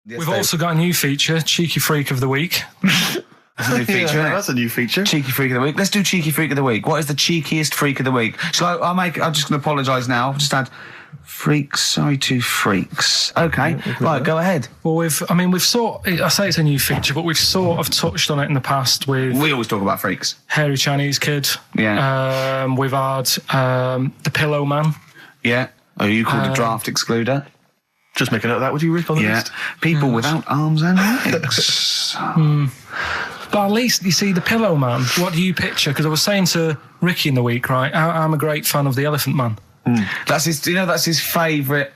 We've also got a new feature, Cheeky Freak of the Week. That's a new feature, isn't it? That's a new feature. Cheeky Freak of the Week. Let's do Cheeky Freak of the Week. What is the cheekiest freak of the week? I'm just going to apologise now. I've just had freaks. Sorry to freaks. Okay, right, go ahead. Well, I say it's a new feature, but we've sort of touched on it in the past with... We always talk about freaks. Hairy Chinese Kid. Yeah. We've had the Pillow Man. Yeah. Oh, you called a draft excluder? Just make a note of that, would you, Rick, on the list? People without arms and legs. But at least, you see, the Pillow Man, what do you picture? Because I was saying to Ricky in the week, right, I'm a great fan of the Elephant Man. That's his favourite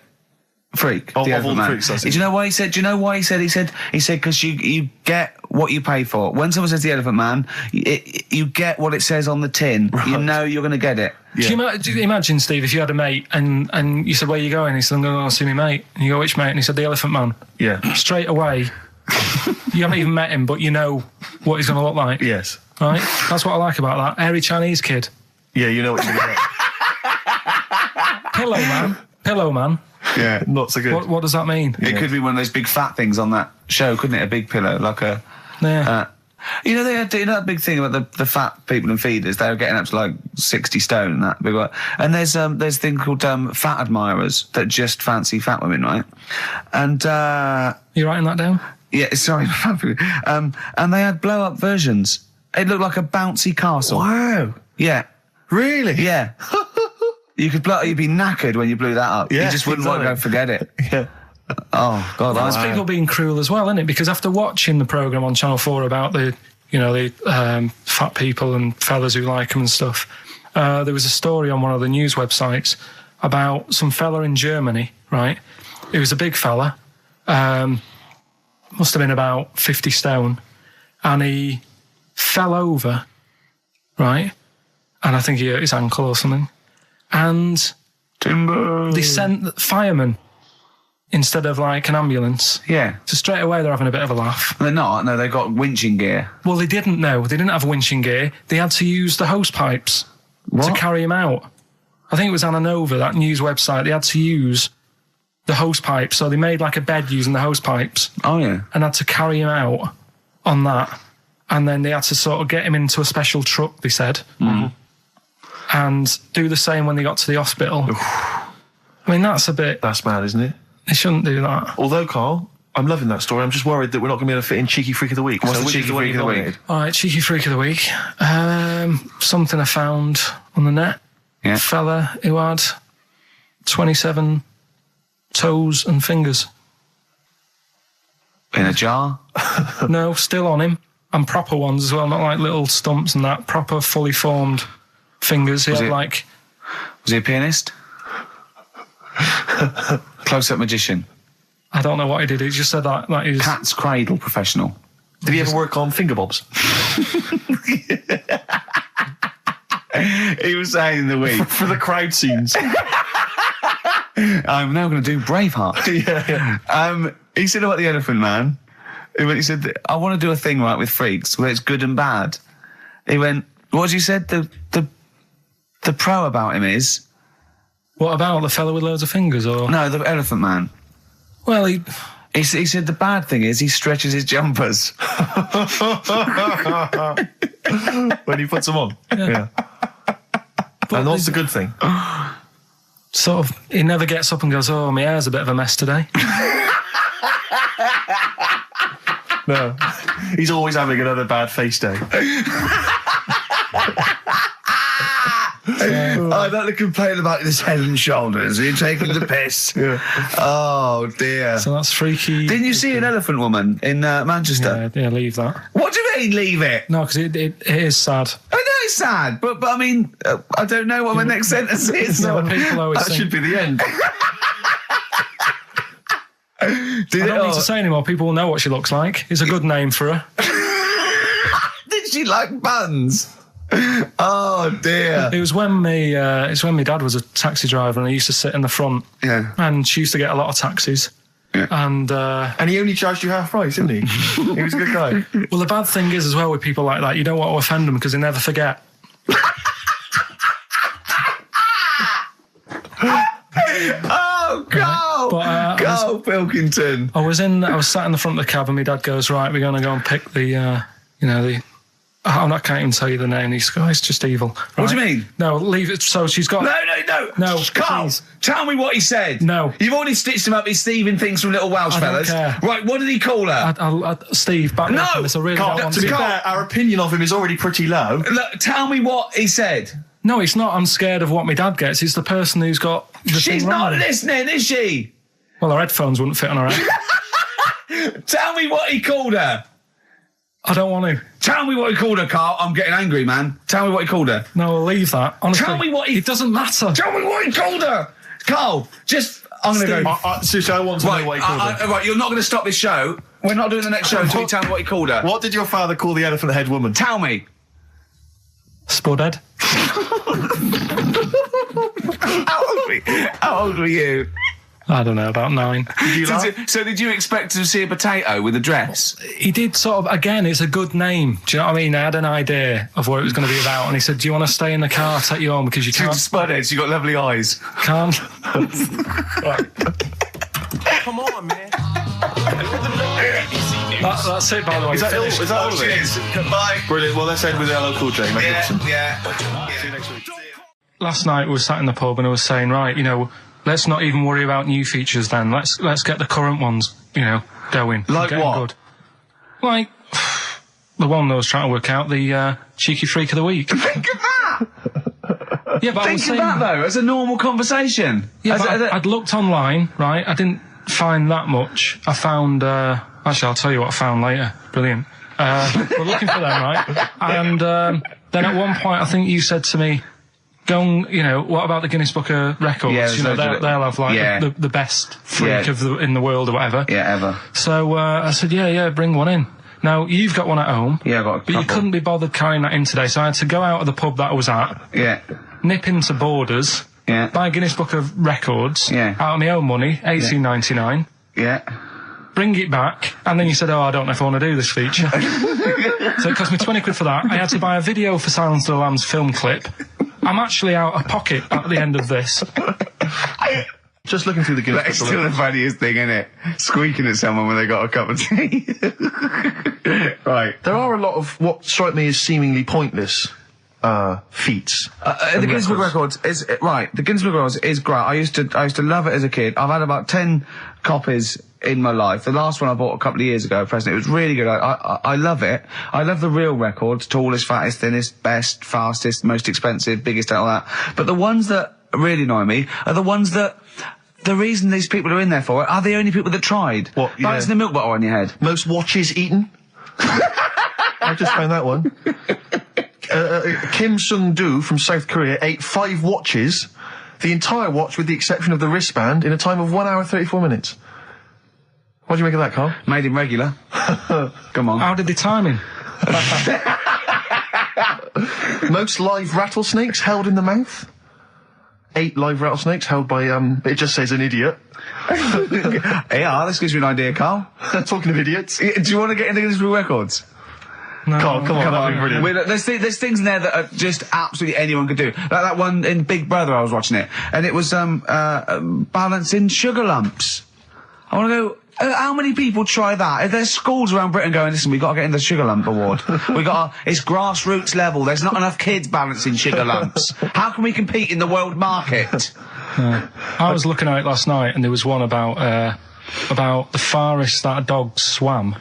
freak. Of all the freaks, Do you know why he said? He said because you get what you pay for. When someone says the Elephant Man, you get what it says on the tin. Right. You know you're going to get it. Yeah. Do you imagine, Steve, if you had a mate and you said, "Where are you going?" He said, "I'm going to go see my mate." And you go, "Which mate?" And he said, "The Elephant Man." Yeah. Straight away, you haven't even met him, but you know what he's going to look like. Yes. Right. That's what I like about that. Hairy Chinese Kid. Yeah, you know what you're going to get. Pillow Man. Yeah, not so good. What does that mean? It could be one of those big fat things on that show, couldn't it? A big pillow, like a... Yeah. They had that big thing about the fat people in feeders. They were getting up to like 60 stone and that big one. And there's a thing called fat admirers that just fancy fat women, right? And you writing that down? Yeah, sorry, and they had blow up versions. It looked like a bouncy castle. Wow. Yeah. Really? Yeah. You'd be knackered when you blew that up. Yeah, you just wouldn't want to go forget it. Yeah. Oh God, that's people being cruel as well, isn't it? Because after watching the programme on Channel 4 about the fat people and fellas who like them and stuff, there was a story on one of the news websites about some fella in Germany, right? He was a big fella, must have been about 50 stone, and he fell over, right? And I think he hurt his ankle or something. And Timber. They sent firemen instead of like an ambulance. Yeah. So straight away they're having a bit of a laugh. They're not. No, they've got winching gear. Well, they didn't know. They didn't have winching gear. They had to use the hose pipes to carry him out. I think it was Anna Nova, that news website. They had to use the hose pipes. So they made like a bed using the hose pipes. Oh, yeah. And had to carry him out on that. And then they had to sort of get him into a special truck, they said. Mm-hmm. And do the same when they got to the hospital. I mean, that's mad, isn't it? They shouldn't do that. Although, Carl, I'm loving that story. I'm just worried that we're not going to be able to fit in Cheeky Freak of the Week. What's the Cheeky Freak of the Week? All right, Cheeky Freak of the Week. Something I found on the net. Yeah. A fella who had 27 toes and fingers. In a jar? No, still on him. And proper ones as well, not like little stumps and that. Proper, fully formed fingers. Was he a pianist? Close-up magician? I don't know what he did. He just said that he's... Cat's cradle professional. Did he ever work on finger bobs? He was saying in the week. For the crowd scenes. I'm now going to do Braveheart. Yeah. He said about the Elephant Man. He said, I want to do a thing right with freaks where it's good and bad. He went, what you said? The pro about him is... What about the fella with loads of fingers, or...? No, the Elephant Man. Well, he said the bad thing is he stretches his jumpers. When he puts them on. Yeah. And what's the good thing? Sort of, he never gets up and goes, oh, my hair's a bit of a mess today. No. He's always having another bad face day. I don't complain about this head and shoulders. You're taking the piss. Yeah. Oh, dear. So that's freaky. Didn't you see an elephant woman in Manchester? Yeah, leave that. What do you mean, leave it? No, because it is sad. I know it's sad, but I mean, I don't know what my next sentence is. No, people always that should be the end. I don't need to say anymore. People will know what she looks like. It's a good name for her. Did she like buns? Oh dear! It was when my dad was a taxi driver, and he used to sit in the front. Yeah. And she used to get a lot of taxis. Yeah. And he only charged you half price, didn't he? He was a good guy. Well, the bad thing is as well with people like that, you don't want to offend them because they never forget. Oh, go! Pilkington. I was sat in the front of the cab, and my dad goes, "Right, we're going to go and pick the I can't even tell you the name. These guys just evil. Right? What do you mean? No, leave it. So she's got... No, Karl, please. tell me what he said. No. You've already stitched him up. He's Stephen things from Little Welsh I don't Fellas. care. Right, what did he call her? Steve, back me up No! on this. I really Karl, don't want to be to... fair, our opinion of him is already pretty low. Look, tell me what he said. No, it's not. I'm scared of what my dad gets. It's the person who's got the She's thing not wrong. listening, is she? Well, her headphones wouldn't fit on her head. Tell me what he called her. I don't want to. Tell me what he called her, Karl. I'm getting angry, man. Tell me what he called her. No, I'll leave that. Honestly, Tell me what he... It doesn't matter. Tell me what he called her. Karl, just... I'm going to go... Seriously, I want to know what he called her. Right, you're not going to stop this show. We're not doing the next show until you tell me what he called her. What did your father call the elephant head woman? Tell me. Spudhead. How old were you? I don't know, about 9. Did you laugh? So did you expect to see a potato with a dress? He did sort of, again, it's a good name. Do you know what I mean? I had an idea of what it was going to be about, and he said, "Do you want to stay in the car, take you home, because you can't..." Spudheads, you got lovely eyes. Can't. Come on, man. That's it, by the way. Is that all of it? Cheers. Bye. Brilliant. Well, let's end with LL Cool J. Mel Gibson. Yeah. See you next week. Last night we were sat in the pub and I was saying, right, let's not even worry about new features then. Let's get the current ones, going. Like Getting what? Good. Like the one that I was trying to work out, the cheeky freak of the week. Think of that. Yeah, but I Think was of saying, that though, as a normal conversation. yeah, but I'd looked online, right? I didn't find that much. I found, actually, I'll tell you what I found later. Brilliant. We're looking for them, right? And then at one point, I think you said to me, go and, what about the Guinness Book of Records? Yeah, they'll have like the best freak in the world or whatever. Yeah, ever. So I said, yeah, bring one in. Now, you've got one at home. Yeah, I've got a But you couple. couldn't be bothered carrying that in today, so I had to go out of the pub that I was at, Yeah. nip into Borders, Yeah. buy a Guinness Book of Records, Yeah. out of my own money, $18.99, Yeah. bring it back, and then you said, I don't know if I want to do this feature. So it cost me 20 quid for that. I had to buy a video for Silence of the Lambs film clip. I'm actually out of pocket at the end of this. Just looking through the Guinness That's Book of still the Records. funniest thing, isn't it? Squeaking at someone when they got a cup of tea. Right. There are a lot of what strike me as seemingly pointless feats. The Guinness Book of Records is right. The Guinness Book of Records is great. I used to love it as a kid. I've had about 10 copies in my life. The last one I bought a couple of years ago, a present. It was really good. I love it. I love the real records: tallest, fattest, thinnest, best, fastest, most expensive, biggest, and all that. But the ones that really annoy me are the ones that the reason these people are in there for it are the only people that tried. What, yeah. Balancing the milk bottle on your head. Most watches eaten. I just found that one. Kim Sung-do from South Korea ate 5 watches, the entire watch with the exception of the wristband, in a time of 1 hour 34 minutes. What do you make of that, Karl? Made him regular. Come on. How did they time him? Most live rattlesnakes held in the mouth. 8 live rattlesnakes held by, it just says an idiot. Yeah, this gives you an idea, Karl. Talking of idiots. Do you want to get into Guinness Book of Records? No. Karl, come on, that'd be brilliant. There's things in there that are just absolutely anyone could do. Like that one in Big Brother, I was watching it, and it was balancing sugar lumps. I want to go. How many people try that? If there's schools around Britain going, listen, we've got to get in the sugar lump award. It's grassroots level. There's not enough kids balancing sugar lumps. How can we compete in the world market? I was looking at it last night, and there was one about the farthest that a dog swam.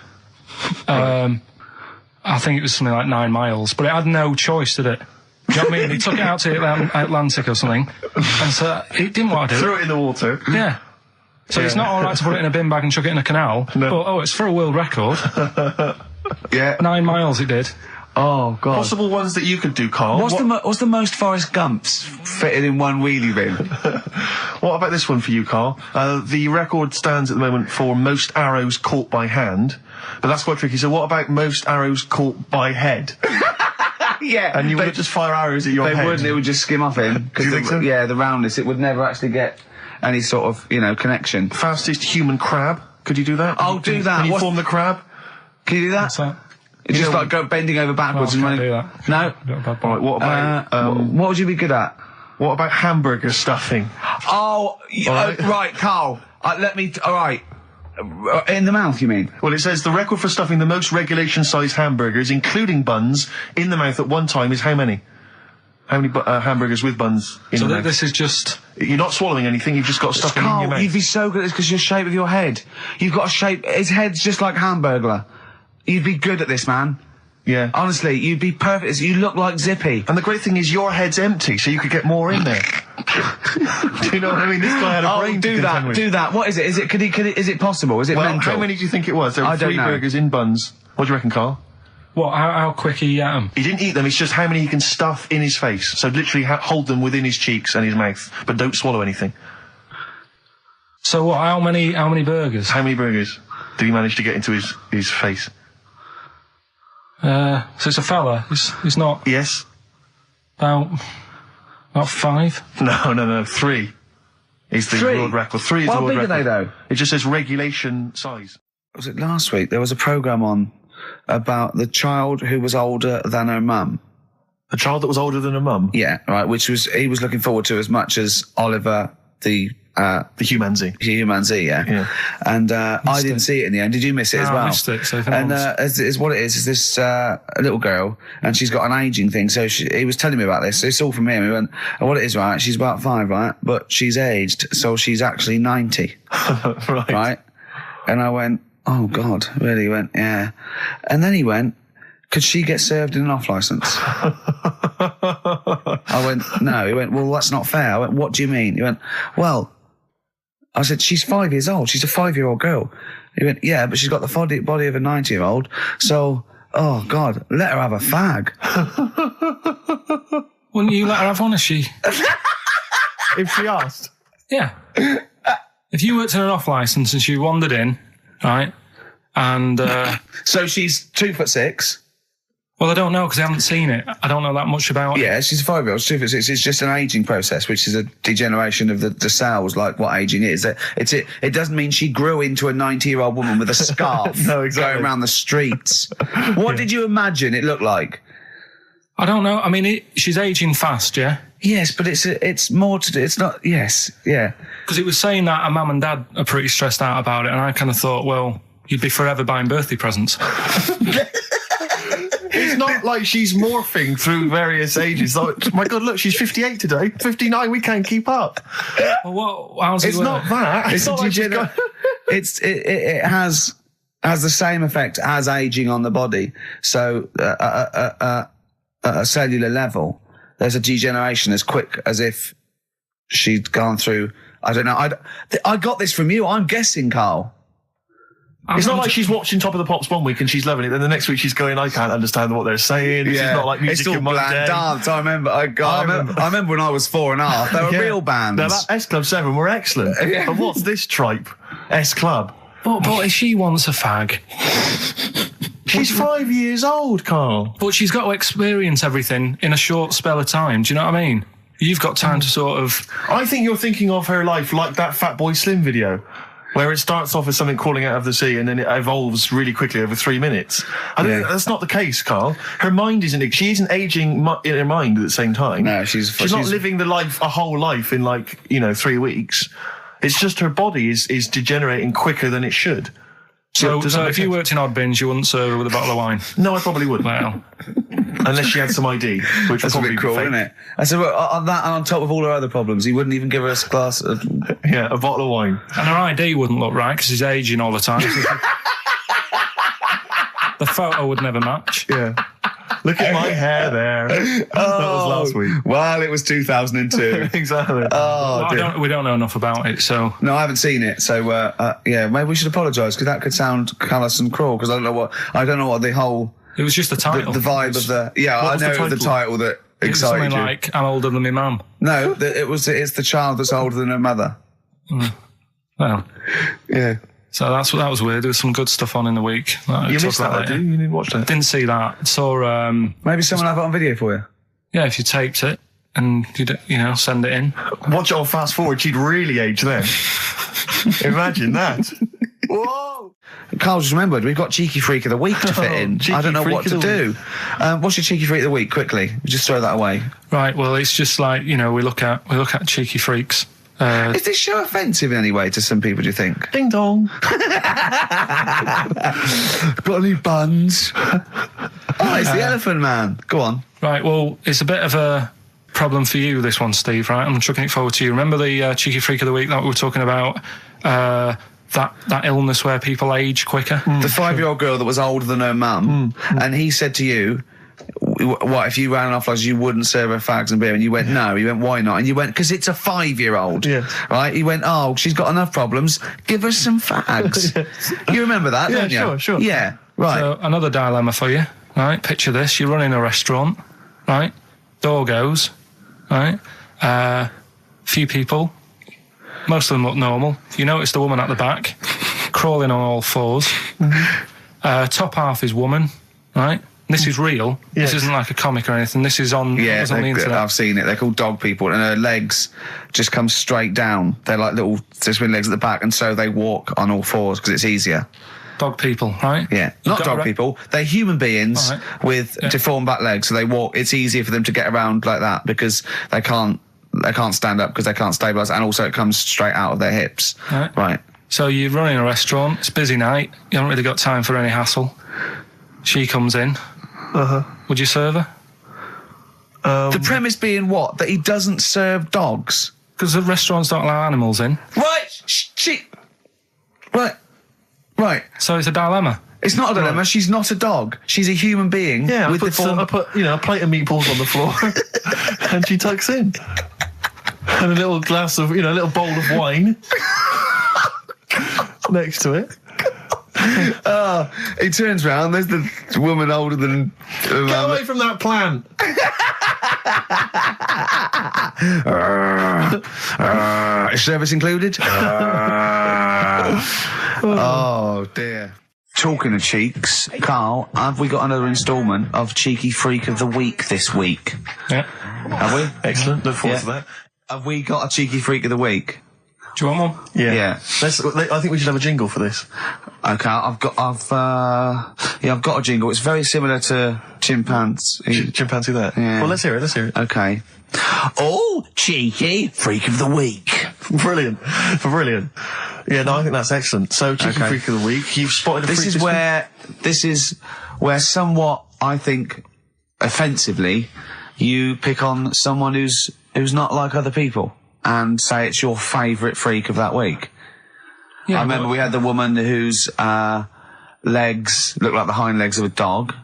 I think it was something like 9 miles, but it had no choice, did it? You know what I mean? He took it out to the Atlantic or something, and so it didn't want to do Threw it. it in the water. Yeah. So it's not all right to put it in a bin bag and chuck it in a canal, but it's for a world record. Yeah. 9 miles it did. Oh God. Possible ones that you could do, Karl. What's the most Forrest Gumps fitted in one wheelie bin? What about this one for you, Karl? The record stands at the moment for most arrows caught by hand, but that's quite tricky. So what about most arrows caught by head? Yeah. And you would just fire arrows at your head? They wouldn't. It would just skim off him. Do you think so? Yeah, the roundness. It would never actually get any sort of connection. Fastest human crab. Could you do that? I'll do that. Can you What's- form the crab? Can you do that? What's that? It's just know- like go bending over backwards No, I and can't running. do that. No. Got a bad Right, what about What would you be good at? what about hamburger stuffing? Oh, All right. right, Karl. All right. In the mouth, you mean? Well, it says the record for stuffing the most regulation-sized hamburgers, including buns, in the mouth at one time is how many? How many hamburgers with buns in the mouth? This is just... You're not swallowing anything, you've just got stuff in your mouth. You'd be so good at this because your shape of your head. You've got a shape... His head's just like Hamburglar. You'd be good at this, man. Yeah. Honestly, you'd be perfect. You look like Zippy. And the great thing is your head's empty, so you could get more in there. Do you know what I mean? This guy had a brain to contend with. Do that. What is it? Is it possible? Is it mental? How many do you think it was? There were 3 burgers in buns. What do you reckon, Karl? What? How quick he ate them? He didn't eat them, it's just how many he can stuff in his face. So literally hold them within his cheeks and his mouth, but don't swallow anything. So what, how many burgers? How many burgers did he manage to get into his face? So it's a fella. He's not... Yes. About 5? No, 3. Is the world record. 3 is the world record. How big are they, though? It just says regulation size. Was it last week? There was a programme on about the child who was older than her mum. A child that was older than her mum? Yeah, right, he was looking forward to as much as Oliver, the humanzee. Humanzee, yeah. And I didn't see it in the end. Did you miss it as well? I missed it. So and is what it is this little girl, and she's got an ageing thing. So he was telling me about this. So it's all from him. He went, and what it is, right? She's about 5, right? But she's aged, so she's actually 90. Right? And I went, oh God, really? He went, yeah. And then he went, could she get served in an off licence? I went, no. He went, well, that's not fair. I went, what do you mean? He went, well, I said, she's 5 years old. She's a 5-year-old girl. He went, yeah, but she's got the body of a 90-year-old. So, oh God, let her have a fag. Wouldn't you let her have one if she... If she asked? Yeah. If you worked in an off licence and she wandered in, right, and... So she's 2'6". Well, I don't know because I haven't seen it. I don't know that much about it. Yeah, she's a 5-year-old. She's 2'6". It's just an ageing process, which is a degeneration of the cells, like what ageing is. It doesn't mean she grew into a 90-year-old woman with a scarf No, exactly. going around the streets. What did you imagine it looked like? I don't know. I mean, she's ageing fast, yeah? Yes, but it's more to do. It's not. Yes, yeah. Because it was saying that her mum and dad are pretty stressed out about it, and I kind of thought, well, you'd be forever buying birthday presents. It's not like she's morphing through various ages. Like, my God, look, she's 58 today. 59, we can't keep up. Well, how's it's it not that. It's not like it has the same effect as aging on the body. So at a cellular level, there's a degeneration as quick as if she'd gone through. I don't know. I got this from you. I'm guessing, Karl. It's not like she's watching Top of the Pops one week and she's loving it, then the next week she's going, I can't understand what they're saying. It's not like music it's all in my day. dance. I remember when I was 4.5. They were real bands. Now, that S Club 7 were excellent. But what's this tripe? S Club. But if she wants a fag... She's 5 years old, Karl. But she's got to experience everything in a short spell of time. Do you know what I mean? You've got time to sort of... I think you're thinking of her life like that Fatboy Slim video, where it starts off as something crawling out of the sea and then it evolves really quickly over 3 minutes. I think that's not the case, Karl. Her mind she isn't aging in her mind at the same time. No, she's not living a whole life in 3 weeks. It's just her body is degenerating quicker than it should. So if you worked in Odd Bins, you wouldn't serve her with a bottle of wine? No, I probably wouldn't. Well... Unless she had some ID, which That's would probably a bit cruel, be fake. isn't it? I said, well, on that and on top of all her other problems, he wouldn't even give her a glass of... Yeah, a bottle of wine. And her ID wouldn't look right because she's aging all the time. The photo would never match. Yeah. Look at my hair there. That was last week. Well, it was 2002. Exactly. Well, we don't know enough about it, so... No, I haven't seen it, so, maybe we should apologise, because that could sound callous and cruel, because I don't know what the whole... It was just the title. The vibe of the... Yeah, I know the title that excited you. It was something like, I'm older than my mum. No, it's the child that's older than her mother. Well... Yeah. So that was weird. There was some good stuff on in the week. You missed that, did you? You didn't watch that? Didn't see that. Saw... maybe someone have it on video for you? Yeah, if you taped it and, send it in. Watch it on fast forward, she'd really age then. Imagine that. Whoa! Karl just remembered, we've got Cheeky Freak of the Week to fit in. I don't know what to do. What's your Cheeky Freak of the Week, quickly? Just throw that away. Right, well, it's just like, we look at Cheeky Freaks Is this show offensive in any way to some people, do you think? Ding dong. Got any buns? Oh, it's the Elephant Man. Go on. Right, well, it's a bit of a problem for you, this one, Steve, right? I'm chucking it forward to you. Remember the Cheeky Freak of the Week that we were talking about? That illness where people age quicker? The 5-year-old girl that was older than her mum, and he said to you, what, if you ran off like you wouldn't serve her fags and beer? And you went, no. He went, why not? And you went, because it's a 5-year-old. Yeah. Right? He went, oh, she's got enough problems. Give her some fags. You remember that, don't you? Sure. Yeah, right. So, another dilemma for you, right? Picture this. You're running a restaurant, right? Door goes, right? Few people. Most of them look normal. You notice the woman at the back, crawling on all fours. Top half is woman, right? This is real. Yes. This isn't like a comic or anything. This is on, Yeah, it's on the internet. I've seen it. They're called dog people, and her legs just come straight down. They're like little twin legs at the back, and so they walk on all fours because it's easier. Dog people, right? Yeah, You've not got dog a people. They're human beings with deformed back legs, so they walk. It's easier for them to get around like that because they can't stand up because they can't stabilise, and also it comes straight out of their hips. Right. So you're running a restaurant. It's a busy night. You haven't really got time for any hassle. She comes in. Would you serve her? The premise being what? That he doesn't serve dogs. Because the restaurants don't allow animals in. Right. So it's a dilemma. It's not a dilemma. Right. She's not a dog. She's a human being. Yeah, with I put a plate of meatballs on the floor, and she tucks in, and a little glass of, a little bowl of wine next to it. He turns round. There's the woman older than. Get away from that plant. Is service included? Oh dear. Talking of cheeks, Karl, have we got another instalment of Cheeky Freak of the Week this week? Yeah. Have we? Excellent. Look forward to that. Have we got a Cheeky Freak of the Week? Do you want one? Yeah. I think we should have a jingle for this. Okay, I've got a jingle. It's very similar to Chimpanzee. Chimpanzee that? Yeah. Well, let's hear it. Okay. Oh, Cheeky Freak of the Week. Brilliant. Yeah, no, I think that's excellent. So, Cheeky Freak of the Week, you've spotted a freak This is where somewhat, I think, offensively, you pick on someone who's not like other people and say it's your favourite freak of that week. Yeah, I remember we had the woman whose legs look like the hind legs of a dog.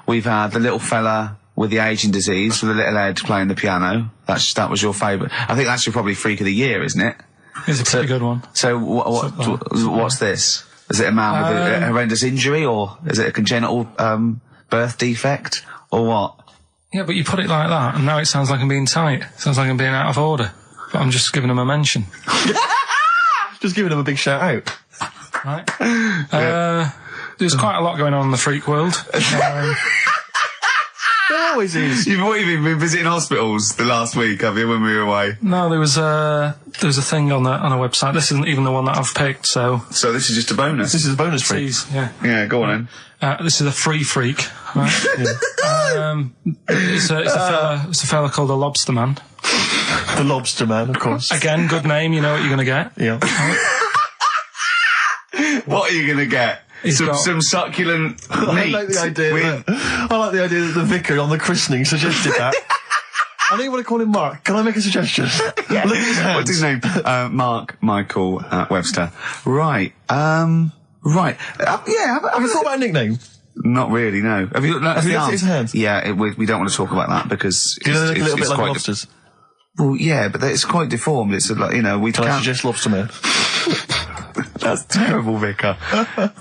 We've had the little fella with the aging disease with a little head playing the piano. That was your favourite. I think that's your probably freak of the year, isn't it? It's a pretty good one. So what's this? Is it a man with a horrendous injury, or is it a congenital birth defect, or what? Yeah, but you put it like that, and now it sounds like I'm being tight. It sounds like I'm being out of order. But I'm just giving him a mention. Just giving him a big shout out. Right. There's quite a lot going on in the freak world. There always is. You've been visiting hospitals the last week, have you, when we were away? No, there was a thing on a website. This isn't even the one that I've picked, so this is just a bonus. This is a bonus freak. Yeah, go on then. This is a free freak. Right? It's a fella called the Lobster Man. The Lobster Man, of course. Again, good name. You know what you're going to get. Yeah. What are you going to get? Some succulent meat. I like the idea that the vicar on the christening suggested that. I know you want to call him Mark. Can I make a suggestion? Yeah. Look at his hands. What's his name? Mark Michael Webster. Right. Right. Have you thought about a nickname? Not really, no. Have you looked at his hands? Yeah, we don't want to talk about that because do you know they look a little bit like lobsters? Well, yeah, but it's quite deformed. It's like, we Can I suggest Lobster Man? That's terrible, Vicar.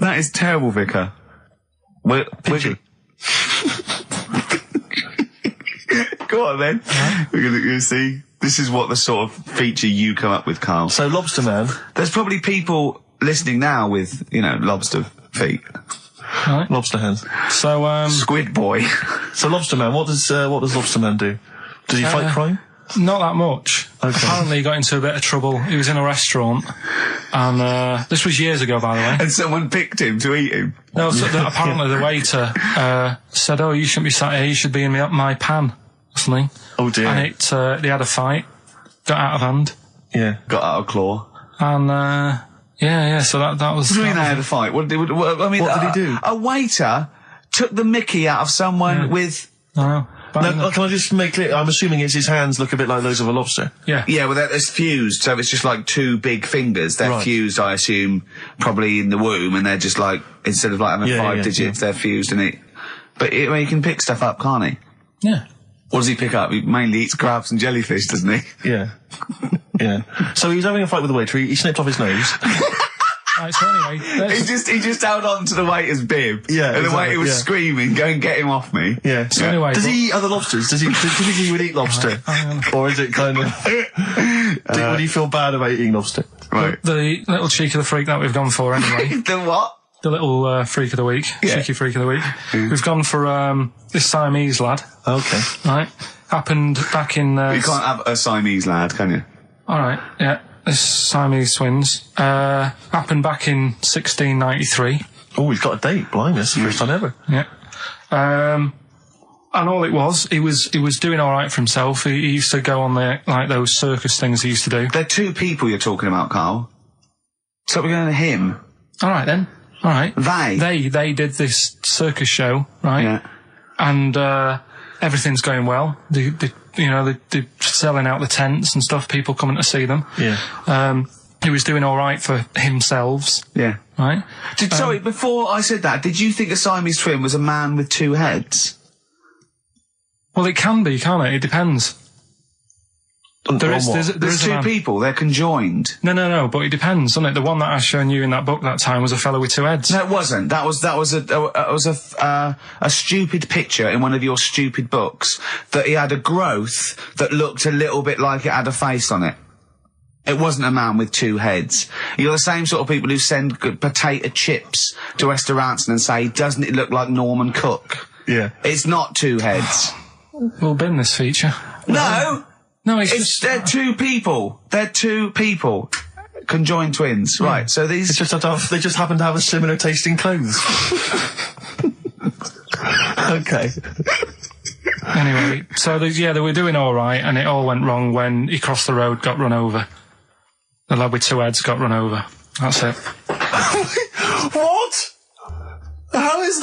That is terrible, Vicar. We're Go on then. We're going to see. This is what the sort of feature you come up with, Karl. So, Lobster Man. There's probably people listening now with, lobster feet. Right. Lobster hands. So, Squid Boy. So, Lobster Man, what does Lobster Man do? Does he fight crime? Not that much. Okay. Apparently he got into a bit of trouble. He was in a restaurant, and this was years ago, by the way. And someone picked him to eat him. No, so apparently the waiter said, "Oh, you shouldn't be sat here. You should be in my pan," or something. Oh dear. And they had a fight. got out of hand. Yeah. Got out of claw. And, so that was... What do you mean they had a fight? What did he do? A waiter took the mickey out of someone with... Oh, Now, can I just make clear? I'm assuming it's his hands look a bit like those of a lobster. Yeah. Yeah, well, they're fused, so it's just like two big fingers. They're Right. fused, I assume, probably in the womb, and they're just like, instead of like having 5 digits, they're fused and it... But he can pick stuff up, can't he? Yeah. What does he pick up? He mainly eats crabs and jellyfish, doesn't he? Yeah. Yeah. So he was having a fight with the waiter. He snipped off his nose. Right, so anyway... He just held on to the waiter's bib. Yeah, And the exactly, waiter was screaming, go and get him off me. Yeah. So anyway... Does he eat other lobsters? Does he typically he would eat lobster? Or is it kind of... would he feel bad about eating lobster? Right. The little cheek of the freak that we've gone for anyway. The what? The little freak of the week. Yeah. Cheeky freak of the week. We've gone for this Siamese lad. Okay. Right. Happened back in... You can't have a Siamese lad, can you? Alright, yeah. This Siamese twins. Happened back in 1693. Oh, he's got a date. Blimey, that's the first time ever. Yeah. And all it was, he was doing alright for himself. He used to go on like those circus things he used to do. They're two people you're talking about, Karl. So we're going to him. Alright then. Alright. They did this circus show, right? Yeah. And everything's going well. They're selling out the tents and stuff, people coming to see them. Yeah. He was doing alright for himself, Yeah. right? Sorry, before I said that, did you think a Siamese twin was a man with 2 heads? Well, it can be, can't it? It depends. There's There's 2 people, they're conjoined. No, but it depends, doesn't it? The one that I shown you in that book that time was a fellow with 2 heads. No, it wasn't. That was a stupid picture in one of your stupid books that he had a growth that looked a little bit like it had a face on it. It wasn't a man with 2 heads. You're the same sort of people who send potato chips to restaurants and say, doesn't it look like Norman Cook? Yeah. It's not 2 heads. We'll bin this feature. No, it's they're 2 people. They're 2 people. Conjoined twins. Right, so these... They just happen to have a similar taste in clothes. Okay. Anyway, so they were doing alright, and it all went wrong when he crossed the road, got run over. The lad with 2 heads got run over. That's it. What? How is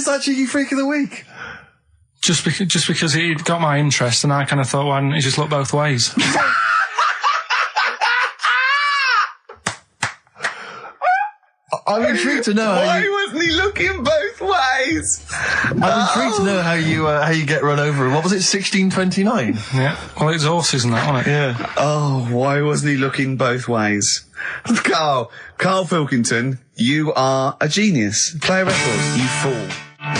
that cheeky freak of the week? Just because he got my interest, and I kind of thought, why didn't he just look both ways? I'm intrigued to know Why wasn't he looking both ways? I'm intrigued to know how you get run over. What was it, 1629? Yeah. Well, it's horses and that, wasn't it? Yeah. Oh, why wasn't he looking both ways? Karl Pilkington, you are a genius. Play a record, you fool.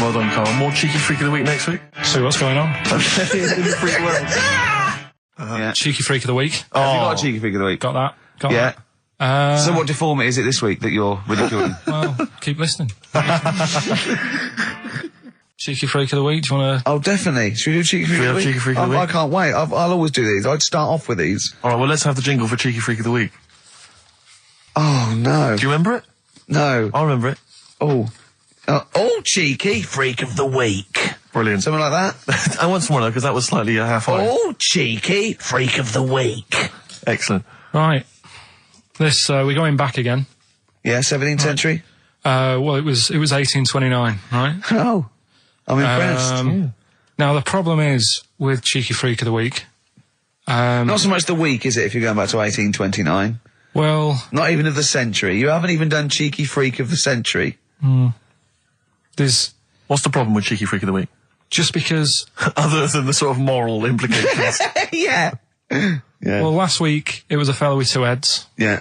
Well done, Karl. More cheeky freak of the week next week. See what's going on. In the freak world. Yeah. Cheeky freak of the week. Have you got a cheeky freak of the week? Got that. Got Yeah. that. So what deformity is it this week that you're ridiculing? Well, keep listening. Cheeky freak of the week. Do you want to? Oh, definitely. Should we do cheeky freak of the week? Cheeky freak of the week? I can't wait. I'll always do these. I'd start off with these. All right, well, let's have the jingle for cheeky freak of the week. Oh, no. Do you remember it? No. I remember it. Oh, cheeky freak of the week. Brilliant. Something like that? I want some more, though, because that was slightly half-high. Oh, cheeky freak of the week. Excellent. Right. This we're going back again. Yeah, 17th century? Well, it was 1829, right? Oh, I'm impressed. Now the problem is with cheeky freak of the week. Not so much the week, is it, if you're going back to 1829? Well, Not even of the century. You haven't even done cheeky freak of the century. there's What's the problem with cheeky freak of the week? just because. Other than the sort of moral implications. Yeah. Yeah. Well, last week it was a fellow with 2 heads. Yeah.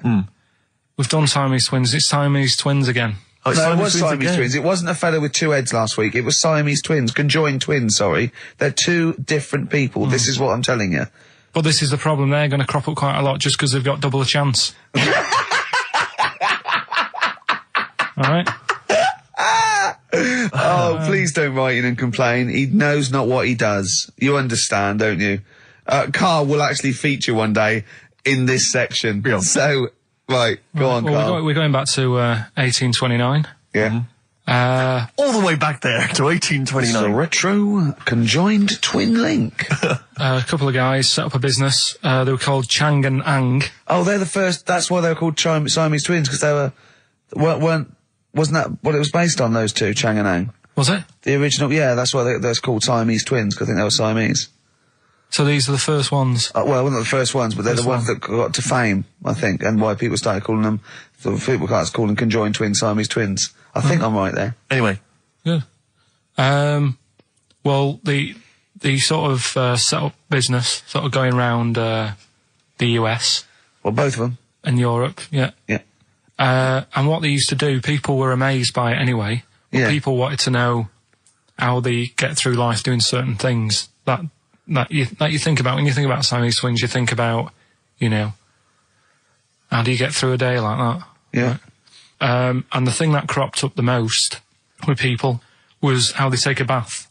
We've done Siamese twins. It's Siamese twins again. Oh, it's No, it was twins Siamese again. twins. It wasn't a fellow with 2 heads last week. It was Siamese twins, conjoined twins, sorry. They're 2 different people. This is what I'm telling you. But this is the problem. They're going to crop up quite a lot just because they've got double a chance. All right. Oh, please don't write in and complain. He knows not what he does. You understand, don't you? Karl will actually feature one day in this section. Yeah. So, right, go on, Well, Karl. we're going back to 1829. Yeah. All the way back there to It's a 1829. retro conjoined twin link. A couple of guys set up a business. They were called Chang and Ang. Oh, they're the first. That's why they were called Siamese twins, because they wasn't that what it was based on? Those two, Chang and Ang. Was it? The original, yeah. That's why they're called Siamese twins, because I think they were Siamese. So these are the first ones. Well, not the first ones, but they're the First ones one. that got to fame, I think, and why people started calling them. So people started calling them conjoined twins, Siamese twins. I think I'm right there. Anyway, Good. Well, the sort of set up business, sort of going around the US Well, both of them. and Europe, yeah. Yeah. And what they used to do, people were amazed by it anyway. But Yeah. people wanted to know how they get through life doing certain things that you think about. When you think about Siamese twins, you think about, you know, how do you get through a day like that? Yeah. And the thing that cropped up the most with people was how they take a bath.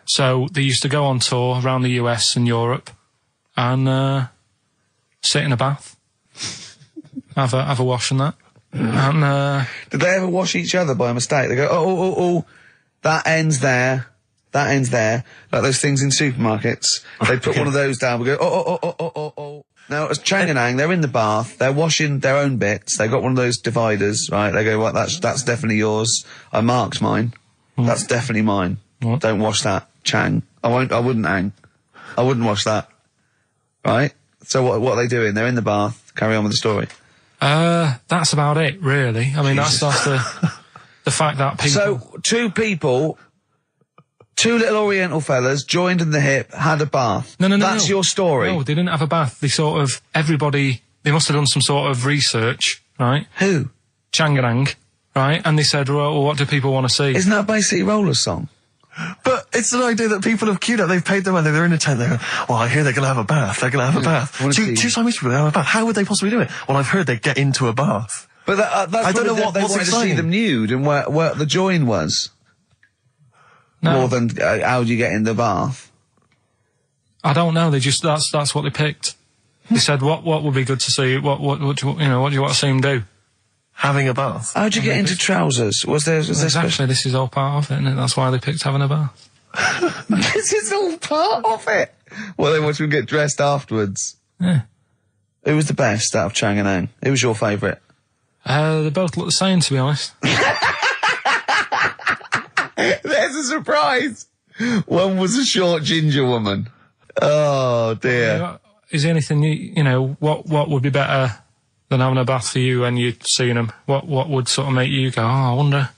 So they used to go on tour around the US and Europe and sit in a bath, have a wash and that. And Did they ever wash each other by mistake? They go, oh, that ends there. That ends there. Like those things in supermarkets. They put one of those down. We go, oh. Now, as Chang and Ang, they're in the bath. They're washing their own bits. They got one of those dividers, right? They go, well, that's definitely yours. I marked mine. That's definitely mine. What? Don't wash that, Chang. I wouldn't, Ang. I wouldn't wash that. Right? So what are they doing? They're in the bath. Carry on with the story. that's about it, really. I mean, that's the fact that people... So, two little Oriental fellas joined in the hip, had a bath. No. That's your story. No, they didn't have a bath. They sort of, everybody, they must have done some sort of research, right? Who? Changarang, right? And they said, well, what do people want to see? Isn't that basically Roller's song? but it's an idea that people have queued up. They've paid their money. They're in a tent. They're going, well, I hear they're going to have a bath. They're going to have a bath. wanna Two see. Siamese people have a bath. How would they possibly do it? Well, I've heard they get into a bath. But that's I don't know they what's wanted to see exciting. them nude and where the join was. No, More than how do you get in the bath? I don't know. They just, that's what they picked. They said, what would be good to see? What do you want to see them do? Having a bath. How'd you get into trousers? Was there Exactly, this is all part of it, isn't it? That's why they picked having a bath. This is all part of it. Well, they want you to get dressed afterwards. Yeah. Who was the best out of Chang and Ang? Who was your favourite? They both look the same, to be honest. There's a surprise. One was a short ginger woman. Oh dear. Is there anything what would be better than having a bath for you when you're seeing them? What would sort of make you go, I wonder?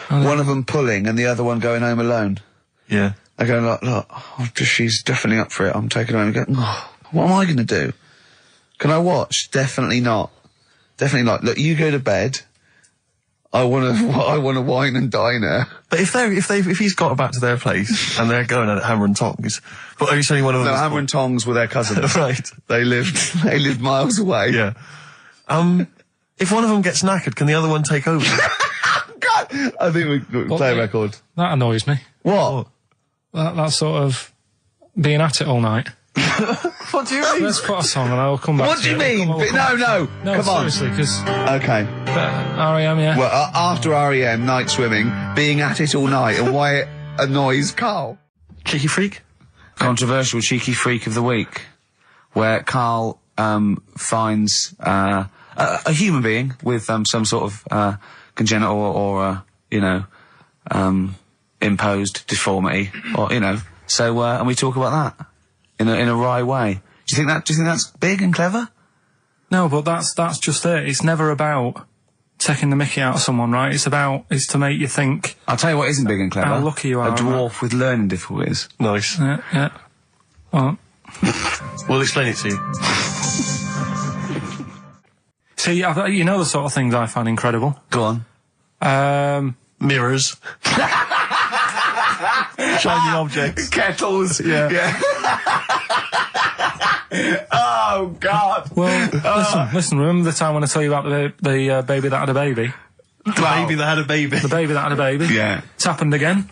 One of them pulling and the other one going home alone. Yeah. I go, look, she's definitely up for it. I'm taking her home and go, oh, what am I going to do? Can I watch? Definitely not. Definitely not. Look, you go to bed. I want to wine and dine her. But if he's got back to their place and they're going at Hammer and Tongs, but are you saying one of them? No, is- Hammer and Tongs were their cousins. Right. They lived miles away. Yeah. If one of them gets knackered, can the other one take over? God, I think we play a record. That annoys me. What? That sort of being at it all night. What do you mean? Let's put a song and I'll come back What to do you it. mean? We'll No, No, come on. seriously, because Okay. R.E.M., yeah. Well, after REM, Night Swimming, being at it all night, and why it annoys Karl. Cheeky freak? Controversial cheeky freak of the week, where Karl finds a human being with some sort of congenital or imposed deformity, or So and we talk about that in a wry way. Do you think that's big and clever? No, but that's just it. It's never about taking the mickey out of someone, right? It's to make you think. I'll tell you what isn't big and clever. How lucky you are A on dwarf with learning difficulties. Nice. Yeah. Well, We'll explain it to you. see, you know the sort of things I find incredible. Go on. Mirrors. Shiny objects. Kettles. Yeah. Oh, God. Well, listen. Remember the time when I tell you about the baby that had a baby? The baby that had a baby. The baby that had a baby. Yeah. It's happened again.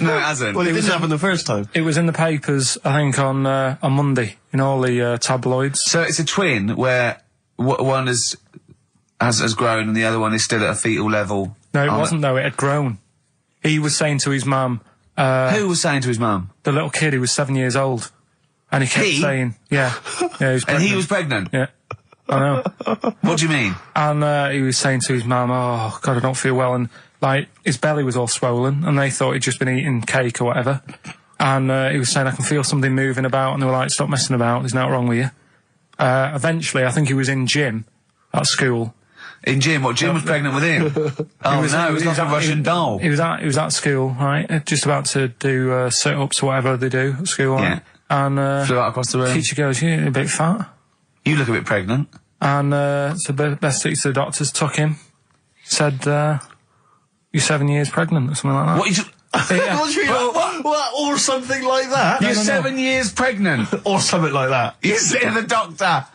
No, it hasn't. Well, it didn't happen the first time. It was in the papers, I think, on Monday, in all the tabloids. So it's a twin where one has grown and the other one is still at a fetal level No, it wasn't though. It had grown. He was saying to his mum. Who was saying to his mum? The little kid who was 7 years old, and he kept saying, "Yeah, he was pregnant." And he was pregnant. Yeah, I know. What do you mean? And he was saying to his mum, "Oh God, I don't feel well," and like his belly was all swollen, and they thought he'd just been eating cake or whatever. And he was saying, "I can feel something moving about," and they were like, "Stop messing about. There's nothing wrong with you." Eventually, I think he was in gym at school. In Jim? What, Jim was pregnant with him? Oh, no, it was like a Russian doll. He was at school, right? Just about to do sit-ups or whatever they do at school, right? Yeah. And flew out across the room. teacher goes, "You're a bit fat." You look a bit pregnant. And so best to the doctors took him, said, "You're 7 years pregnant," or something like that. What? What do you mean? What? Or something like that? You're 7 years pregnant. Or something like that. You say to the doctor,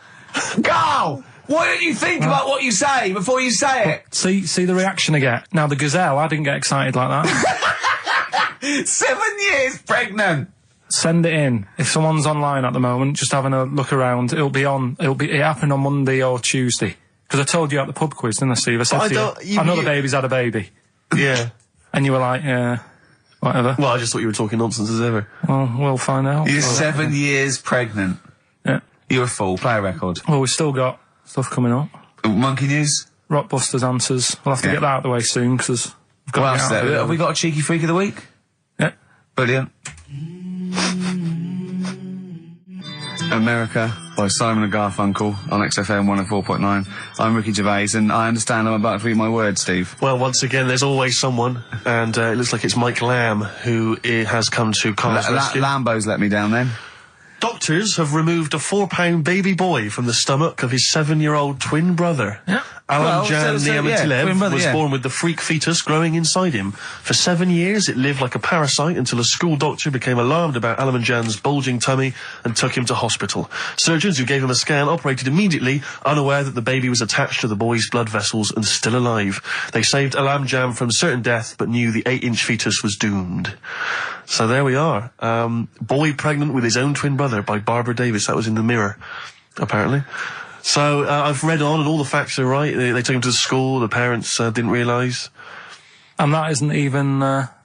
Karl, why don't you think about what you say before you say it? See the reaction I get. Now the gazelle, I didn't get excited like that. 7 years pregnant. Send it in. If someone's online at the moment, just having a look around, it happened on Monday or Tuesday. Because I told you at the pub quiz, didn't I, Steve? I said to you, I know the baby's had a baby. Yeah. And you were like, yeah, whatever. Well, I just thought you were talking nonsense as ever. Well, we'll find out. You're 7 years pregnant. Yeah. You're a fool. Play a record. Well, we've still got stuff coming up. Monkey News? Rockbusters answers. We'll have to get that out of the way soon, because we've got What else there? Have we got a cheeky freak of the week? Yeah. Brilliant. America by Simon and Garfunkel on XFM 104.9. I'm Ricky Gervais, and I understand I'm about to read my words, Steve. Well, once again, there's always someone, and it looks like it's Mike Lamb who has come to Karl's rescue. Lambo's let me down then. Doctors have removed a 4-pound baby boy from the stomach of his 7-year-old twin brother. Yeah. Alan Jan Niamatilev was yeah. born with the freak fetus growing inside him. For 7 years, it lived like a parasite until a school doctor became alarmed about Alan Jan's bulging tummy and took him to hospital. Surgeons who gave him a scan operated immediately, unaware that the baby was attached to the boy's blood vessels and still alive. They saved Alan Jan from certain death, but knew the 8-inch fetus was doomed. So there we are. Boy pregnant with his own twin brother by Barbara Davis. That was in the Mirror, apparently. So I've read on, and all the facts are right. They took him to the school. The parents didn't realise. And that isn't even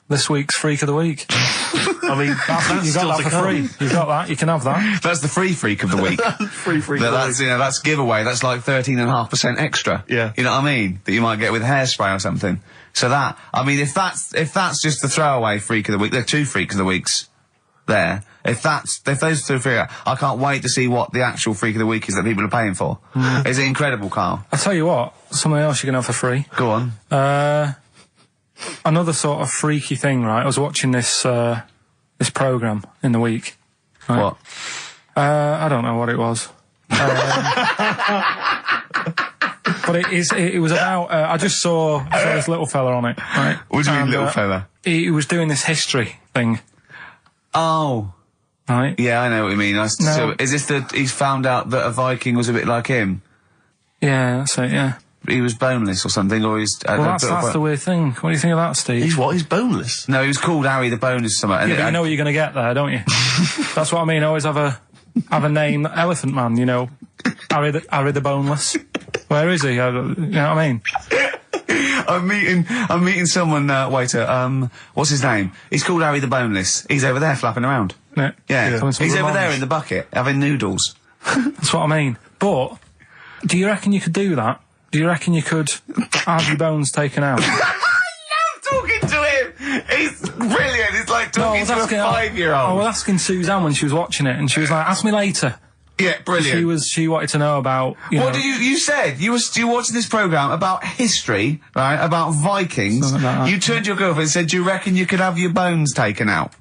this week's Freak of the Week. I mean, that's you still got to that for come. free. You got that. You can have that. That's the free freak of the week. Free freak. That's, that's giveaway. That's like 13.5% extra. Yeah. You know what I mean? That you might get with hairspray or something. So that, I mean, if that's just the throwaway freak of the week, there are 2 freaks of the weeks there. If those 2 freak, I can't wait to see what the actual freak of the week is that people are paying for. Is it incredible, Karl? I'll tell you what, something else you can have for free. Go on. Another sort of freaky thing, right? I was watching this programme in the week. Right? What? I don't know what it was. But it was about, I just saw this little fella on it, right? What do you mean, little fella? He was doing this history thing. Oh. Right? Yeah, I know what you mean. No. So, is this he's found out that a Viking was a bit like him? Yeah, that's it, yeah. He was boneless or something, or he's... Well, that's the weird thing. What do you think of that, Steve? He's what? He's boneless? No, he was called Harry the Boneless or something. Yeah, but you know what you're going to get there, don't you? That's what I mean. Always have a name, Elephant Man, you know. Harry the Boneless. Where is he? You know what I mean? I'm meeting someone, waiter, what's his name? He's called Harry the Boneless. He's over there flapping around. Yeah. He's over there in the bucket, having noodles. That's what I mean. But, do you reckon you could do that? Do you reckon you could have your bones taken out? I love talking to him! He's brilliant, it's like talking to a 5-year-old. I was asking Suzanne when she was watching it, and she was like, ask me later. Yeah, brilliant. She wanted to know about, What did you said? You were watching this programme about history, right? About Vikings. Something like that. You turned to your girlfriend and said, do you reckon you could have your bones taken out?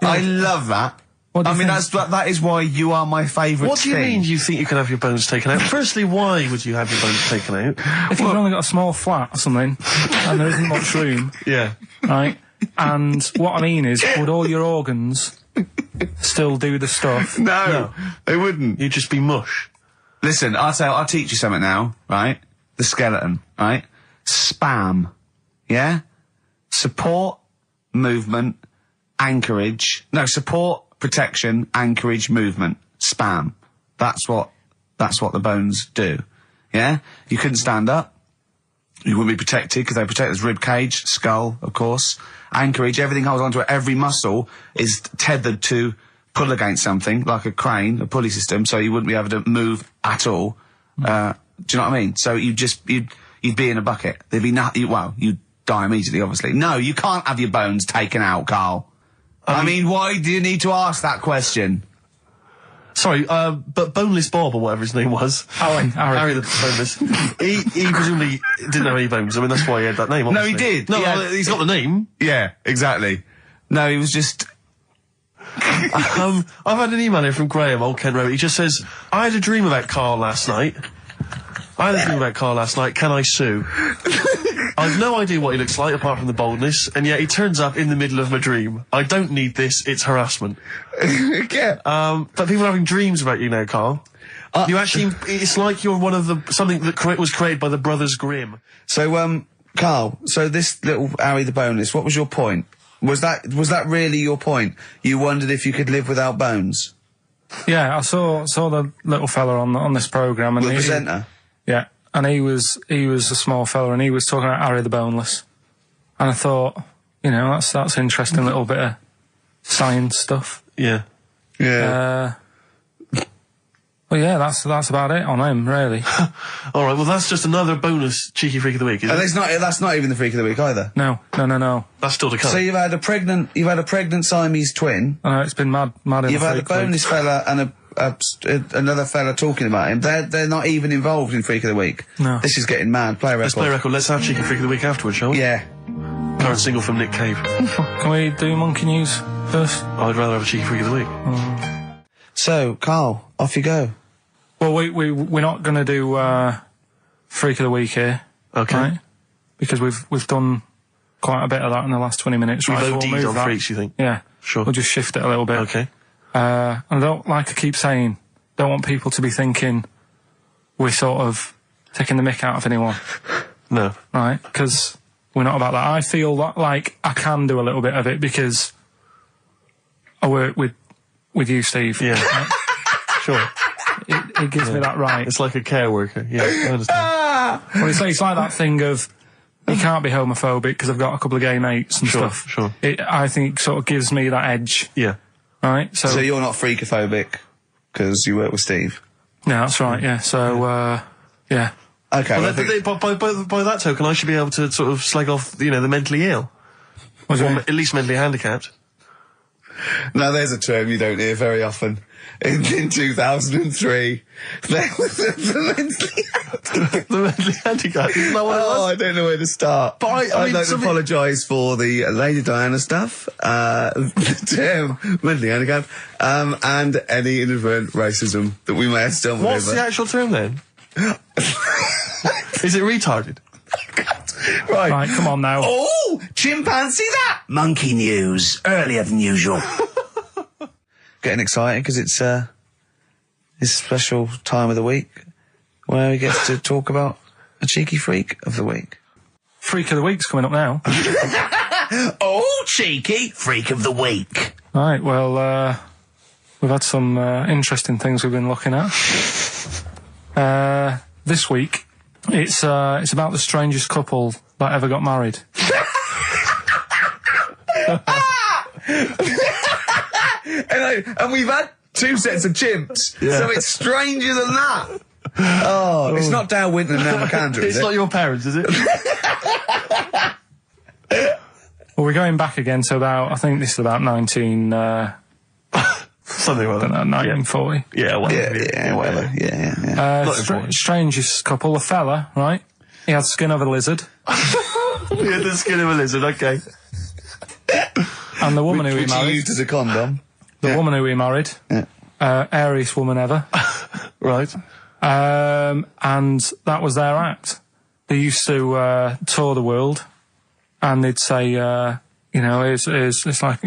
Yeah. I love that. What do you think? That is why you are my favourite What do you mean you think you can have your bones taken out? Firstly, why would you have your bones taken out? If you've only got a small flat or something, and there isn't much room, Yeah. right? And what I mean is, would all your organs still do the stuff? No, they wouldn't. You'd just be mush. Listen, I'll teach you something now, right? The skeleton, right? SPAM, yeah? Support, movement, anchorage. No, support, protection, anchorage, movement. SPAM. That's what the bones do. Yeah? You couldn't stand up. You wouldn't be protected because they protect his rib cage, skull, of course, anchorage. Everything holds onto it. Every muscle is tethered to pull against something, like a crane, a pulley system, so you wouldn't be able to move at all. Do you know what I mean? So you'd be in a bucket. There'd be nothing. Well, you'd die immediately, obviously. No, you can't have your bones taken out, Carl. I mean, why do you need to ask that question? Sorry, but Boneless Bob, or whatever his name was. Harry the Boneless. he presumably didn't have any bones. I mean, that's why he had that name, obviously. No, he did. No, he's got the name. Yeah, exactly. No, he was just... I've had an email here from Graham, Old Kent Road. He just says, I had a dream about Karl last night. Can I sue? I've no idea what he looks like, apart from the boldness, and yet he turns up in the middle of my dream. I don't need this, it's harassment. Yeah. But people are having dreams about you now, Karl. You actually, it's like you're one of something that was created by the Brothers Grimm. So, Carl, so this little Harry the Boneless, what was your point? Was that really your point? You wondered if you could live without bones? Yeah, I saw the little fella on this programme, and The presenter? Yeah, and he was a small fella, and he was talking about Harry the Boneless, and I thought, that's interesting little bit of science stuff. Yeah. Yeah. Well, yeah, that's about it on him, really. All right, well, that's just another bonus cheeky freak of the week, isn't it? That's not even the freak of the week either. No. That's still to come. So you've had a pregnant Siamese twin. I know, it's been mad in You've the had a freak boneless week. fella and another fella talking about him. They're not even involved in freak of the week. No. This is getting mad. Play a record. Let's play a record. Let's have cheeky freak of the week afterwards, shall we? Yeah. Current single from Nick Cave. Can we do monkey news first? I'd rather have a cheeky freak of the week. So, Carl, off you go. Well, we're not going to do freak of the week here, Okay. right? Because we've done quite a bit of that in the last 20 minutes. We've right? So OD'd we'll move on that. freaks, you think? Yeah. Sure. We'll just shift it a little bit. Okay. And I don't, like I keep saying, don't want people to be thinking we're sort of taking the mick out of anyone, No. right? Because we're not about that. I feel like I can do a little bit of it because I work with you, Steve. Yeah. Sure. It gives me that right. It's like a care worker. Yeah, I understand. Well, it's like that thing of you can't be homophobic because I've got a couple of gay mates and stuff. Sure. I think sort of gives me that edge, Yeah. right? So you're not freakophobic because you work with Steve? Yeah, that's right, yeah. So, yeah. Okay. Well, by that token, I should be able to sort of slag off, the mentally ill. What do you Or mean? at least mentally handicapped. Now, there's a term you don't hear very often. In 2003, there was the mentally... The mentally handicapped. Isn't that what it was? I don't know where to start. But I I'd mean, like to apologise for the Lady Diana stuff, the term mentally handicapped, and any inadvertent racism that we may have stumbled What's over. the actual term then? Is it retarded? Right, come on now. Oh, chimpanzee that! Monkey news, earlier than usual. Getting excited because it's a special time of the week where we get to talk about a cheeky freak of the week. Freak of the week's coming up now. Oh, cheeky freak of the week. Right, well, we've had some interesting things we've been looking at. This week, it's about the strangest couple that ever got married. And we've had 2 sets of chimps, so it's stranger than that. Oh, it's not Dale Winton and Nell McAndrew, is It's it? not your parents, is it? Well, we're going back again to about, I think this is about Something like that. 1940. Yeah, well, Yeah, whatever. Yeah. Not important. Strangest couple, a fella, right? He had skin of a lizard. Yeah, the skin of a lizard, okay. And the woman who he Which he married, used as a condom. the woman who he married, Yeah. airiest woman ever. Right. And that was their act. They used to tour the world, and they'd say, it's like,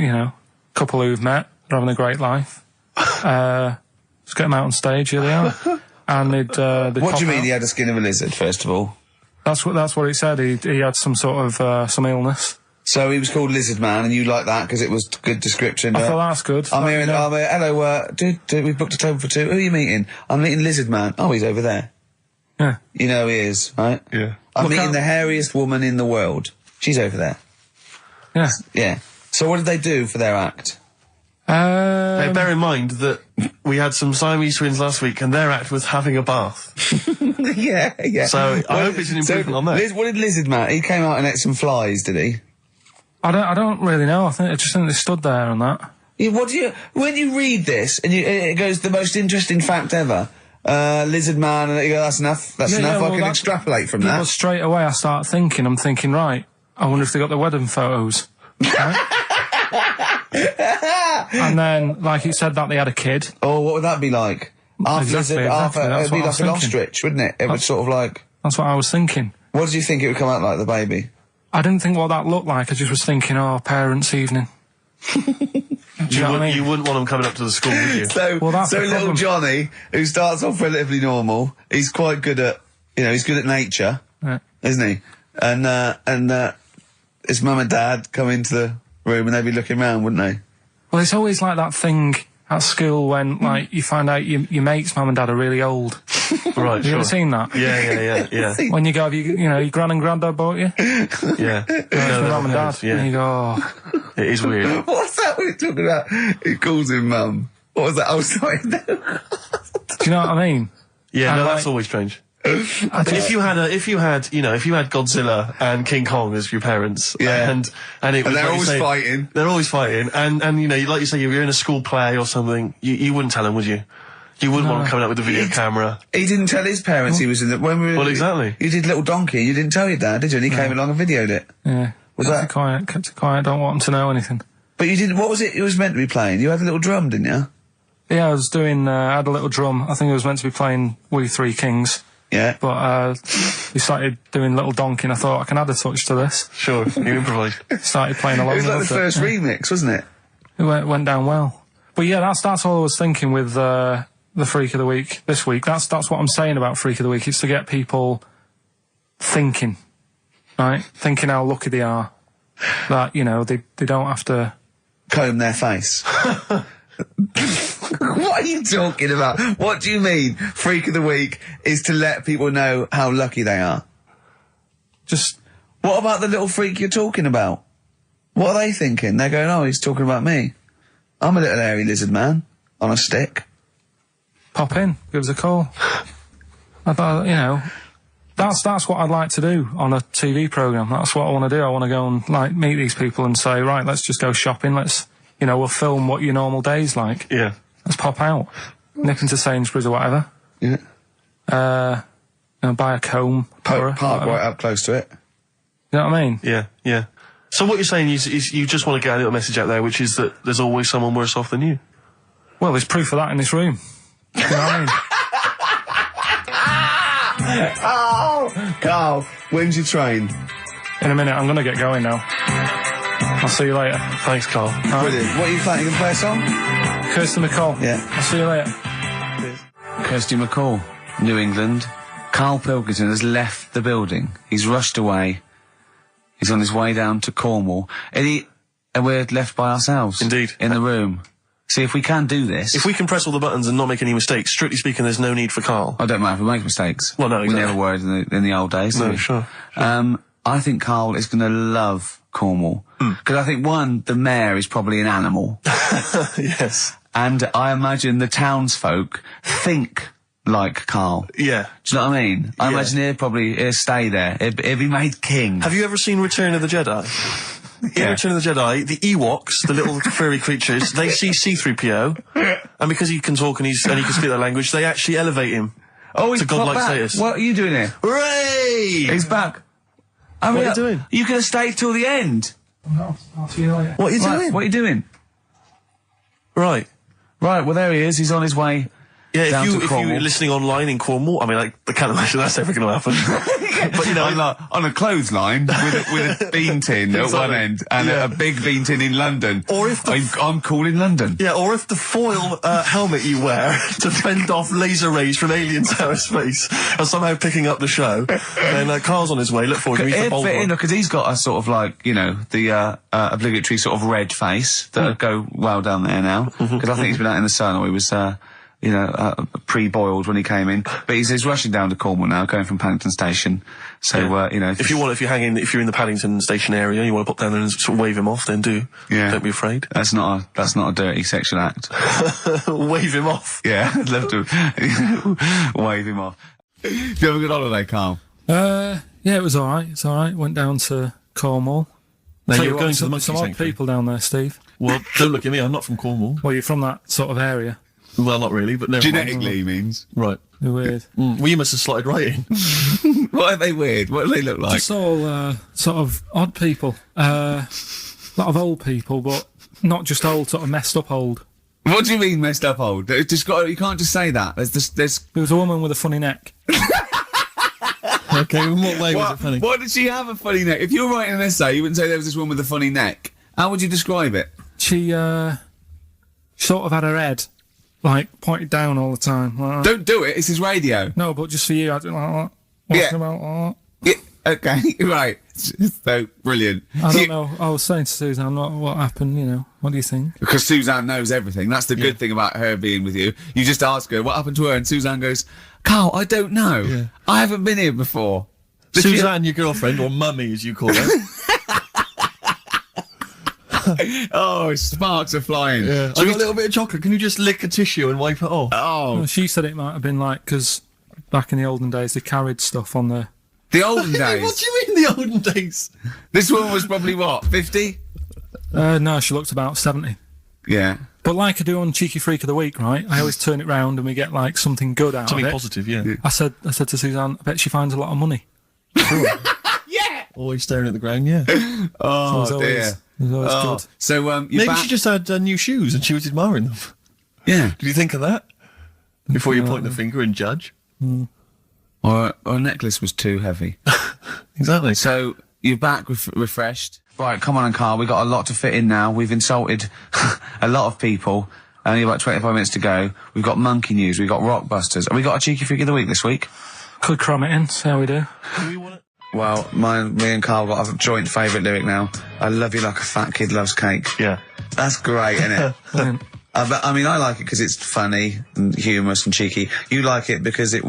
couple who've met, they're having a great life. Let's get them out on stage, here they are. And they'd What pop do you mean out. he had the skin of a lizard, first of all? That's what he said. He had some sort of some illness. So he was called Lizard Man, and you like that because it was good description. I thought that's good. I'm here, hello, dude, we've booked a table for 2. Who are you meeting? I'm meeting Lizard Man. Oh, he's over there. Yeah. You know he is, right? Yeah. I'm meeting the hairiest woman in the world. She's over there. Yeah. Yeah. So what did they do for their act? Now, bear in mind that we had some Siamese twins last week, and their act was having a bath. yeah. So I hope it's an improvement on that. What did Lizard Man? He came out and ate some flies, did he? I don't really know. I just think they stood there and that. Yeah, when you read this and it goes the most interesting fact ever, Lizard Man, and you go, that's enough. That's enough. I can extrapolate from that. Well, straight away I start thinking. I'm thinking, right. I wonder if they got the wedding photos. Right? And then, like you said, that they had a kid. Oh, what would that be like? Exactly. It'd be like an ostrich, wouldn't it? It would sort of like... That's what I was thinking. What did you think it would come out like, the baby? I didn't think what that looked like. I just was thinking, parents' evening. Do you know what I mean? You wouldn't want them coming up to the school, would you? So little Johnny, who starts off relatively normal, he's quite good at, he's good at nature, isn't he? And his mum and dad come into the room and they'd be looking round, wouldn't they? Well, it's always like that thing at school when, like, you find out your mate's mum and dad are really old. Right, Have you ever seen that? Yeah. When you go, your gran and granddad bought you? Yeah. Your mum and dad. Yeah. And you go, oh. It is weird. What's that we're talking about? He calls him mum. What was that? Oh, sorry. Do you know what I mean? Yeah, And no, like- that's always strange. But if you had Godzilla and King Kong as your parents, and it was they're always fighting. They're always fighting, and like you say, if you're in a school play or something, you wouldn't tell them, would you? You wouldn't want them coming up with a video camera. He didn't tell his parents he was in the... Well, exactly. You did Little Donkey, you didn't tell your dad, did you? And he came along and videoed it. Yeah. Kept it quiet, don't want them to know anything. But you didn't... What was it was meant to be playing? You had a little drum, didn't you? Yeah, I was doing... I had a little drum. I think it was meant to be playing We Three Kings. Yeah. But we started doing Little Donkey and I thought I can add a touch to this. Sure, you improvise. Started playing along. It was like the first remix, wasn't it? It went down well. But yeah, that's all I was thinking with the Freak of the Week this week. That's what I'm saying about Freak of the Week. It's to get people thinking, right? Thinking how lucky they are. That, they don't have to... Comb their face. What are you talking about? What do you mean, Freak of the Week is to let people know how lucky they are? Just... What about the little freak you're talking about? What are they thinking? They're going, oh, he's talking about me. I'm a little hairy lizard man on a stick. Pop in, give us a call. I thought, that's what I'd like to do on a TV programme. That's what I want to do. I want to go and, meet these people and say, right, let's just go shopping. Let's, we'll film what your normal day's like. Yeah. Let's pop out. Nip into Sainsbury's or whatever. Yeah. Buy a comb. Park right up close to it. You know what I mean? Yeah. So what you're saying is you just want to get a little message out there, which is that there's always someone worse off than you. Well, there's proof of that in this room. You know what I mean? Oh, Carl, when's your train? In a minute, I'm going to get going now. I'll see you later. Thanks, Karl. Brilliant. What are you playing? You can play a song? Kirsty MacColl. Yeah. I'll see you later. Kirsty MacColl, New England. Karl Pilkington has left the building. He's rushed away. He's on his way down to Cornwall. And we're left by ourselves. Indeed. In the room. See, if we can do this... If we can press all the buttons and not make any mistakes, strictly speaking, there's no need for Karl. I don't mind if we make mistakes. Well, no, exactly. We never were in the old days, did we? Sure. I think Karl is going to love Cornwall. Because I think, one, the mayor is probably an animal. Yes. And I imagine the townsfolk think like Karl. Yeah. Do you know what I mean? I imagine he'll stay there. He'll be made king. Have you ever seen Return of the Jedi? In Return of the Jedi, the Ewoks, the little furry creatures, they see C-3PO, and because he can talk and he can speak their language, they actually elevate him to godlike status. What are you doing here? Hooray! He's back. What are you doing? You could have stayed till the end. No, I'll see you later. What are you doing? What are you doing? Right. Well, there he is. He's on his way. Yeah, if you're listening online in Cornwall, I mean, I can't imagine that's ever going to happen. But, on a clothesline with a bean tin at one end and a big bean tin in London. Or if I'm cool in London. Yeah, or if the foil helmet you wear to fend off laser rays from aliens out of space are somehow picking up the show, then Karl's on his way. Look forward to meet the bold one. Because he's got a sort of the obligatory sort of red face that would go well down there now. Because I think he's been out in the sun, or he was... pre-boiled when he came in. But he's rushing down to Cornwall now, going from Paddington Station. So, you know. If you're in the Paddington Station area, you want to pop down there and sort of wave him off, then do. Yeah. Don't be afraid. That's not a dirty sexual act. Wave him off. Yeah, I'd love to wave him off. Did you have a good holiday, Karl? Yeah, it was alright. It's alright. Went down to Cornwall. Now, Tell you're you going what, to the monkey some odd sanctuary. people down there, Steve. Well, don't look at me, I'm not from Cornwall. Well, you're from that sort of area. Well, not really, but never mind. Genetically, means. Right. They're weird. Well, you must have slotted right in. What are they weird? What do they look like? Just all sort of odd people. A lot of old people, but not just old, sort of messed up old. What do you mean messed up old? You can't just say that. There's There was a woman with a funny neck. Okay, in what way was it funny? What did she have a funny neck? If you were writing an essay, you wouldn't say there was this woman with a funny neck. How would you describe it? She sort of had her head like pointed down all the time. Like that. Don't do it. This is radio. No, but just for you, I didn't like that. Yeah. Walking about like Yeah. Okay. Right. So brilliant. that. I don't know. I was saying to Suzanne, what happened? You know, what do you think? Because Suzanne knows everything. That's the good thing about her being with you. You just ask her what happened to her, and Suzanne goes, "Karl, I don't know. Yeah. I haven't been here before." Suzanne, your girlfriend, or mummy as you call her. Oh, sparks are flying. Yeah. I got a little bit of chocolate. Can you just lick a tissue and wipe it off? Oh, Well, she said it might have been like because back in the olden days they carried stuff on the. the olden days. What do you mean the olden days? This woman was probably what, 50? No, she looked about 70. Yeah. But like I do on Cheeky Freak of the Week, right? I always turn it round and we get like something good out Something of it. positive, yeah. I said to Suzanne, I bet she finds a lot of money. Always staring at the ground, yeah. Oh, It was dear. always good. So, you're Maybe back. she just had new shoes and she was admiring them. Yeah. Did you think of that? Before you point the finger and judge? Or a necklace was too heavy. Exactly. So, you're back refreshed. Right, come on, Karl. We've got a lot to fit in now. We've insulted a lot of people. Only about 25 minutes to go. We've got monkey news. We've got rockbusters. Have we got a Cheeky Freak of the Week this week? Could cram it in, see how we do. Do we want it? Well, me and Karl got a joint favourite lyric now. I love you like a fat kid loves cake. Yeah. That's great, isn't it? Brilliant. I mean, I like it because it's funny and humorous and cheeky. You like it because it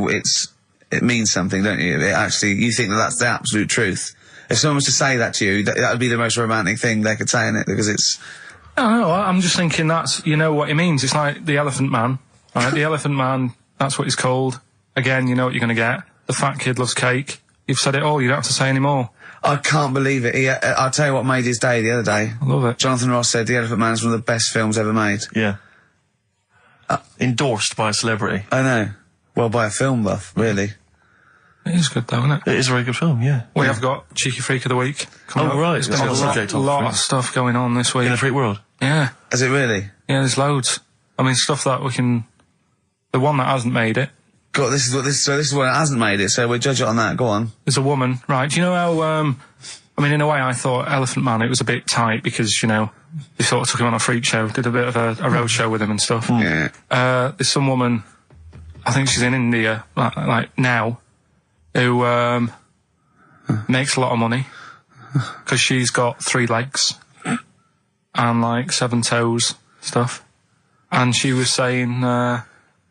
means something, don't you? You think that's the absolute truth. If someone was to say that to you, that would be the most romantic thing they could say in it, because it's... I don't know, I'm just thinking you know what it means. It's like the Elephant Man, right? The Elephant Man, that's what he's called. Again, you know what you're going to get. The fat kid loves cake. You've said it all, you don't have to say any more. I can't believe it. I'll tell you what made his day the other day. I love it. Jonathan Ross said The Elephant Man is one of the best films ever made. Yeah. Endorsed by a celebrity. I know. Well, by a film buff, really. It is good though, isn't it? It is a very good film, yeah. We have got Cheeky Freak of the Week. coming up. Right. There's been That's a the subject of lot the of stuff going on this week. In the freak world. Yeah. Is it really? Yeah, there's loads. I mean, stuff that we can... The one that hasn't made it. God, this is one that hasn't made it, so we'll judge it on that. Go on. There's a woman, right? Do you know how... I mean, in a way, I thought Elephant Man, it was a bit tight because, you know, they sort of took him on a freak show, did a bit of a road show with him and stuff. Yeah. There's some woman, I think she's in India, like now, who makes a lot of money because she's got 3 legs and like 7 toes stuff. And she was saying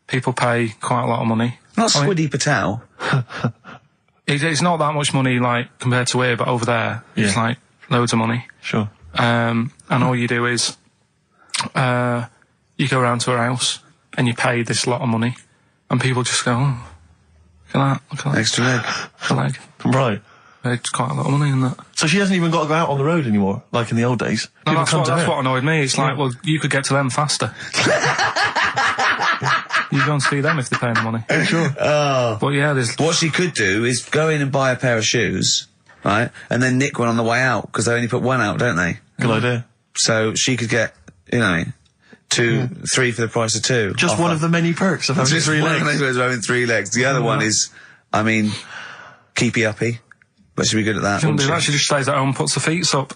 people pay quite a lot of money. Not Squiddy Patel. It's not that much money, like, compared to here, but over there, it's like loads of money. Sure. And all you do is, you go around to her house and you pay this lot of money, and people just go, oh, look at that. Extra leg. The leg. Right. It's quite a lot of money in that. So she hasn't even got to go out on the road anymore, like in the old days. No, People come to that's her. what annoyed me. It's like, well, you could get to them faster. You go and see them if they're paying the money. Sure. Oh. But yeah, there's... What she could do is go in and buy a pair of shoes, right, and then nick one on the way out, because they only put one out, don't they? Good idea. So she could get, you know, 2, 3 for the price of 2. Just one of the many perks of having Just 3 one legs. of those who's having 3 legs. The other one is, I mean, keepy uppy. But she'd be good at that, Shouldn't wouldn't do that. she? She just stays at home and puts her feet up.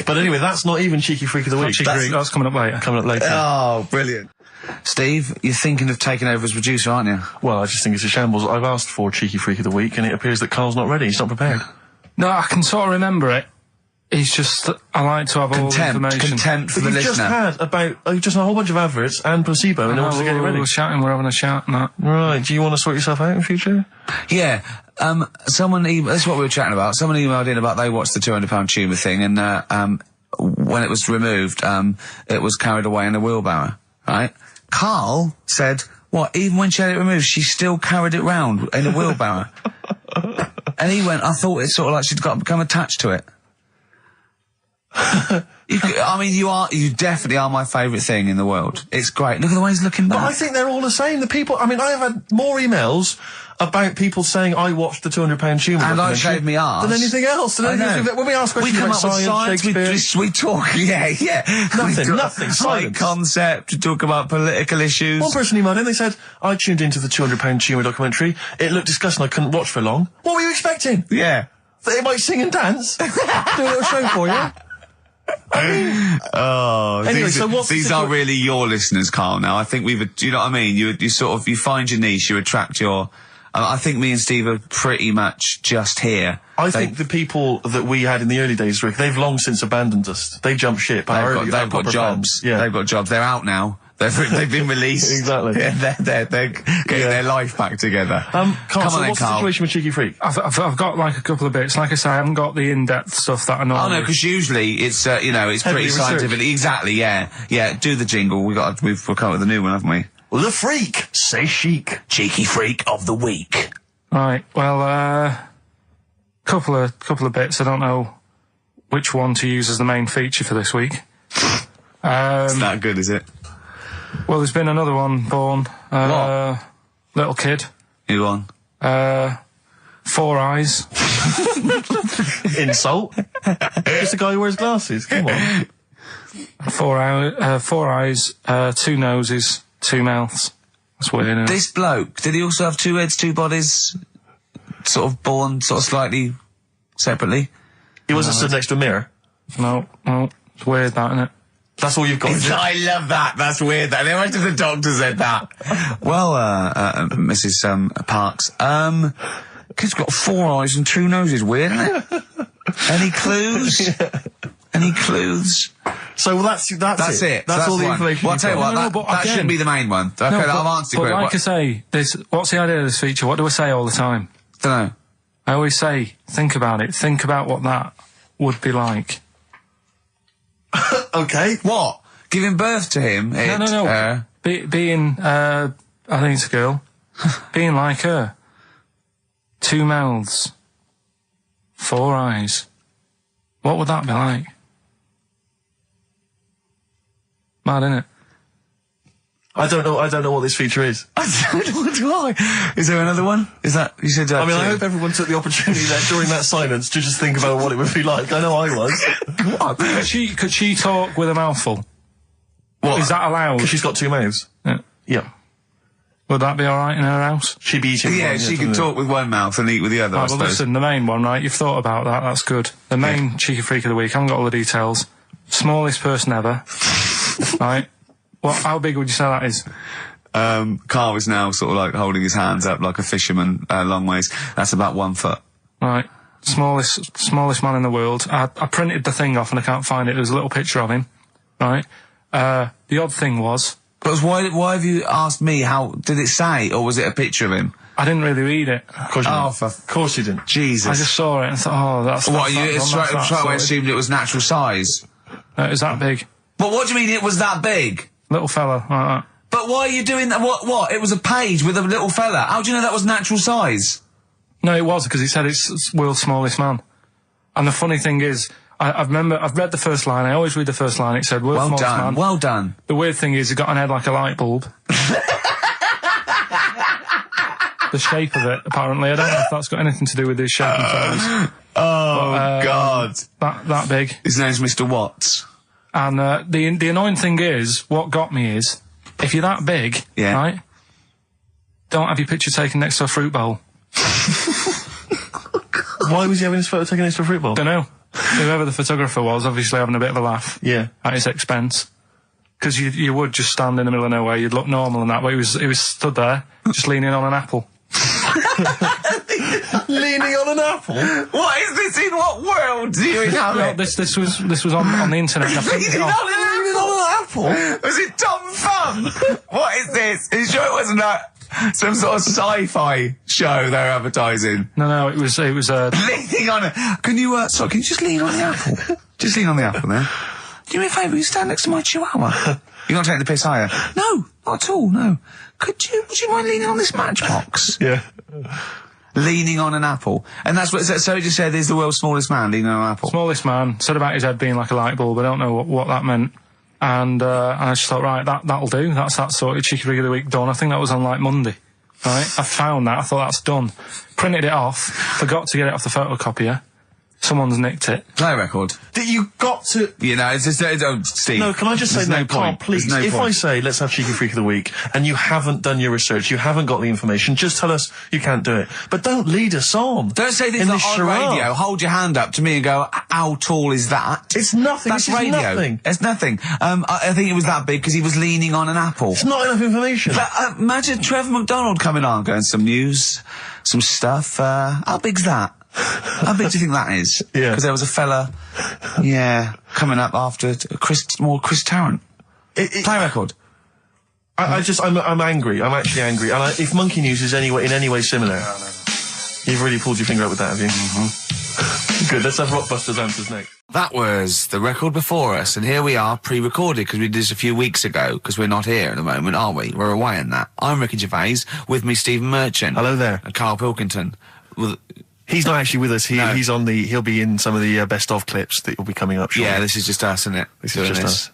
But anyway, that's not even Cheeky Freak of the Week. That's coming up later. Coming up later. Oh, brilliant. Steve, you're thinking of taking over as producer, aren't you? Well, I just think it's a shambles. I've asked for Cheeky Freak of the Week, and it appears that Karl's not ready. He's not prepared. No, I can sort of remember it. He's just, I like to have all the information. Contempt for But the you've just listener. had just a whole bunch of adverts and placebo in order to get it ready. We're shouting, we're having a shout and that. Right, do you want to sort yourself out in future? Yeah. Someone, that's what we were chatting about. Someone emailed in about they watched the £200 tumour thing, and when it was removed, it was carried away in a wheelbarrow, right? Karl said, what, even when she had it removed, she still carried it round in a wheelbarrow? And he went, I thought it's sort of like she'd become attached to it. You definitely are my favourite thing in the world. It's great. Look at the way he's looking back. But I think they're all the same. The people, I mean, I have had more emails about people saying I watched the £200 tumour and I shaved me arse than anything else. I know. When we ask questions about science, Shakespeare, we talk, nothing, science concept, we talk about political issues. One person emailed in, they said, I tuned into the £200 tumour documentary. It looked disgusting, I couldn't watch for long. What were you expecting? Yeah. That it might sing and dance? Do a little show for you? Anyway, so what's these are really your listeners, Karl. Now, I think do you know what I mean? You sort of, you find your niche, you attract your. I think me and Steve are pretty much just here. I think the people that we had in the early days, Rick, they've long since abandoned us. They jumped ship. They've got jobs. Fans. Yeah, they've got jobs. They're out now. They've been released. Exactly. Yeah, they're getting their life back together. Karl, Come on then, what's the Karl. situation with Cheeky Freak? I've got like a couple of bits. Like I say, I haven't got the in-depth stuff that I know. Oh no, because usually it's it's Heavily pretty scientific. researched. Exactly. Yeah. Do the jingle. We've come up with a new one, haven't we? The Freak, say chic. Cheeky freak of the week. Right. Well, couple of bits. I don't know which one to use as the main feature for this week. It's that good, is it? Well, there's been another one born. What? Little kid. Who won? 4 eyes. Insult. Just a guy who wears glasses. Come on. 4 eyes, 2 noses, 2 mouths. That's weird, isn't it? This bloke, did he also have 2 heads, 2 bodies? Sort of born sort of slightly separately? He wasn't stood next to a mirror. No. It's weird, that, isn't it? That's all you've got. I love that. That's weird. That. Imagine the doctor said that. Well, Mrs. Parks, kid's got 4 eyes and 2 noses. Weird, isn't it? Any clues? Yeah. Any clues? So that's it. That's all the information. Well, I'll tell you what, No, but that again- shouldn't be the main one. Okay, I've answered but it. like I say, what's the idea of this feature? What do I say all the time? Don't know. I always say, think about it. Think about what that would be like. Okay. What? Giving birth to him? No. Being, I think it's a girl. Being like her. 2 mouths. 4 eyes. What would that be like? Mad, innit? I don't know what this feature is. I don't know why. Is there another one? Is that, you said that? I mean, I hope everyone took the opportunity there during that silence to just think about what it would be like. I know I was. What? Could she talk with a mouthful? What? Is that allowed? Because she's got 2 mouths. Yeah. Yeah. Would that be alright in her house? She'd be eating Yeah, one, she can talk with one mouth and eat with the other, I Right, well, suppose. listen, the main one, right? You've thought about that. That's good. The main cheeky freak of the week. I haven't got all the details. Smallest person ever. Right? How big would you say that is? Karl is now sort of like holding his hands up like a fisherman, long ways. That's about 1 foot. Right. Smallest man in the world. I printed the thing off and I can't find it. There's a little picture of him. Right? The odd thing was, But why have you asked me how, did it say, or was it a picture of him? I didn't really read it. Of course you didn't. Of course you didn't. Jesus. I just saw it and thought, that's What, you that's straight away sorted. assumed it was natural size? Is that big? But what do you mean it was that big? Little fella, like that. But why are you doing that? What? It was a page with a little fella. How do you know that was natural size? No, it was, because he said it's world's smallest man. And the funny thing is, I've read the first line, I always read the first line, it said world's Well smallest done, man. well done. The weird thing is, he got an head like a light bulb. The shape of it, apparently. I don't know if that's got anything to do with his shape and size. Oh, God. That big. His name's Mr. Watts. And the annoying thing is, what got me is, if you're that big, Yeah. right, don't have your picture taken next to a fruit bowl. Why was he having his photo taken next to a fruit bowl? Don't know. Whoever the photographer was, obviously having a bit of a laugh. Yeah. At his expense. Because you would just stand in the middle of nowhere, you'd look normal and that, but he was stood there, just leaning on an apple. Leaning leaning on an apple? What is this? In what world do you inhabit? This was on the internet. I printed it off. Leaning on an apple? Was it Tom Thumb? What is this? Are you sure it wasn't some sort of sci-fi show they're advertising? No, it was Leaning on it. Can you just lean on the apple? Just lean on the apple there. Do me a favour, you stand next to my chihuahua. You're not taking the piss, are you? No, not at all, no. Would you mind leaning on this matchbox? Yeah. Leaning on an apple. And that's what, so it just said there's the world's smallest man leaning on an apple. smallest man, said about his head being like a light bulb. I don't know what that meant. And I just thought, right, that'll do. That's that sorted. Cheeky Rig of the Week done. I think that was on like Monday. Right? I found that. I thought that's done. Printed it off. Forgot to get it off the photocopier. Someone's nicked it. Play record. You got to... You know, it's just, Steve. No, can I just say, no Carl, point. please, There's no if point. I say, let's have Cheeky Freak of the Week, and you haven't done your research, you haven't got the information, just tell us you can't do it. But don't lead us on. Don't say this in on charade. radio. Hold your hand up to me and go, how tall is that? It's nothing. That's This is radio. nothing. It's nothing. I think it was that big because he was leaning on an apple. It's not enough information. But, imagine Trevor McDonald coming on, going some news, some stuff. How big's that? How big do you think that is? Yeah. Because there was a fella, coming up after Chris Tarrant. Play record. I'm angry. I'm actually angry. And if Monkey News is in any way similar, you've really pulled your finger out with that, have you? Mm-hmm. Good. Let's have Rockbusters answers next. That was the record before us, and here we are, pre-recorded, because we did this a few weeks ago, because we're not here at the moment, are we? We're away in that. I'm Ricky Gervais, with me Stephen Merchant. Hello there. And Karl Pilkington. Well, He's not actually with us. No. He'll be in some of the best of clips that will be coming up shortly. yeah, this is just us, isn't it? This is just us.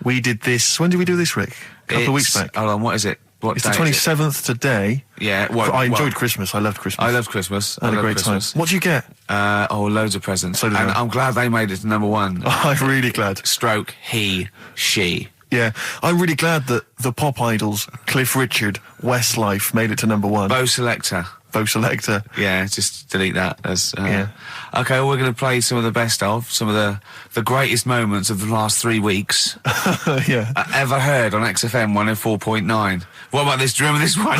We did this. When did we do this, Rick? A couple of weeks back. Hold on, what is it? What It's the day is it? 27th today. Yeah, I enjoyed Christmas. I loved Christmas. I loved Christmas. I had a loved great Christmas. time. What'd you get? Loads of presents. So did and I. I'm glad they made it to number one. I'm really glad. Stroke, he, she. Yeah, I'm really glad that the pop idols, Cliff Richard, Westlife, made it to number one. Bo Selector. Bo Selector. Yeah, just delete that. As Yeah. Okay, well, we're going to play some of the best of, some of the greatest moments of the last 3 weeks Yeah. ever heard on XFM 104.9. What about this? Do you remember this one?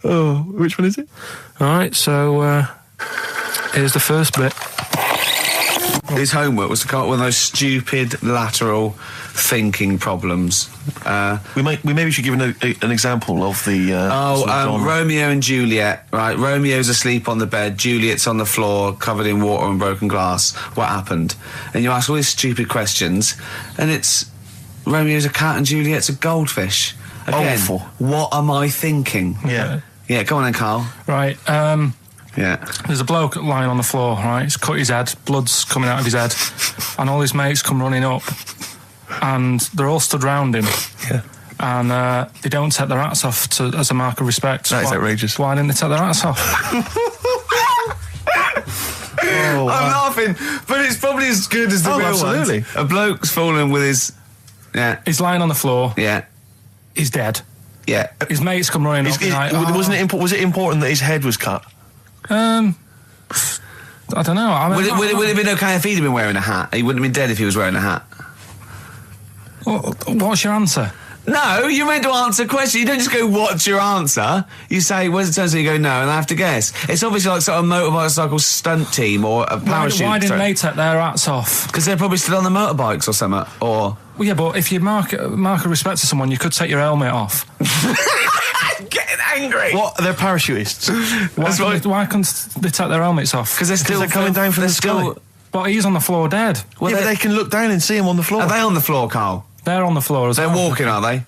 Oh, which one is it? All right, so here's the first bit. His homework was to come up with those stupid lateral thinking problems. We maybe should give an example of the. sort of genre. Romeo and Juliet. Right, Romeo's asleep on the bed, Juliet's on the floor, covered in water and broken glass. What happened? And you ask all these stupid questions, and it's Romeo's a cat and Juliet's a goldfish. Again, Awful. what am I thinking? Yeah. Yeah, go on then, Karl. Right, Yeah. there's a bloke lying on the floor, right? He's cut his head, blood's coming out of his head, and all his mates come running up, and they're all stood round him. Yeah. And they don't take their hats off as a mark of respect. That is outrageous. Why didn't they take their hats off? Oh, I'm laughing, but it's probably as good as the real absolutely. ones. A bloke's fallen with his... Yeah, He's lying on the floor. yeah, He's dead. yeah. His mates come running up. Like, was it important that his head was cut? I don't know. I mean, Would it have been okay if he'd been wearing a hat? He wouldn't have been dead if he was wearing a hat. What's your answer? No, you're meant to answer questions. You don't just go, what's your answer? You say, where's the turn? So you go, no, and I have to guess. It's obviously like sort of motorcycle stunt team or a parachute. Why didn't they take their hats off? Because they're probably still on the motorbikes or something. Or... Well, yeah, but if you mark a respect to someone, you could take your helmet off. I'm getting angry. What? They're parachutists. Why couldn't they take their helmets off? Because they're still coming down from the still, sky. But he's on the floor dead. Well, Yeah, but they can look down and see him on the floor. are they on the floor, Karl? They're on the floor as They're well. walking, are they?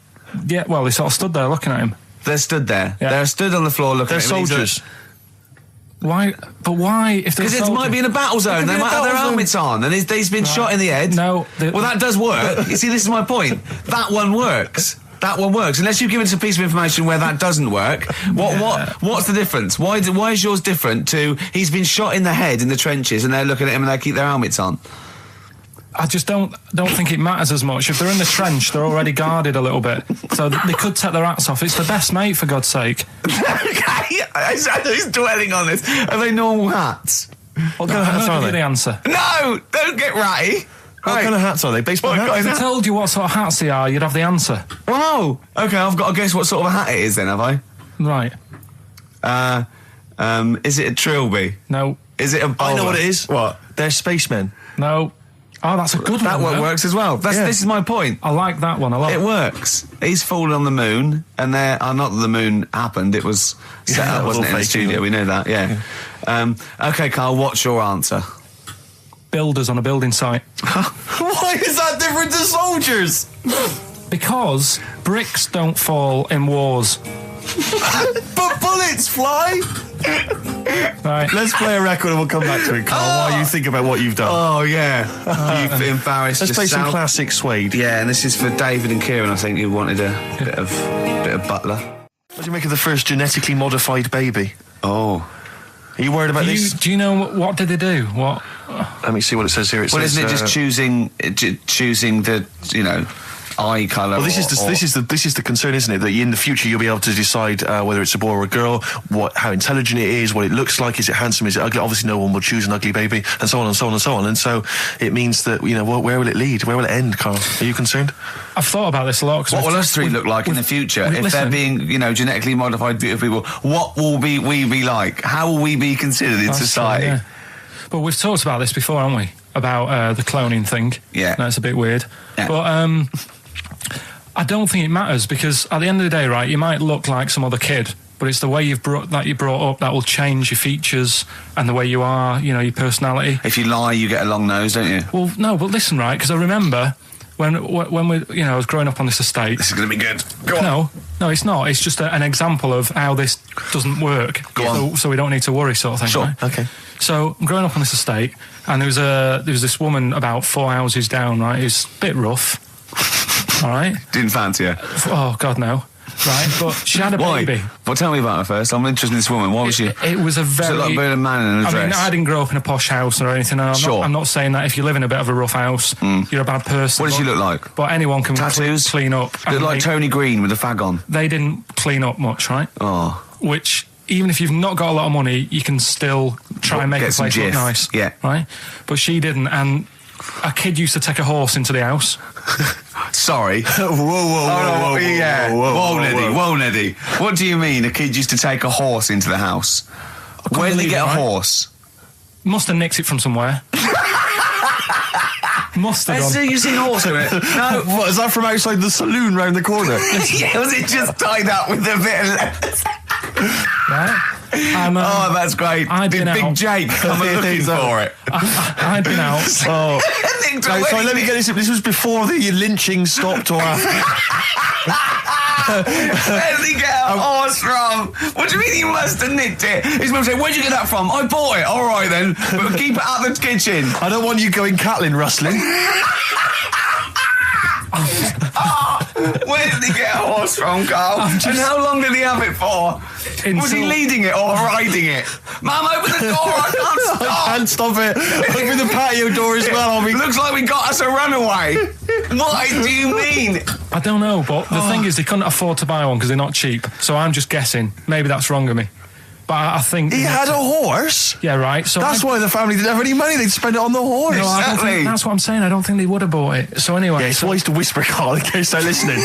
Yeah, well, they sort of stood there looking at him. They're stood there. Yeah. They're stood on the floor looking They're at him. and he's soldiers. Why? But why? If they're Because it might be in a battle zone. They be in a might have their battle zone. helmets on, and he's been shot in the head. No. Well, that does work. You see, this is my point. That one works. That one works. Unless you've given us a piece of information where that doesn't work. What's the difference? Why is yours different to he's been shot in the head in the trenches and they're looking at him and they keep their helmets on? I just don't think it matters as much. If they're in the trench, they're already guarded a little bit, so they could take their hats off. It's the best mate, for God's sake. Okay, he's dwelling on this. Are they normal hats? What kind of hats I'll are give you they? the answer. No, don't get ratty. What kind of hats are they? Baseball What hats? kind If I told you what sort of hats they are, you'd have the answer. Wow. Okay, I've got to guess what sort of hat it is then, have I? Right. Is it a trilby? No. Is it a bowler? I know what it is. What? They're spacemen. No. Oh, that's a good That one. one works as well. This is my point. I like that one a lot. It works. He's fallen on the moon, and not that the moon happened. It was set up, wasn't it, in the studio? We know that. Yeah. Okay, Karl. What's your answer? Builders on a building site. Why is that different to soldiers? Because bricks don't fall in wars. But bullets fly. Right. Let's play a record and we'll come back to it, Karl, while you think about what you've done. Oh, yeah. You've embarrassed Let's play some yourself. classic Suede. Yeah, and this is for David and Kieran. I think you wanted a bit of Butler. What do you make of the first genetically modified baby? Oh. Are you worried about this? Do you know what did they do? What? Let me see what it says here. It says, Isn't it just choosing the, eye colour? Well, this is the concern, isn't it? That in the future you'll be able to decide whether it's a boy or a girl, how intelligent it is, what it looks like, is it handsome, is it ugly? Obviously, no one will choose an ugly baby, and so on and so on and so on. And so it means that where will it lead? Where will it end, Karl? Are you concerned? I've thought about this a lot. What will us three look like in the future if they're being, genetically modified beautiful people? What will we be like? How will we be considered in society? True, yeah. But we've talked about this before, haven't we? About the cloning thing. Yeah. That's a bit weird. Yeah. But I don't think it matters, because at the end of the day, right, you might look like some other kid, but it's the way you brought up that will change your features and the way you are, your personality. If you lie, you get a long nose, don't you? Well, no, but listen, right, because I remember when we, I was growing up on this estate. This is going to be good. Go on. No, it's not. It's just an example of how this doesn't work. Go on. So we don't need to worry, sort of thing. Sure. Right? Okay. So I'm growing up on this estate, and there was this woman about 4 houses down, right, who's a bit rough, all right? Didn't fancy her. Oh, God, no. Right, but she had a baby. Well, tell me about her first. I'm interested in this woman. What was she? It was a very... She looked like a man in a dress. I mean, I didn't grow up in a posh house or anything. I'm not saying that if you live in a bit of a rough house, you're a bad person. What did she look like? But anyone can Tattoos? clean up. Looked like Tony Green with a fag on. They didn't clean up much, right? Oh. Which, even if you've not got a lot of money, you can still try and make the place look nice. Yeah. Right? But she didn't, and a kid used to take a horse into the house. Sorry. Whoa, Neddy. What do you mean a kid used to take a horse into the house? Where did they get a horse? Must have nicked it from somewhere. Must have done. You seen a horse in it? No. What, is that from outside the saloon round the corner? Yeah, was it just tied up with a bit of leather? Right? And, oh, that's great. Did Big Jake come looking for it? I'd been out. Oh. Sorry, let me get this. This was before the lynching stopped or after. Where did he get a horse from? What do you mean he must have nicked it? His mum said, where'd you get that from? I bought it. All right then, but keep it out of the kitchen. I don't want you going Catlin rustling. Where did he get a horse from, Karl? And how long did he have it for? Was he leading it or riding it? Mum, open the door, I can't stop. I can't stop it. Open the patio door as well. Looks like we got us a runaway. What do you mean? I don't know, but the thing is, they couldn't afford to buy one because they're not cheap. So I'm just guessing. Maybe that's wrong of me. But I think... He had a horse? Yeah, right. So that's why the family didn't have any money. They'd spend it on the horse. No, I don't think, that's what I'm saying. I don't think they would have bought it. So anyway... Yeah, it's wise to whisper, Karl, in case they're listening.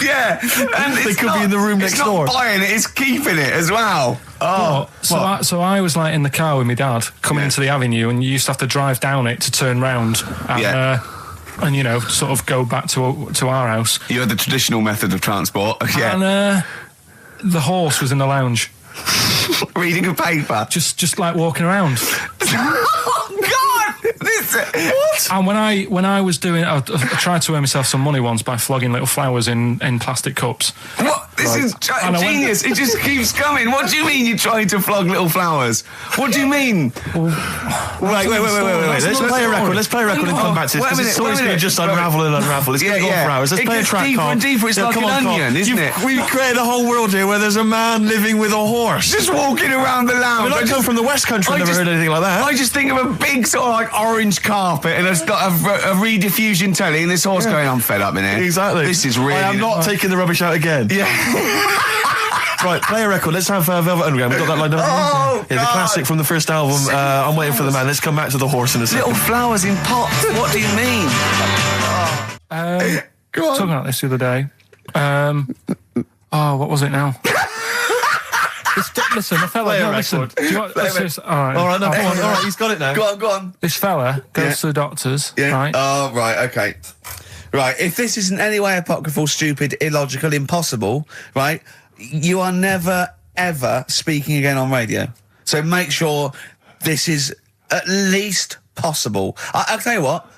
Yeah. And they could be in the room next door. It's not buying it, it's keeping it as well. Oh. So I was like in the car with my dad coming into the avenue, and you used to have to drive down it to turn round. And, and sort of go back to our house. You had the traditional method of transport. Yeah. And the horse was in the lounge. Reading a paper. Just like walking around. Oh God! What? And when I was doing, I tried to earn myself some money once by flogging little flowers in plastic cups. What? This is genius. It just keeps coming. What do you mean you're trying to flog little flowers? What do you mean? Wait. Let's play a record. Let's play a record and come back to this. This story's going to just unravel and unravel. It's going to go for hours. Let's play a track, deeper and deeper. It's like an onion, isn't it? We've created a whole world here where there's a man living with a horse. Just walking around the lounge. I come from the West Country. I've never heard anything like that. I just think of a big sort of like orange carpet and it's got a rediffusion telly and this horse going, I'm fed up in here. Exactly. This is really... I am not taking the rubbish out again. Yeah. Right, play a record. Let's have Velvet Underground. We've got that lined up. Oh, yeah, the classic from the first album. I'm Waiting for the Man. Let's come back to the horse in a second. Little flowers in pots. What do you mean? Go on. Talking about this the other day. What was it now? Listen, the fella. Play a No, listen. record. Do you want, let's just, all right. All right, no, come on. All right, he's got it now. Go on. This fella goes Yeah. to the doctors, Yeah. right? Oh, right, okay. Right, if this isn't any way apocryphal, stupid, illogical, impossible, right, you are never, ever speaking again on radio. So make sure this is at least possible. I'll tell you what,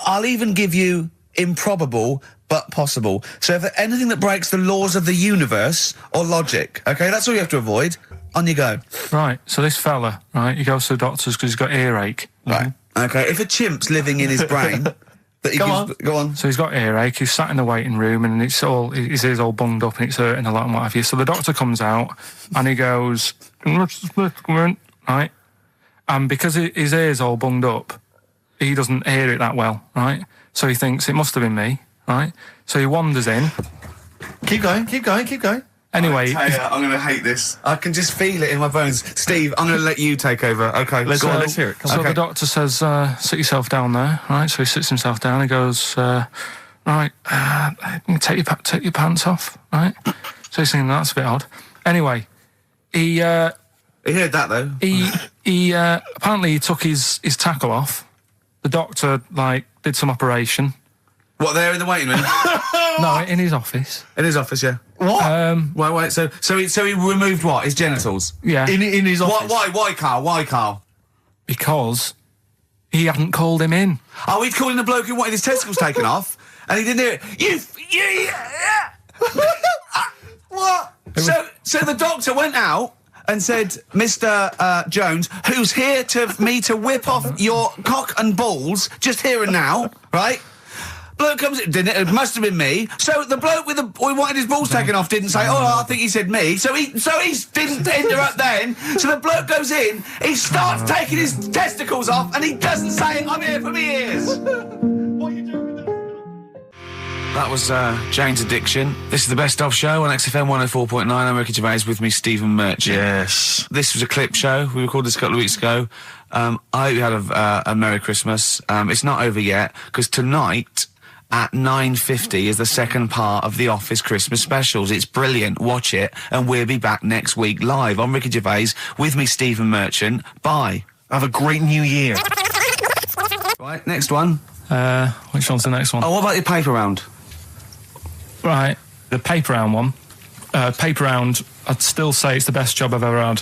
I'll even give you improbable but possible. So if anything that breaks the laws of the universe or logic, okay, that's all you have to avoid. On you go. Right, so this fella, right, he goes to the doctors because he's got earache. Right, okay, if a chimp's living in his brain... that he Go on. So he's got earache, he's sat in the waiting room and his ears all bunged up and it's hurting a lot and what have you. So the doctor comes out and he goes, right? And because his ear's all bunged up, he doesn't hear it that well, right? So he thinks it must have been me, right? So he wanders in. Keep going. Anyway, I'm going to hate this. I can just feel it in my bones. Steve, I'm going to let you take over. Okay, Let's go on. let's hear it. Come so on. the doctor says, sit yourself down there, right? So he sits himself down. He goes, right, take your pants off, right? So he's thinking that's a bit odd. Anyway, he heard that though. he apparently he took his tackle off. The doctor did some operation. What, there in the waiting room? No, in his office. In his office, yeah. What? Wait. So he removed what? His genitals. Yeah, in his office? Why, Karl? Why, Karl? because he hadn't called him in. Oh, he'd called in the bloke who wanted his testicles taken off, and he didn't hear it. What? So the doctor went out and said, Mr. Jones, who's here to whip off your cock and balls, just here and now, right? Bloke comes in, didn't it? It must have been me. So the bloke who wanted his balls taken off didn't say, I think he said me. So he didn't interrupt then. So the bloke goes in, he starts taking his testicles off, and he doesn't say, I'm here for me ears. What are you doing with that? That was Jane's Addiction. This is the Best Of Show on XFM 104.9. I'm Ricky Gervais, with me Stephen Merchant. Yes. This was a clip show. We recorded this a couple of weeks ago. I hope you had a Merry Christmas. It's not over yet, because tonight at 9:50 is the second part of The Office Christmas specials. It's brilliant. Watch it, and we'll be back next week live. I'm Ricky Gervais, with me Stephen Merchant. Bye. Have a great new year. Right, next one. Which one's the next one? Oh, what about your paper round? Right, the paper round one. Paper round, I'd still say it's the best job I've ever had.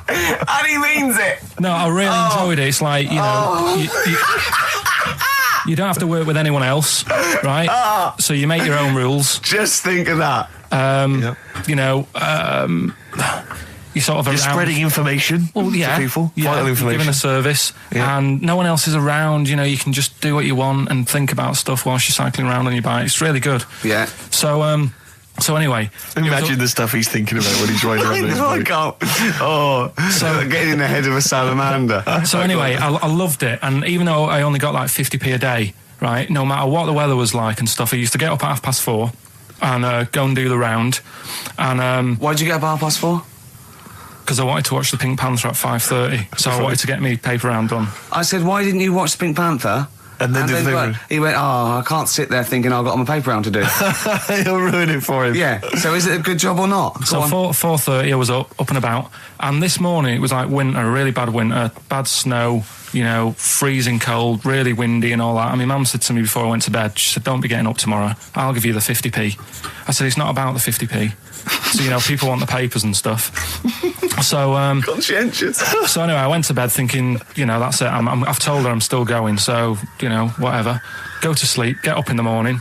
And he means it. No, I really enjoyed it. It's like, you know, you don't have to work with anyone else, right? So you make your own rules. Just think of that. You know, you sort of You're around, spreading information well, yeah, to people. yeah, Vital you're information. giving a service, and no one else is around. You know, you can just do what you want and think about stuff whilst you're cycling around on your bike. It's really good. Yeah. So anyway, Imagine the stuff he's thinking about when he's riding around his I bike. can't. Oh, so getting in the head of a salamander. So anyway, I loved it, and even though I only got like 50p a day, right, no matter what the weather was like and stuff, I used to get up at 4:30 and go and do the round. And Why'd you get up at 4:30? because I wanted to watch the Pink Panther at 5:30, so I wanted to get me paper round done. I said, why didn't you watch Pink Panther? And then deliver. He went, I can't sit there thinking I've got my paper round to do. He'll ruin it for him. Yeah. So is it a good job or not? So 4:30 I was up and about, and this morning it was like winter, really bad winter, bad snow, you know, freezing cold, really windy and all that. And my mum said to me before I went to bed, she said, don't be getting up tomorrow, I'll give you the 50p. I said, it's not about the 50p. So, you know, people want the papers and stuff. So, conscientious. So anyway, I went to bed thinking, you know, that's it. I've told her I'm still going, so, you know, whatever. Go to sleep, get up in the morning,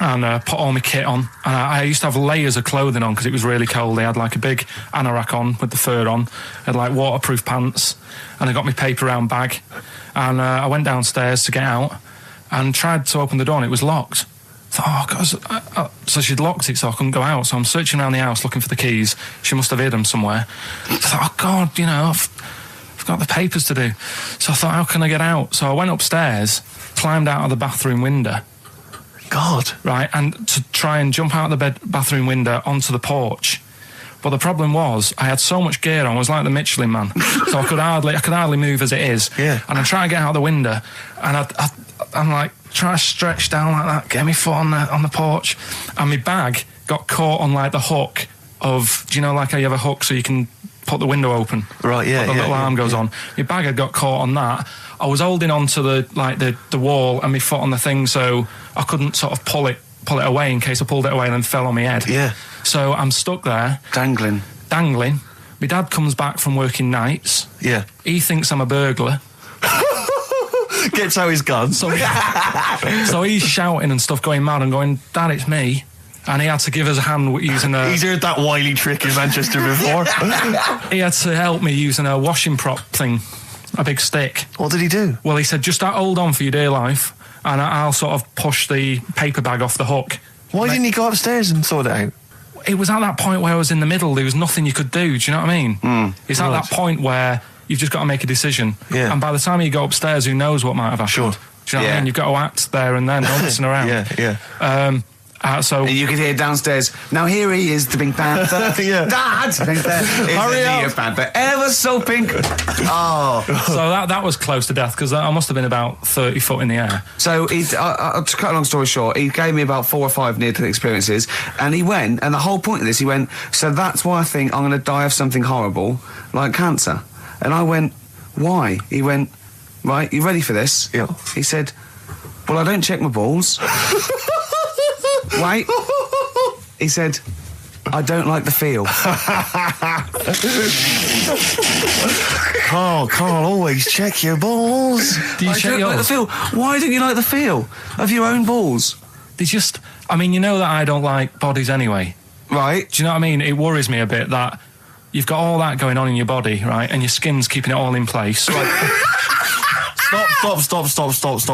and put all my kit on. And I used to have layers of clothing on because it was really cold. I had like a big anorak on with the fur on. I had like waterproof pants, and I got my paper round bag. And I went downstairs to get out and tried to open the door, and it was locked. I thought, oh, God. So she'd locked it so I couldn't go out. So I'm searching around the house looking for the keys. She must have hid them somewhere. I thought, oh, God, you know, I've got the papers to do. So I thought, how can I get out? So I went upstairs, climbed out of the bathroom window. God. Right, and to try and jump out of the bathroom window onto the porch. But the problem was, I had so much gear on, I was like the Michelin Man. So I could hardly move as it is. Yeah. And I'm trying to get out the window, and I'm like, trying to stretch down like that, get my foot on the porch, and my bag got caught on like the hook of, do you know, like how you have a hook so you can put the window open? Right, yeah, the little arm goes on. My bag had got caught on that. I was holding on to the wall and my foot on the thing, so I couldn't sort of pull it away in case I pulled it away and then fell on my head. Yeah. So I'm stuck there. Dangling. My dad comes back from working nights. Yeah. He thinks I'm a burglar. Gets out his gun. So he's shouting and stuff, going mad and going, Dad, it's me. And he had to give us a hand using a... He's heard that wily trick in Manchester before. He had to help me using a washing prop thing, a big stick. What did he do? Well, he said, just hold on for your dear life, and I'll sort of push the paper bag off the hook. Why didn't he go upstairs and sort it out? It was at that point where I was in the middle. There was nothing you could do. Do you know what I mean? It's at that point where you've just got to make a decision. Yeah. And by the time you go upstairs, who knows what might have happened? Sure. Do you know what I mean? You've got to act there and then, not messing around. Yeah. So And you could hear downstairs, now here he is, the Pink Panther. Yeah. Dad! Hurry up! Panther, ever so pink. Oh. So that was close to death, because I must have been about 30 foot in the air. So, to cut a long story short, he gave me about 4 or 5 near-death experiences, and he went, and the whole point of this, he went, so that's why I think I'm going to die of something horrible, like cancer. And I went, why? He went, right, you ready for this? Yeah. He said, well, I don't check my balls. Wait. He said, I don't like the feel. Karl, always check your balls. Do you I check don't like the yours? feel. Why don't you like the feel of your own balls? They just... I mean, you know that I don't like bodies anyway. Right. Do you know what I mean? It worries me a bit that you've got all that going on in your body, right? And your skin's keeping it all in place. Stop.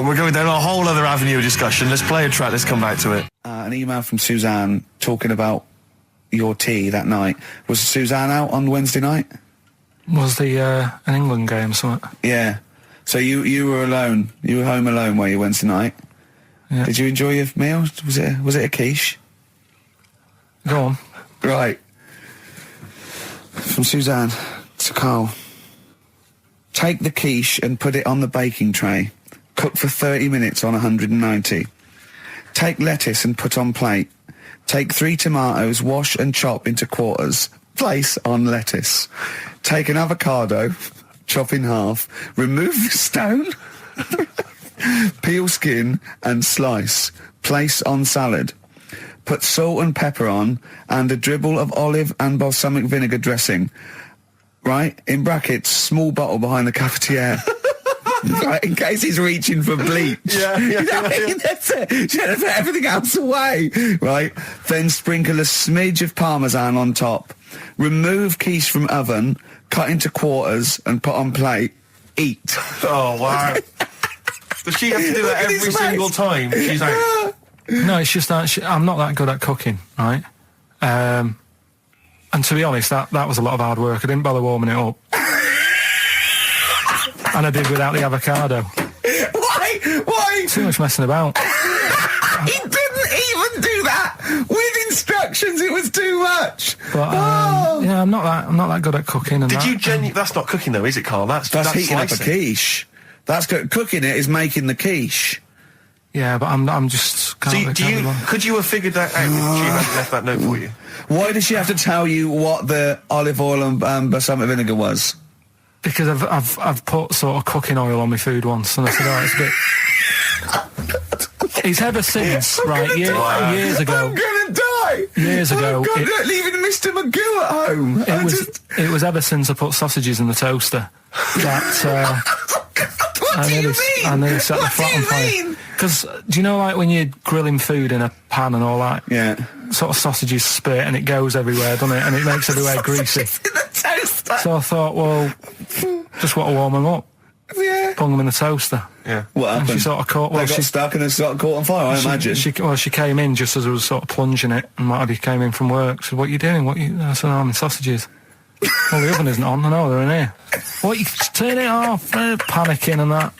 We're going down a whole other avenue of discussion. Let's play a track, let's come back to it. An email from Suzanne talking about your tea that night. Was Suzanne out on Wednesday night? Was the an England game or something? Yeah. So you were alone. You were home alone, were you, Wednesday night? Yeah. Did you enjoy your meal? Was it a quiche? Go on. Right. From Suzanne to Karl. Take the quiche and put it on the baking tray. Cook for 30 minutes on 190. Take lettuce and put on plate. Take 3 tomatoes, wash and chop into quarters. Place on lettuce. Take an avocado, chop in half. Remove the stone. Peel skin and slice. Place on salad. Put salt and pepper on and a dribble of olive and balsamic vinegar dressing. Right? In brackets, small bottle behind the cafetiere. Right, in case he's reaching for bleach. Yeah. That's it. Should have put everything else away. Right? Then sprinkle a smidge of parmesan on top. Remove quiche from oven, cut into quarters and put on plate. Eat. Oh, wow. Does she have to do that Look at every his single face. time? She's like... No, it's just that I'm not that good at cooking, right? And to be honest, that was a lot of hard work. I didn't bother warming it up. And I did without the avocado. Why? Too much messing about. He didn't even do that with instructions. It was too much. But yeah, I'm not that good at cooking. And Did that. you genuinely... That's not cooking, though, is it, Karl? That's Heating up a slicing. quiche. That's cooking it is making the quiche. Yeah, but I'm just. Could you have figured that out if she hadn't left that note for you? Why did she have to tell you what the olive oil and balsamic vinegar was? Because I've put sort of cooking oil on my food once, and I said, oh, it's a bit. It's ever since, right? Years ago. I'm gonna die. Years ago, leaving Mr. Magoo at home. It was ever since I put sausages in the toaster that. What do you mean? I nearly set the flat on fire. Because do you know, like when you're grilling food in a pan and all that? Yeah. Sort of sausages spit and it goes everywhere, doesn't it? And it makes everywhere greasy. In the toaster. So I thought, well, just want to warm them up. Yeah. Bung them in the toaster. Yeah. What And happened? she sort of caught. Well, They got stuck and they sort of caught on fire. I imagine. She came in just as I was sort of plunging it, and Marty came in from work. She said, "What are you doing? I said, I'm in sausages." Well, the oven isn't on. I know they're in here. What, you turn it off? Panicking and that.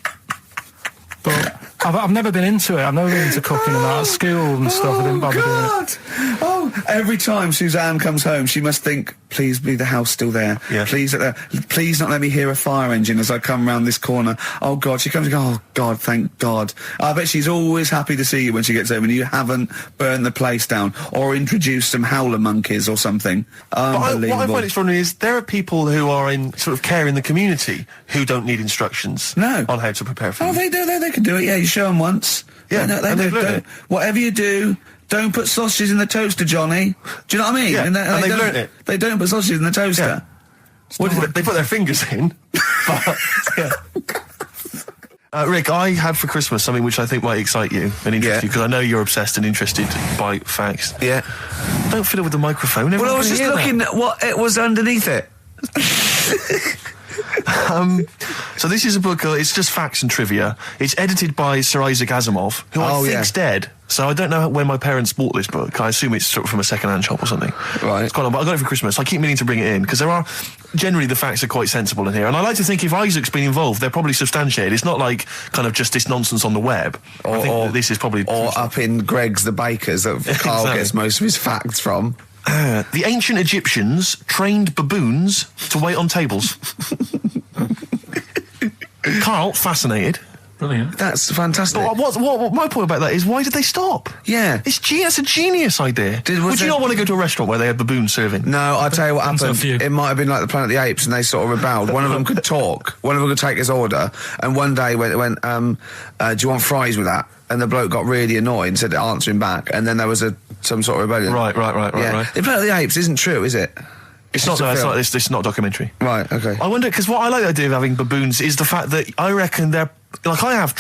But I've never been into it. I've never been into cooking and that. At school and stuff, I didn't bother doing it. Oh Oh, every time Suzanne comes home, she must think, please be the house still there. Yeah. Please not let me hear a fire engine as I come round this corner. Oh, God, she comes and goes, oh, God, thank God. I bet she's always happy to see you when she gets home and you haven't burned the place down or introduced some howler monkeys or something. Unbelievable. What I find extraordinary is there are people who are in sort of care in the community who don't need instructions on how to prepare food. Oh, they do. They can do it. Yeah, you show them once. Yeah, they do. Whatever you do, don't put sausages in the toaster, Johnny. Do you know what I mean? Yeah, and they've learnt it. They don't put sausages in the toaster. Yeah. They put their fingers in. But, yeah. Rick, I had for Christmas something which I think might excite you and interest you, because I know you're obsessed and interested by facts. Yeah. Don't fiddle with the microphone. Well, I was just looking at what it was underneath it. So this is a book, it's just facts and trivia. It's edited by Sir Isaac Asimov, who I think's dead. So I don't know when my parents bought this book. I assume it's sort of from a second-hand shop or something. Right. It's quite long, but I got it for Christmas. I keep meaning to bring it in, because generally the facts are quite sensible in here. And I like to think if Isaac's been involved, they're probably substantiated. It's not like kind of just this nonsense on the web. I think that this is probably... Or up in Greg's the Baker's that Karl gets most of his facts from. The ancient Egyptians trained baboons to wait on tables. Karl, fascinated. Brilliant. That's fantastic. What my point about that is, why did they stop? Yeah. That's a genius idea. Would you not want to go to a restaurant where they had baboons serving? No, I'll tell you what happened. It might have been like the Planet of the Apes and they sort of rebelled. One of them could talk. One of them could take his order. And one day went, do you want fries with that? And the bloke got really annoyed and said, answer him back. And then there was some sort of rebellion. Right. The Planet of the Apes isn't true, is it? It's not a documentary. Right, okay. I wonder, because what I like the idea of having baboons is the fact that I reckon they're... Like, I have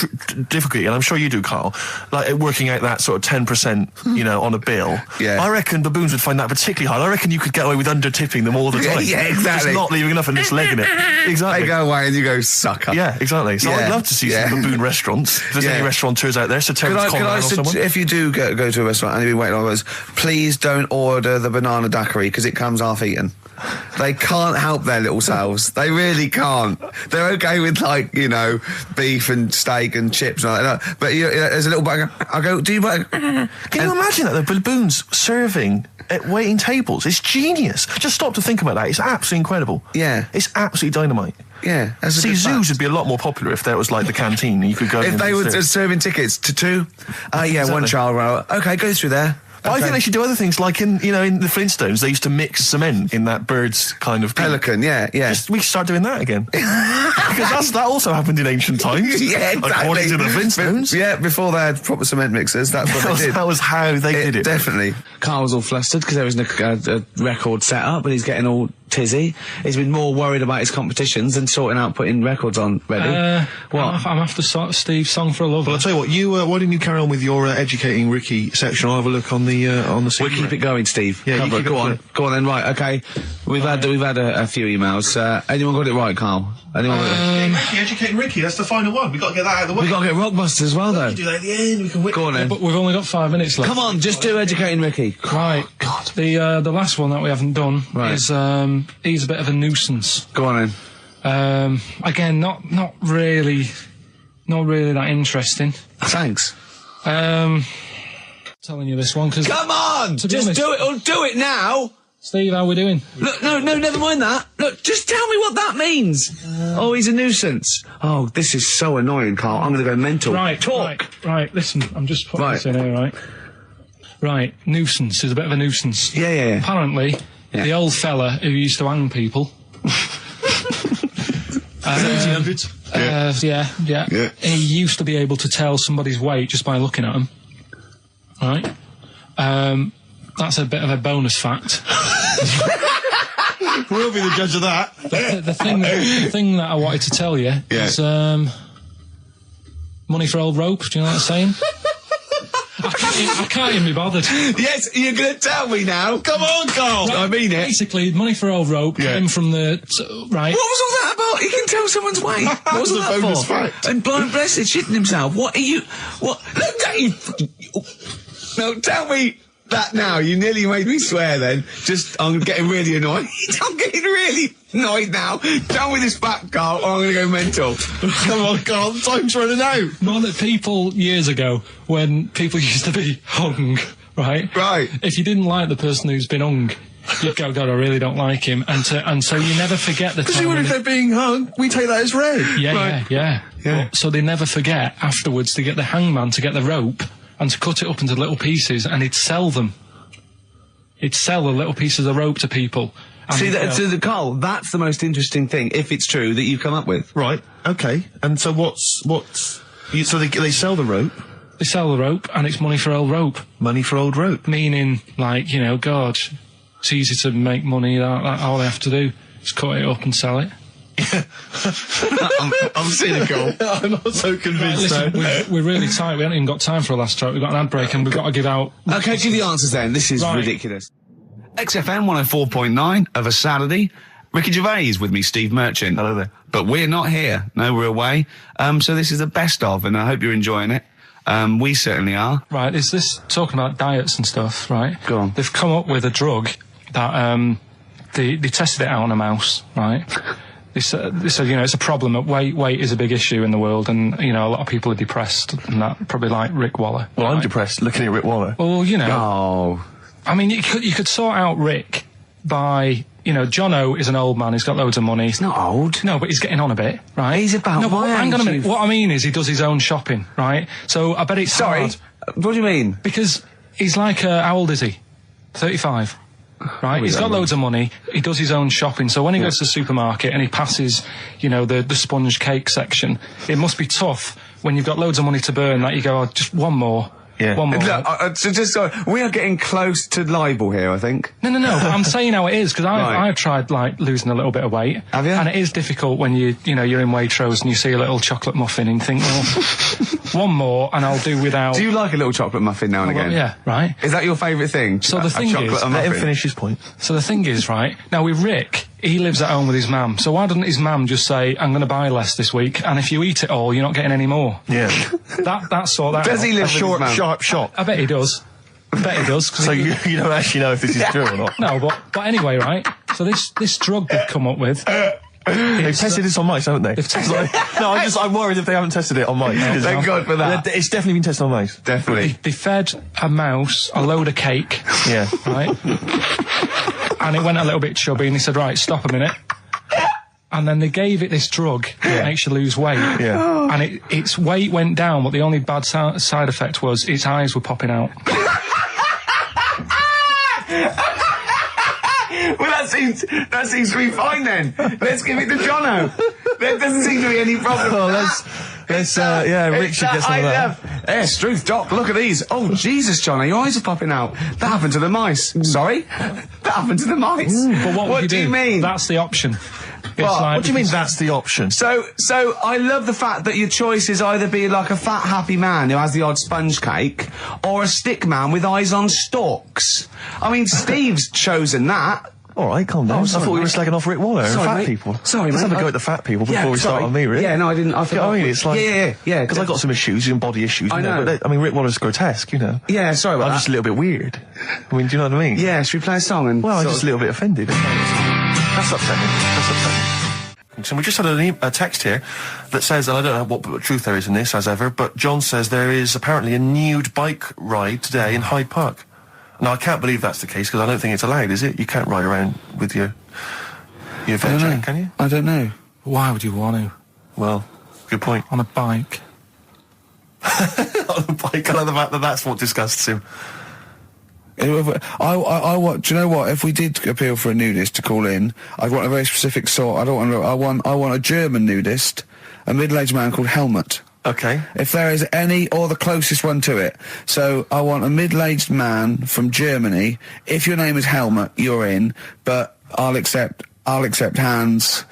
difficulty, and I'm sure you do, Karl, like, working out that sort of 10%, on a bill. Yeah. I reckon baboons would find that particularly hard. I recken you could get away with under-tipping them all the time. Yeah, exactly. Just not leaving enough and just legging it. Exactly. They go away and you go, sucker. Yeah, exactly. So I'd love to see some baboon restaurants. If there's any restaurateurs out there, so if you do go to a restaurant and you've been waiting on those, please don't order the banana daiquiri, because it comes half-eaten. They can't help their little selves. They really can't. They're okay with, like, beef and steak and chips and all that. But there's a little bag. I go, do you... Can you imagine that? The baboons serving at waiting tables. It's genius. Just stop to think about that. It's absolutely incredible. Yeah. It's absolutely dynamite. Yeah. See, zoos would be a lot more popular if there was, like, the canteen and you could go... If they were serving tickets to two? Exactly. One child. Okay, go through there. But I think they should do other things, like in the Flintstones, they used to mix cement in that bird's kind of... Pelican, yeah. We should start doing that again. Because that also happened in ancient times. Yeah, exactly. According to the Flintstones. Yeah, before they had proper cement mixers, that's what they did. That was how they did it. Definitely. Karl's all flustered because there isn't a record set up, and he's getting all tizzy. He's been more worried about his competitions than sorting out putting records on ready. What? I'm after Steve's Song for a Lover. Well, I'll tell you what, why didn't you carry on with your educating Ricky section? I'll have a look on the We'll keep it going, Steve. Yeah, go on then. Right, okay. We've had a few emails. Anyone got it right, Karl? Anyone got it? Educating Ricky, that's the final one. We've got to get that out of the way. We've got to get Rockbusters as well, though. We can do that at the end. We can go on then. But we've only got 5 minutes left. Come on, just do Educating Ricky. Right. God. The last one that we haven't done is he's a bit of a nuisance. Go on then. Again, not really that interesting. Thanks. Telling you this one because... Come on! Just do it, or do it now! Steve, how we doing? Look, no, never mind that. Look, just tell me what that means. He's a nuisance. Oh, this is so annoying, Karl. I'm going to go mental. Right, talk. Right, listen, I'm just putting this in here, right? Right, nuisance is a bit of a nuisance. Yeah. Apparently, the old fella who used to hang people... 1800s? Yeah. He used to be able to tell somebody's weight just by looking at them. Right? That's a bit of a bonus fact. We'll be the judge of that. The thing that I wanted to tell you is money for old rope. Do you know what I'm saying? I can't even be bothered. Yes, you're going to tell me now. Come on, Karl. Right, I mean it. Basically, money for old rope came from the... right. What was all that about? He can tell someone's weight. What was all that bonus for? Fact. And blind blessed shitting himself. What are you... What? Look, Dave! No, tell me that now. You nearly made me swear then. I'm getting really annoyed. I'm getting really annoyed now. Tell me this back, Karl, or I'm going to go mental. Come on, Karl, time's running out. More that people years ago, when people used to be hung right? Right. If you didn't like the person who's been hung, you'd go, God, I really don't like him. And so you never forget the time. Because if they're being hung, we take that as read. Yeah. So they never forget afterwards to get the hangman to get the rope and to cut it up into little pieces, and he'd sell them. He'd sell the little pieces of rope to people. See, Carl, that's the most interesting thing, if it's true, that you've come up with. Right, okay. And so so they sell the rope? They sell the rope, and it's money for old rope. Money for old rope. Meaning, like, God, it's easy to make money, that all they have to do is cut it up and sell it. I'm cynical. I'm not so convinced. Listen, we're really tight. We haven't even got time for a last track. We've got an ad break, and we've got to give out... Okay, give the answers then. This is ridiculous. XFM 104.9 of a Saturday. Ricky Gervais with me, Steve Merchant. Hello there. But we're not here. No, we're away. So this is the best of, and I hope you're enjoying it. We certainly are. Right, is this talking about diets and stuff, right? Go on. They've come up with a drug that they tested it out on a mouse, right? They said, it's a problem that weight is a big issue in the world, and, a lot of people are depressed, and that probably like Rick Waller. Well, right? I'm depressed looking at Rick Waller. Well, Oh. I mean, you could sort out Rick by, Jono is an old man, he's got loads of money. He's not old. No, but he's getting on a bit, right? He's about my age. Hang on a minute. What I mean is he does his own shopping, right? So I bet it's hard. What do you mean? Because he's like, how old is he? 35. Right, he's got loads of money, he does his own shopping, so when he goes to the supermarket and he passes, the sponge cake section, it must be tough when you've got loads of money to burn that you go, just one more. Yeah. One more. Look, we are getting close to libel here, I think. No, but I'm saying how it is, because I've tried, losing a little bit of weight. Have you? And it is difficult when you're in Waitrose and you see a little chocolate muffin and think, well, one more and I'll do without... Do you like a little chocolate muffin now and again? Yeah, right. Is that your favourite thing? So the thing is... Let him finish his point. So the thing is, right, now with Rick, he lives at home with his mum, so why doesn't his mum just say, I'm going to buy less this week, and if you eat it all, you're not getting any more? Yeah. That's all that... Does he live Short, with his mum? sharp shot. I bet he does. So you don't actually know if this is true or not? No, but anyway, right, so this drug they've come up with... They've tested this on mice, haven't they? They've tested it. No, I'm worried if they haven't tested it on mice. Thank God for that. It's definitely been tested on mice. Definitely. They fed a mouse a load of cake. Yeah. Right? And it went a little bit chubby, and he said, right, stop a minute. And then they gave it this drug that makes you lose weight. Yeah. And its weight went down, but the only bad side effect was its eyes were popping out. Well, that seems to be fine then. Let's give it to Jono. There doesn't seem to be any problem. Oh, Rick should get some of that. Yes, truth, Doc, look at these. Oh, Jesus, Jono, your eyes are popping out. That happened to the mice. Sorry? That happened to the mice. But what do you mean? That's the option. What do you mean that's the option? So I love the fact that your choice is either be like a fat, happy man who has the odd sponge cake, or a stick man with eyes on stalks. I mean, Steve's chosen that. All right, calm down. I thought we were slagging off Rick Waller and fat people. Sorry, Let's mate. have a go at the fat people before we start on me, really. Yeah, no, I didn't. I forgot. I mean, it's like... Yeah. Because I've got some issues, and body issues. I know. But Rick Waller's grotesque, Yeah, sorry about I'm that. just a little bit weird. I mean, do you know what I mean? Yeah, should we play a song and... Well, I'm just a little bit offended. That's upsetting. So we just had a text here that says, and I don't know what truth there is in this, as ever, but John says there is apparently a nude bike ride today in Hyde Park. Now, I can't believe that's the case, because I don't think it's allowed, is it? You can't ride around with your veg, can you? I don't know. Why would you want to? Well, good point. On a bike. On a bike, I love the fact that that's what disgusts him. Do you know what? If we did appeal for a nudist to call in, I'd want a very specific sort. I want a German nudist, a middle-aged man called Helmut. Okay. If there is any, or the closest one to it. So I want a middle-aged man from Germany. If your name is Helmut, you're in. But I'll accept Hans.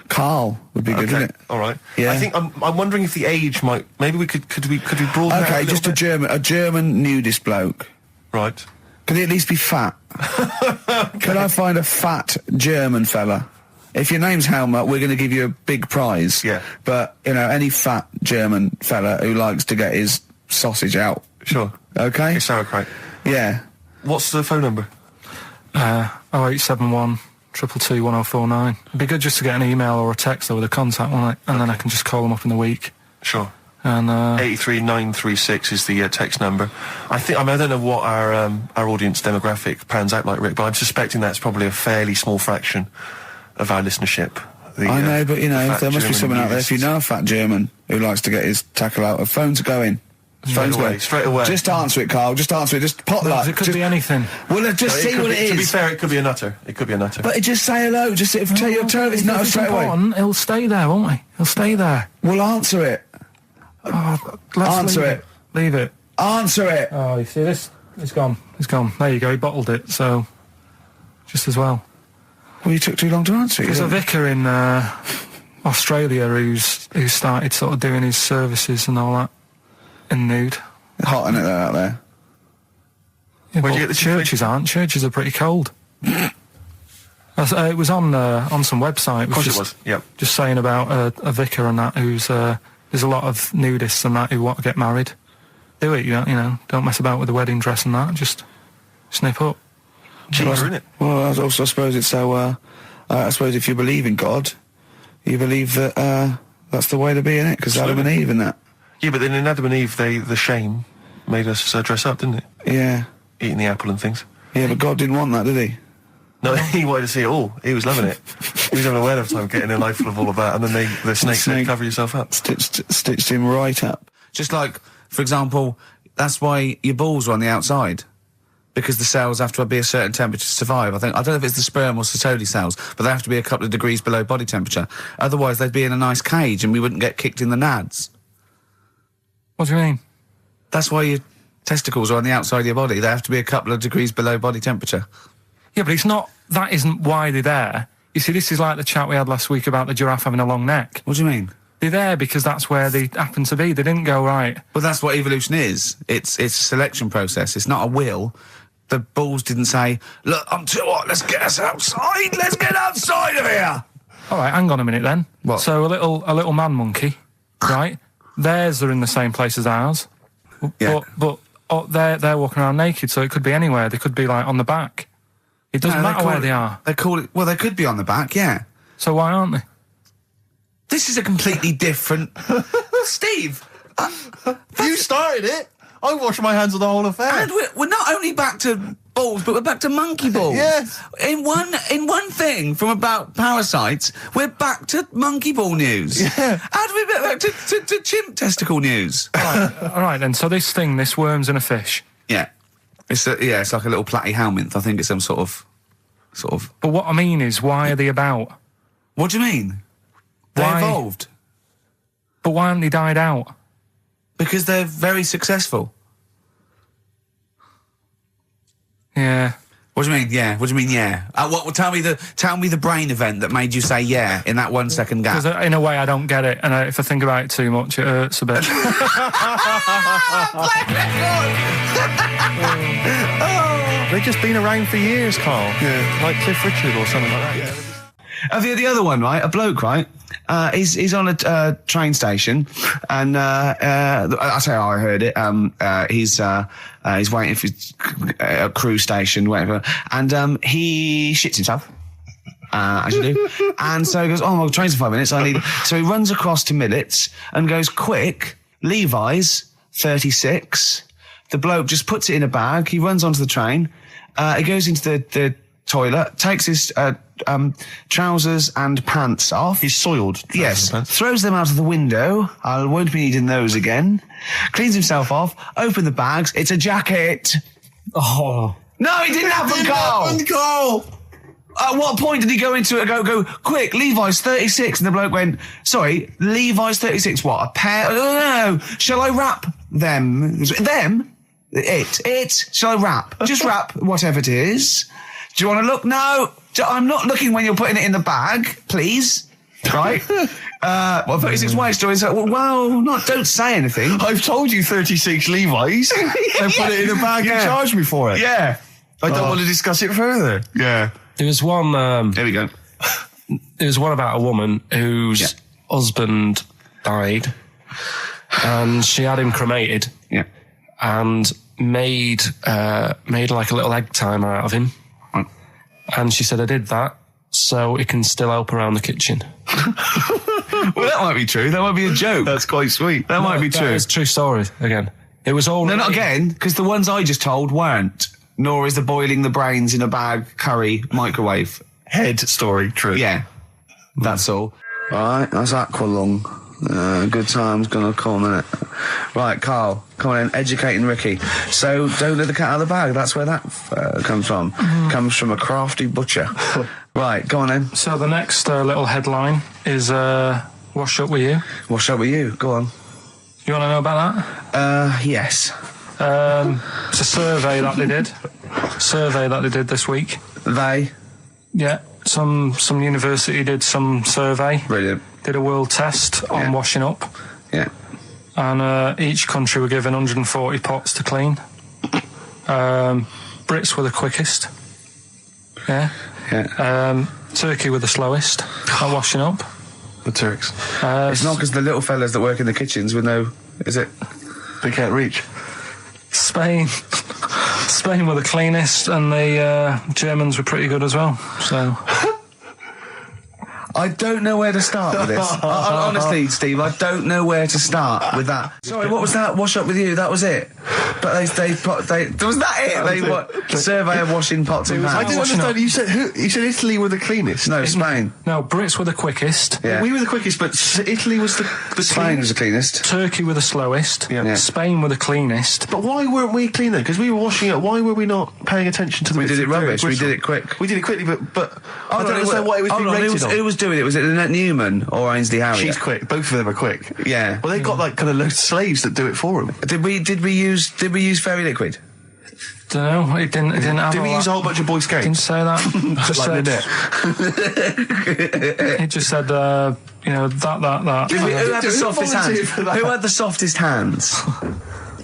Karl would be good, wouldn't it? All right. Yeah. I think I'm wondering if the age might. Maybe we could we broaden that Okay, a just little bit? a German nudist bloke. Right. Could he at least be fat? Could I find a fat German fella? If your name's Helmut, we're going to give you a big prize. Yeah. But, any fat German fella who likes to get his sausage out. Sure. Okay? It's sauerkraut. Yeah. What's the phone number? 0871 222 1049. It'd be good just to get an email or a text or with a contact, won't it? And then I can just call them up in the week. Sure. And 83936 is the text number. I don't know what our audience demographic pans out like, Rick, but I'm suspecting that's probably a fairly small fraction of our listenership. I know, but there must be someone out there, if you know a fat German who likes to get his tackle out, phones are going. Straight away. Just answer it, Carl. Just answer it. Just pop that. It could be anything. Well, just see what it is. To be fair, it could be a nutter. But just say hello. Just tell your turn. It's not straight away. He'll stay there, won't he? He'll stay there. Well, answer it. Let's leave it. Answer it. Oh, you see this? It's gone. There you go. He bottled it. So, just as well. Well, you took too long to answer it. There's a vicar in Australia who started sort of doing his services and all that in nude. Hot, isn't it, out there? Yeah, where'd you get the churches aren't. Churches are pretty cold. It was on some website. Of course it was. Yep. Just saying about a vicar and that who's there's a lot of nudists and that who want to get married. Do it, don't mess about with the wedding dress and that. Just snip up. Cheaper, isn't it? Well, I suppose it's so. I suppose if you believe in God, you believe that that's the way to be, innit? Because Adam and Eve and that. Yeah, but then in Adam and Eve, the shame made us dress up, didn't it? Yeah. Eating the apple and things. Yeah, but God didn't want that, did he? No, he wanted to see it all. He was loving it. He was having a whale of time getting a life full of all of that, and then the snake said, cover yourself up. Stitched him right up. Just like, for example, that's why your balls are on the outside. Because the cells have to be a certain temperature to survive. I don't know if it's the sperm or Sertoli cells, but they have to be a couple of degrees below body temperature. Otherwise, they'd be in a nice cage and we wouldn't get kicked in the nads. What do you mean? That's why your testicles are on the outside of your body. They have to be a couple of degrees below body temperature. Yeah, but that isn't why they're there. You see, this is like the chat we had last week about the giraffe having a long neck. What do you mean? They're there because that's where they happen to be. They didn't go, right. Well, that's what evolution is. It's a selection process. It's not a will. The balls didn't say, look, I'm too hot, let's get us outside, let's get outside of here! All right, hang on a minute then. What? So a little man monkey, right? Theirs are in the same place as ours. Yeah. But they're walking around naked, so it could be anywhere. They could be, like, on the back. It doesn't matter where they are. They call it... Well, they could be on the back, yeah. So why aren't they? This is a completely different... Steve! You started it! I wash my hands of the whole affair. And we're not only back to balls, but we're back to monkey balls. Yes. In one thing from about parasites, we're back to monkey ball news. Yeah. How do we get back to chimp testicle news? All right then. So this worm's in a fish. Yeah. It's like a little platyhelminth. I think it's some sort of. But what I mean is, why are they about? What do you mean? They Why? evolved. But why haven't they died out? Because they're very successful. Yeah. What do you mean? Yeah. What do you mean? Yeah. Tell me the brain event that made you say yeah in that 1 second gap. Because in a way I don't get it, and if I think about it too much, it hurts a bit. They've just been around for years, Carl. Yeah. Like Cliff Richard or something like that. Yeah. The other one, right? A bloke, right? He's on a train station, and I say I heard it. He's waiting for a cruise station, whatever, and he shits himself. As you do. And so he goes, oh, well, train's in 5 minutes. So he runs across to Millets and goes, quick, Levi's 36. The bloke just puts it in a bag. He runs onto the train. He goes into the toilet, takes his trousers and pants off. He's soiled. Yes. Throws them out of the window. I won't be needing those again. Cleans himself off. Open the bags. It's a jacket. Oh. No, he didn't have them, Carl. At what point did he go into it and go, quick, Levi's 36? And the bloke went, sorry, Levi's 36, what, a pair? No. Shall I wrap them? Them? It. Shall I wrap? Just wrap whatever it is. Do you want to look? No, I'm not looking when you're putting it in the bag, please. Right? 36 white stories. Don't say anything. I've told you 36 Levi's. And put it in a bag and charged me for it. Yeah. I don't want to discuss it further. Yeah. There was one... There we go. There was one about a woman whose husband died, and she had him cremated. Yeah. And made like a little egg timer out of him. And she said, I did that so it can still help around the kitchen. Well, that might be true. That might be a joke. That's quite sweet. That might be true. It's a true story, again. It was all... No, not again, because the ones I just told weren't. Nor is the boiling the brains in a bag curry microwave. Head story, true. Yeah. That's all. Right, that's Aqualung. Good time's gonna come, innit? Right, Karl, come on in, educating Ricky. So, don't let the cat out of the bag, that's where that comes from. Comes from a crafty butcher. Right, go on then. So the next little headline is Wash Up With You. Wash up with you, go on. You want to know about that? Yes. It's a survey that they did. This week. They? Yeah, some university did some survey. Brilliant. Did a world test on washing up. Yeah. And each country were given 140 pots to clean. Brits were the quickest. Yeah. Yeah. Turkey were the slowest at washing up. The Turks. It's not because the little fellas that work in the kitchens with no... Is it? They can't reach. Spain were the cleanest, and the Germans were pretty good as well. So... I don't know where to start with this. Honestly, Steve, I don't know where to start with that. Sorry, what was that? Wash up with you? That was it. But was that it? Survey of washing pots and pans. I didn't understand. You said who? You said Italy were the cleanest. No, Spain. No, Brits were the quickest. Yeah. We were the quickest, but Italy was the Spain was cleanest. the cleanest. Turkey were the slowest. Yeah. Spain were the cleanest. But why weren't we clean then? Because we were washing up. Why were we not paying attention to the? We did it rubbish. We did it quick. We did it quickly, but I don't understand why it was being rated on. Who was doing it? Was it Lynette Newman or Ainsley Harriott? She's quick. Both of them are quick. Yeah. Well, they've got like kind of loads of slaves that do it for them. Did we use fairy liquid? Don't know. It didn't have. Did we use a whole bunch of Boy Scouts? Didn't say that. Just like said, it just said, that. Who had the softest hands? Who had the softest hands?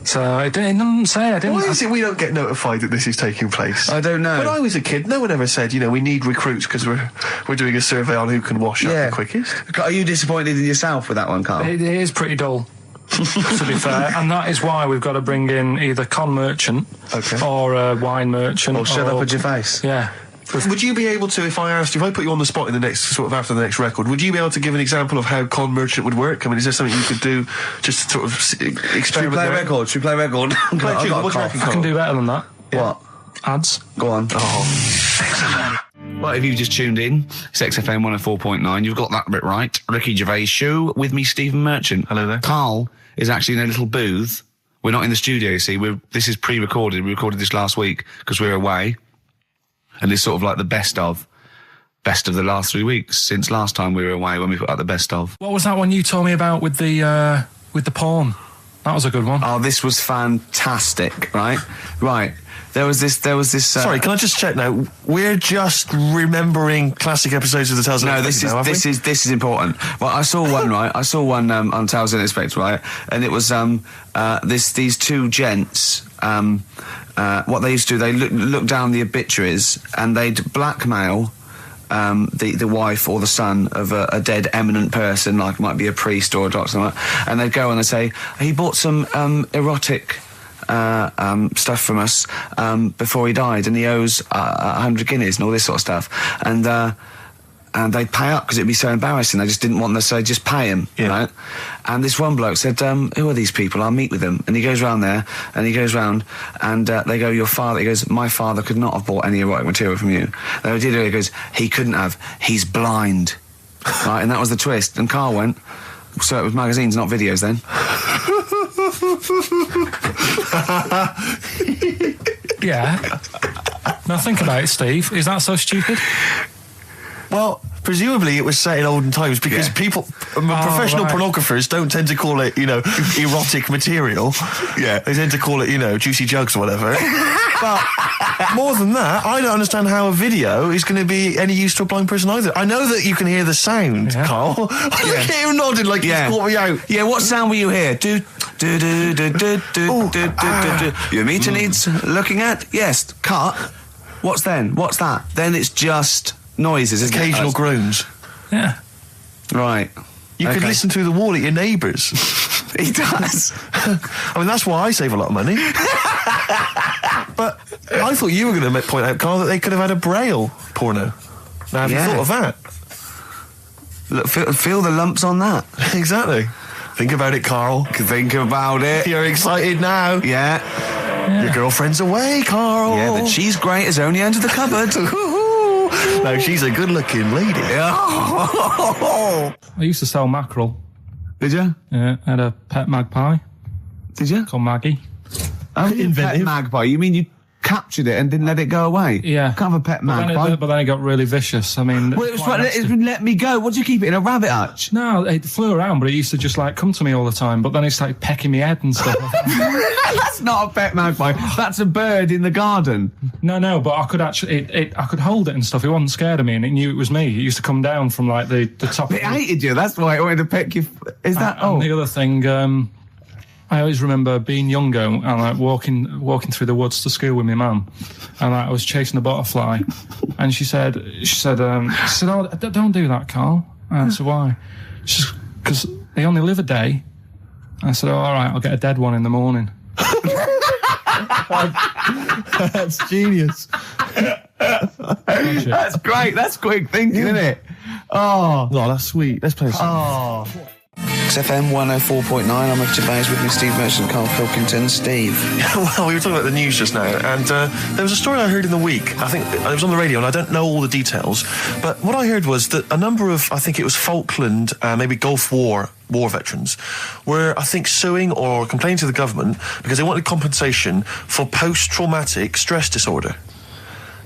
So it didn't say. I didn't. Why is it we don't get notified that this is taking place? I don't know. When I was a kid, no one ever said, we need recruits because we're doing a survey on who can wash up the quickest. Are you disappointed in yourself with that one, Karl? It is pretty dull, to be fair, and that is why we've got to bring in either con merchant or a wine merchant. Or shut up at your face. Yeah. Would you be able to, if I put you on the spot in the next, after the next record, would you be able to give an example of how con merchant would work? I mean, is there something you could do just to sort of experiment? Should we play a record? I can do better than that. What? Ads. Go on. Well, if you've just tuned in, it's XFM 104.9. You've got that bit right. Ricky Gervais show with me, Stephen Merchant. Hello there. Karl is actually in a little booth. We're not in the studio, you see. This is pre-recorded. We recorded this last week because we're away. And it's sort of like the best of the last 3 weeks since last time we were away when we put out the best of. What was that one you told me about with the porn? That was a good one. Oh, this was fantastic, right? Right. There was this. Sorry, can I just check now? We're just remembering classic episodes of the Tales Unexpected. No, this is important. Well, I saw one, right? I saw one on Tales Unexpected, right? And it was these two gents. What they used to do, they look down the obituaries and they'd blackmail the wife or the son of a dead eminent person, like it might be a priest or a doctor, and they'd go and they'd say, he bought some erotic stuff from us before he died, and he owes 100 guineas and all this sort of stuff, and they'd pay up because it'd be so embarrassing. They just didn't want to say, just pay him, right? And this one bloke said, who are these people? I'll meet with them. And he goes round there, and he goes round, and they go, your father, he goes, my father could not have bought any erotic material from you. They did it, he goes, he couldn't have, he's blind. Right, and that was the twist. And Karl went, so it was magazines, not videos then. Yeah. Now think about it, Steve. Is that so stupid? Well, presumably it was set in olden times because people, professional pornographers don't tend to call it, erotic material. Yeah. They tend to call it, juicy jugs or whatever. But more than that, I don't understand how a video is going to be any use to a blind person either. I know that you can hear the sound, Karl. Look at him nodding like he's caught me out. Yeah, what sound were you hear? Your meter needs looking at? Yes. Cut. What's then? What's that? Then it's just noises, occasional groans. Yeah. Right. You could listen through the wall at your neighbours. He does. I mean, that's why I save a lot of money. But I thought you were going to point out, Karl, that they could have had a Braille porno. Now, have you thought of that? Look, feel the lumps on that. Exactly. Think about it, Karl. Think about it. You're excited now. Yeah. Your girlfriend's away, Karl. Yeah, but she's great as only under the cupboard. No, she's a good-looking lady. I used to sell mackerel. Did you? Yeah, I had a pet magpie Did you? called Maggie. Oh, Inventive. pet magpie. You mean you captured it and didn't let it go away? Yeah. Can't have a pet magpie. But then it got really vicious. I mean, Well, it was quite fine. nasty. Let me go. What do you keep it in a rabbit hutch? No, it flew around, but it used to just like come to me all the time. But then it started pecking my head and stuff. That's not a pet magpie. That's a bird in the garden. No, but I could actually, I could hold it and stuff. It wasn't scared of me, and it knew it was me. It used to come down from like the top. It hated you. That's why it wanted to peck you. Is that? And the other thing, I always remember being younger and like walking through the woods to school with my mum, and like, I was chasing a butterfly, and she said, "Oh, don't do that, Karl." And I said, "Why?" She said, "Because they only live a day." I said, "Oh, all right, I'll get a dead one in the morning." That's genius. That's great. That's quick thinking, isn't it? Oh, that's sweet. Let's play a song. XFM 104.9. I'm with Gervais, with me, Steve Merchant, Karl Pilkington. Steve. Well, we were talking about the news just now, and there was a story I heard in the week. I think it was on the radio, and I don't know all the details, but what I heard was that a number of, I think it was Falkland, maybe Gulf War veterans, were, I think, suing or complaining to the government because they wanted compensation for post-traumatic stress disorder.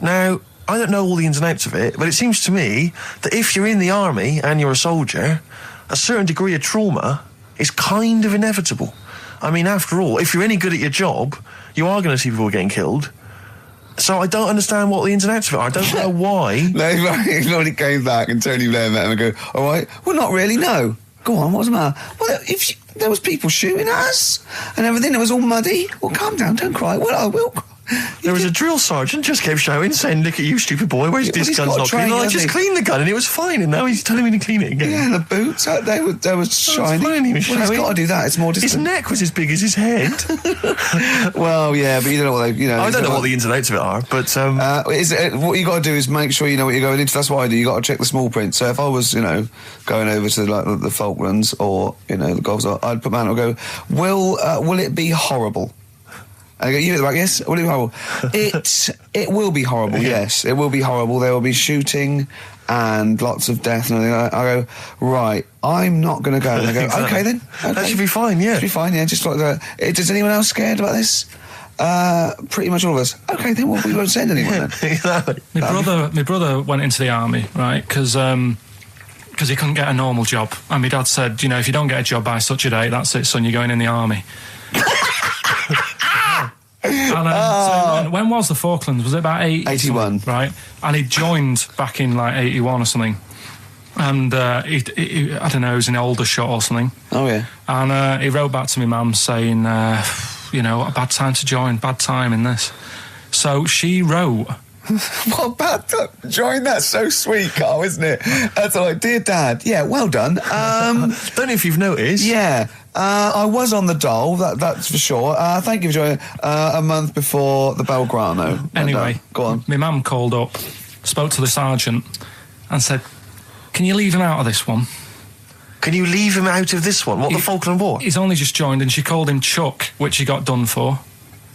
Now, I don't know all the ins and outs of it, but it seems to me that if you're in the army and you're a soldier, a certain degree of trauma is kind of inevitable. I mean, after all, if you're any good at your job, you are going to see people getting killed. So I don't understand what the ins and outs of it are. I don't know why. No, he already came back and Tony Blair met him and go, all right, well, not really, no. Go on, what's the matter? Well, there was people shooting at us and everything, it was all muddy. Well, calm down, don't cry. Well, I will cry. There was a drill sergeant just kept shouting, saying, "Look at you, stupid boy, where's this he's gun's got not clean?" trained, Well, I hasn't just he? cleaned the gun and it was fine, and now he's telling me to clean it again. Yeah, the boots, they were shiny. fine, he was Well, he's showing. got to do that, it's more His distant. neck was as big as his head. Well, yeah, but you don't know what they, I don't know what the ins and outs of it are, but what you got to do is make sure you know what you're going into. That's what I do. You got to check the small print. So if I was, going over to like the Falklands or the Gulf, I'd put my hand and go, will it be horrible? And I go, you at the back, yes. Will it be horrible? It will be horrible. Yes, it will be horrible. There will be shooting and lots of death and everything. I go, right. I'm not going to go. And they go, Exactly. okay then. Okay. That should be fine. Yeah. Should be fine. Yeah, just like that. Is anyone else scared about this? Pretty much all of us. Okay, then we won't send anyone then. Exactly. My brother went into the army, right? Because he couldn't get a normal job, and my dad said, if you don't get a job by such a date, that's it, son. You're going in the army. And, so when was the Falklands? Was it about 81? Right, and he joined back in like 81 or something. And he I don't know, he was in Aldershot or something. Oh yeah. And he wrote back to my mum saying, what a bad time to join, bad time in this. So she wrote. What bad time? Join, that's so sweet, Karl, isn't it? That's like, dear Dad, yeah, well done. Don't know if you've noticed. Yeah, I was on the dole, that's for sure. Thank you for joining a month before the Belgrano. Anyway, go on. My mum called up, spoke to the sergeant, and said, "Can you leave him out of this one?" Can you leave him out of this one? What, the Falkland War? He's only just joined, and she called him Chuck, which he got done for.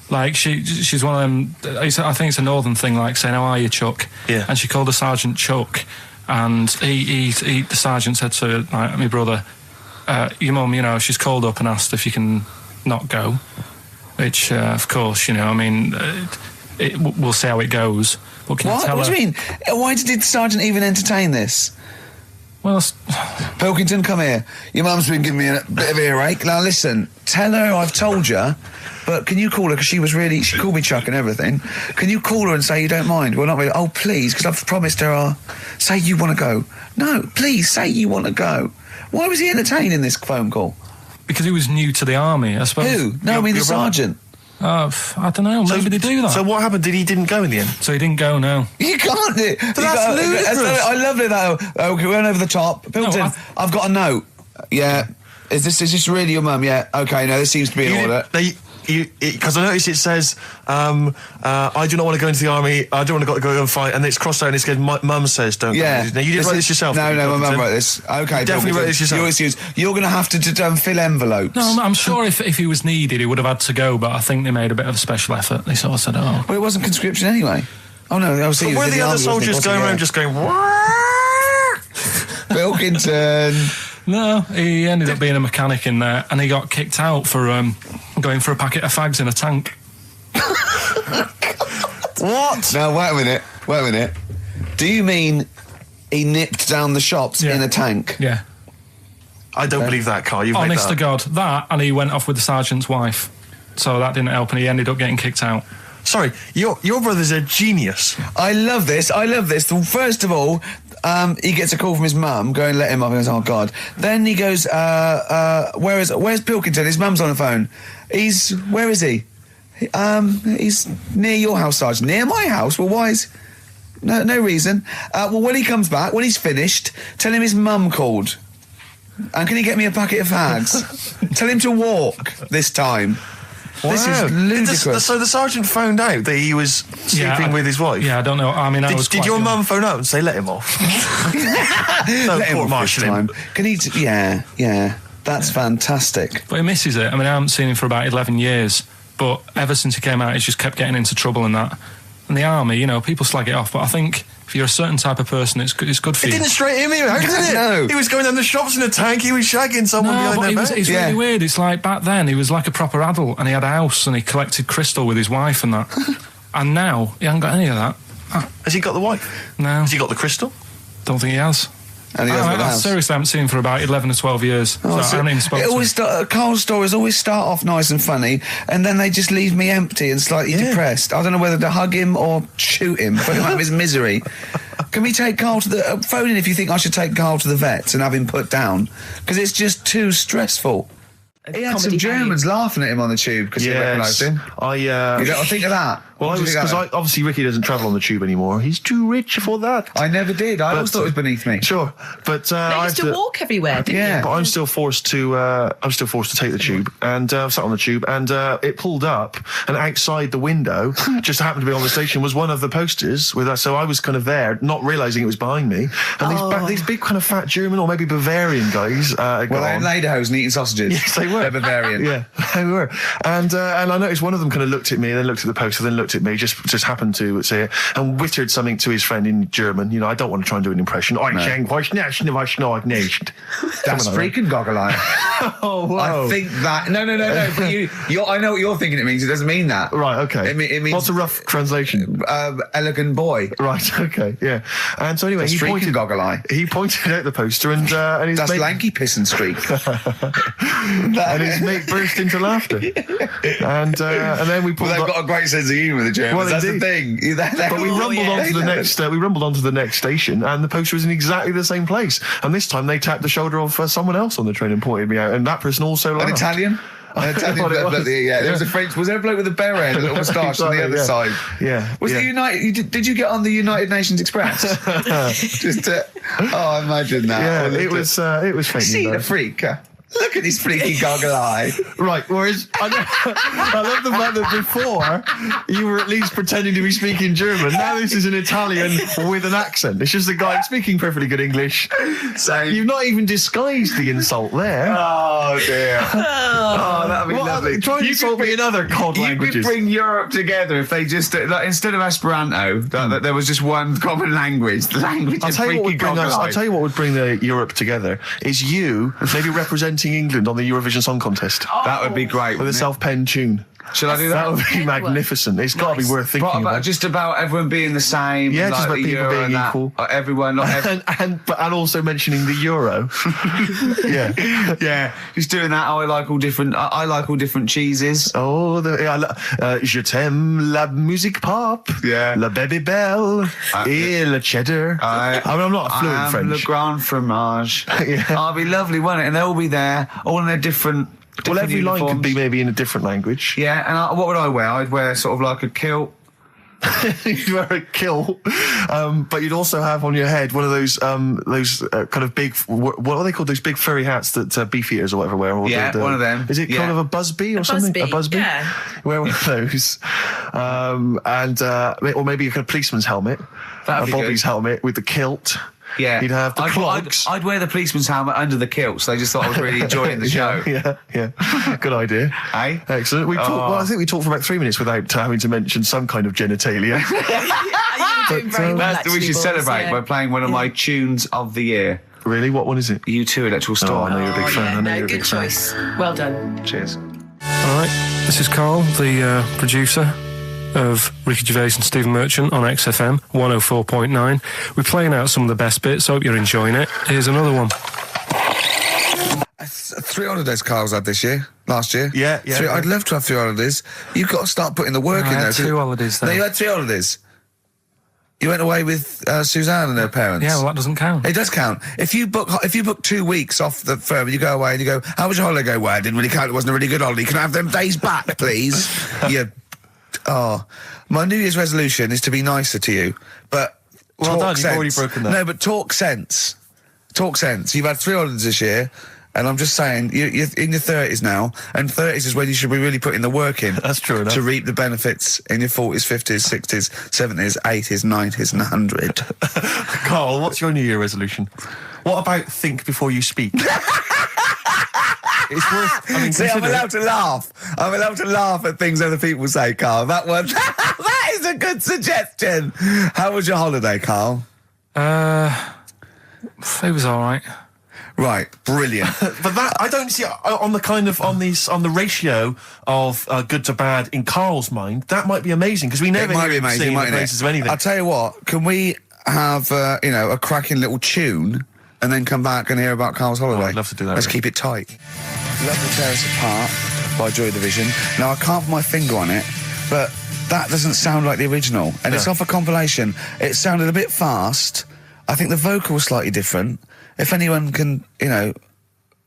Like, she's one of them, I think it's a northern thing, like saying, "How are you, Chuck?" Yeah. And she called the sergeant Chuck, and the sergeant said to my brother, "Your mum, she's called up and asked if you can not go," which, of course, we'll see how it goes. But can you tell What her? do you mean? Why did the sergeant even entertain this? Well, Pilkington, come here. Your mum's been giving me a bit of earache. Now listen, tell her I've told you, but can you call her, because she called me Chuck and everything. Can you call her and say you don't mind? Well, not really. Oh, please, because I've promised her say you want to go. No, please, say you want to go. Why was he entertaining this phone call? because he was new to the army, I suppose. Who? No, I mean the sergeant. I don't know, maybe they do that. So what happened? He didn't go in the end? So he didn't go, no. You can't do it. that's ludicrous. I love it though. Okay, we went over the top. Pilton, I've got a note. Yeah. Is this really your mum? Yeah. Okay, no, this seems to be in order. You because I noticed it says, I do not want to go into the army, I don't want to go and fight, and it's crossed out and it says, Mum says don't go. Yeah. Now, you didn't write this yourself? No, my mum wrote this. Okay, You definitely wrote this yourself. Your excuse. You're going to have to fill envelopes. No, I'm sure if he was needed, he would have had to go, but I think they made a bit of a special effort. They sort of said, oh. Well, it wasn't conscription anyway. Oh, no, I was But were the other soldiers going around just going, Pilkington. No, he ended up being a mechanic in there, and he got kicked out for going for a packet of fags in a tank. what? No, wait a minute. Do you mean he nipped down the shops in a tank? Yeah. I don't believe that, Carl. You've Honest made to God, that, and he went off with the sergeant's wife. So that didn't help, and he ended up getting kicked out. Sorry, your brother's a genius. I love this. First of all, he gets a call from his mum, go and let him up. He goes, oh, God. Then he goes, where's Pilkington? His mum's on the phone. Where is he? He's near your house, Sergeant. Near my house? Well, why is... No reason. Well, when he comes back, when he's finished, tell him his mum called. And can he get me a packet of fags? Tell him to walk this time. Wow. This is ludicrous. So the sergeant found out that he was sleeping with his wife? Yeah, I don't know. I mean, Did your mum phone up and say, let him off? Let him off this time. Can he... Yeah. That's fantastic. But he misses it. I mean, I haven't seen him for about 11 years, but ever since he came out, he's just kept getting into trouble and that. And the army, you know, people slag it off, but I think if you're a certain type of person, it's good for you. It didn't straight him out, did it? No. He was going down the shops in a tank, he was shagging someone behind their back. It's really weird. It's like back then, he was like a proper adult, and he had a house, and he collected crystal with his wife and that. And now, he hasn't got any of that. Has he got the wife? No. Has he got the crystal? Don't think he has. And he I seriously haven't seen him for about 11 or 12 years. So I haven't even spoken to him. Carl's stories always start off nice and funny, and then they just leave me empty and slightly depressed. I don't know whether to hug him or shoot him, put him out of his misery. Can we take Karl to the... phone in if you think I should take Karl to the vet and have him put down, because it's just too stressful. He had some Germans laughing at him on the tube because they recognised him. I think of that. Well, because obviously Ricky doesn't travel on the tube anymore. He's too rich for that. I never did. I always thought it was beneath me. Sure, but I used to walk everywhere, didn't you? But I'm still forced to. Take the tube, and I sat on the tube, and it pulled up, and outside the window, just happened to be on the station, was one of the posters with us. So I was kind of there, not realising it was behind me, and these big kind of fat German or maybe Bavarian guys. Well, they're in lederhosen eating sausages. Yes, they were. They're Bavarian. Yeah, they were. And I noticed one of them kind of looked at me, then looked at the poster, then looked at me, just happened to say it, and wittered something to his friend in German. You know, I don't want to try and do an impression. That's freaking goggle-eye. Oh, whoa. I think that... No. But I know what you're thinking it means. It doesn't mean that. Right, okay. It means... What's a rough translation? Elegant boy. Right, okay, yeah. And so anyway, That's freaking goggle-eye. He pointed out the poster and his That's mate... lanky piss and streak. And his mate burst into laughter. And then we pulled they've got a great sense of humour, the Germans. Well, that's indeed. the thing. But we rumbled onto the next. We rumbled onto the next station, and the poster was in exactly the same place. And this time, they tapped the shoulder of someone else on the train and pointed me out. And that person also laughed. An Italian. There was a French. Was there a bloke with a beret and a little moustache on the other side? Yeah. Was the United? Did you get on the United Nations Express? I imagine that. Yeah, it was fake. See the freak. Look at his freaky goggle eye. Right, whereas I love the fact that before you were at least pretending to be speaking German. Now this is an Italian with an accent. It's just a guy speaking perfectly good English. Same. You've not even disguised the insult there. Oh dear. Oh, that'd be lovely. Try and insult me in other cod languages. You could bring Europe together if they just instead of Esperanto, that there was just one common language. The language of freaky goggle eye. I'll tell you what would bring the Europe together is you maybe representing England on the Eurovision Song Contest. That would be great. With a self-penned tune. Should I do that? That would be magnificent. It's got to be worth thinking about. Just about everyone being the same. Yeah, like just about people being equal. Everyone, not and also mentioning the euro. yeah. Just doing that. I like all different cheeses. Oh, je t'aime la musique pop. Yeah. La baby belle. Et le cheddar. I'm not a fluent French. Le grand fromage. Yeah. Oh, it'd be lovely, wouldn't it? And they'll all be there, all in their different. Well, every uniforms. line could be maybe in a different language. Yeah, and what would I wear? I'd wear sort of like a kilt, You'd wear a kilt, but you'd also have on your head one of those kind of big, what are they called? Those big furry hats that beefeaters or whatever wear. Or Yeah, one of them. Is it kind of a busby or something? busby, A busby? yeah. Wear one of those, or maybe a kind of policeman's helmet, That'd be Bobby's good. helmet with the kilt. Yeah. You'd have the clogs. I'd wear the policeman's helmet under the kilt, so they just thought I was really enjoying the show. Yeah. Good idea. Hey? Excellent. I think we talked for about 3 minutes without having to mention some kind of genitalia. You're doing very well, We actually, should boys, celebrate yeah. by playing one of my tunes of the year. Really? What one is it? U2 Electoral Oh, Storm. I know you're a big fan. I know you're a good big fan. choice. Well done. Cheers. All right, this is Karl, the producer of Ricky Gervais and Stephen Merchant on XFM 104.9. We're playing out some of the best bits. Hope you're enjoying it. Here's another one. 3 holidays Carl's had this year. Last year. Yeah. I'd love to have 3 holidays. You've got to start putting the work in I there. had 2 holidays No, then. you had 3 holidays. You went away with Suzanne and her parents. Yeah, well, that doesn't count. It does count. If you book 2 weeks off the firm and you go away and you go, how was your holiday? Go, well, it didn't really count. It wasn't a really good holiday. Can I have them days back, please? My New Year's resolution is to be nicer to you, but Well talk done, you've sense. already broken that. No, but talk sense. Talk sense. You've had 3 holidays this year, and I'm just saying, you're in your 30s now, and 30s is when you should be really putting the work in. That's true enough. To reap the benefits in your 40s, 50s, 60s, 70s, 80s, 90s, and 100. Karl, what's your New Year resolution? What about think before you speak? It's worth. I mean, See, I'm consider it. allowed to laugh. I'm allowed to laugh at things other people say, Karl. That one, that is a good suggestion. How was your holiday, Karl? It was all right. Right, brilliant. But that I don't see on the ratio of good to bad in Karl's mind. That might be amazing because we never It might hear be him amazing, singing the mightn't praises it? of anything. I'll tell you what. Can we have a cracking little tune and then come back and hear about Karl's holiday? I'd love to do that, Let's really. keep it tight. Love to Tear Us Apart by Joy Division. Now I can't put my finger on it, but that doesn't sound like the original, and it's off a compilation. It sounded a bit fast. I think the vocal was slightly different. If anyone can,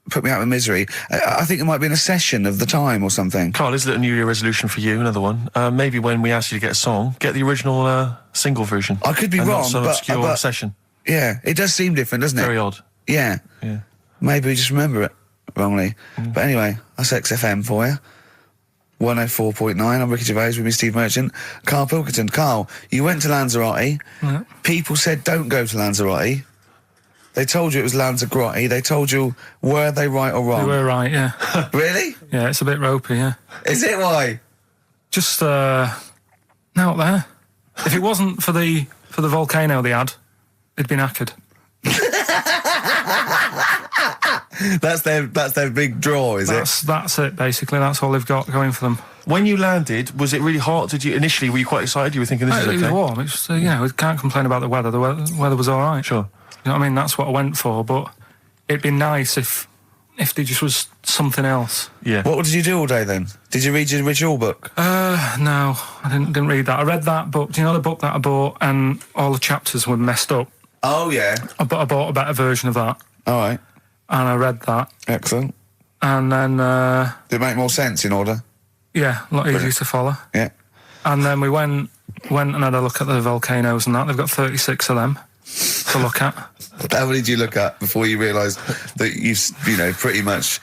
put me out of misery, I think it might be in a session of the time or something. Karl, is it a New Year resolution for you? Another one. Maybe when we ask you to get a song, get the original single version. I could be and wrong, not some but- obscure but- session. Yeah, it does seem different, doesn't it? Very odd. Yeah. Yeah. Maybe we just remember it wrongly. Mm. But anyway, that's XFM for you. 104.9, I'm Ricky Gervais with me, Steve Merchant. Karl Pilkington. Karl, you went to Lanzarote. Yeah. People said don't go to Lanzarote. They told you it was Lanzarote. They told you, were they right or We wrong? were right, yeah. Really? Yeah, it's a bit ropey, yeah. Is it why? Just out there. If it wasn't for the volcano they had, it'd been knackered. That's their big draw, is it? That's it, basically. That's all they've got going for them. When you landed, was it really hot? Were you quite excited? You were thinking this is It was okay? warm. It's we can't complain about the weather. The weather was all right. Sure. You know what I mean? That's what I went for, but it'd be nice if there just was something else. Yeah. What did you do all day then? Did you read your ritual book? No, I didn't read that. I read that book. Do you know the book that I bought and all the chapters were messed up? Oh, yeah. I bought a better version of that All right. and I read that. Excellent. And then, Did it make more sense in order? yeah, a lot easier to follow. Yeah. And then we went and had a look at the volcanoes and that. They've got 36 of them to look at. How many did you look at before you realised that pretty much,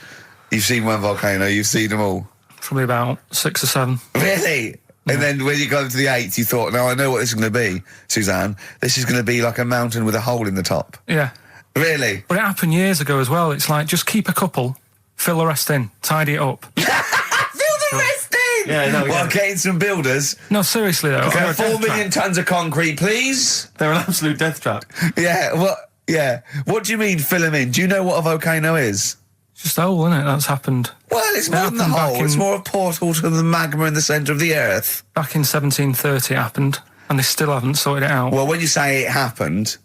you've seen one volcano, you've seen them all? Probably about 6 or 7. Really? And then when you got to the 8th, you thought, no, I know what this is going to be, Suzanne. This is going to be like a mountain with a hole in the top. Yeah. Really? But it happened years ago as well. It's like, just keep a couple, fill the rest in, tidy it up. Fill the rest in! Yeah, no, Well, yeah. getting some builders. No, seriously though. Okay, 4 million tonnes of concrete, please. They're an absolute death trap. Yeah, what do you mean fill them in? Do you know what a volcano is? It's just a hole, isn't it? That's happened. Well, it's more than the happened back hole. It's in- more a portal to the magma in the centre of the earth. Back in 1730 it happened, and they still haven't sorted it out. Well, when you say it happened,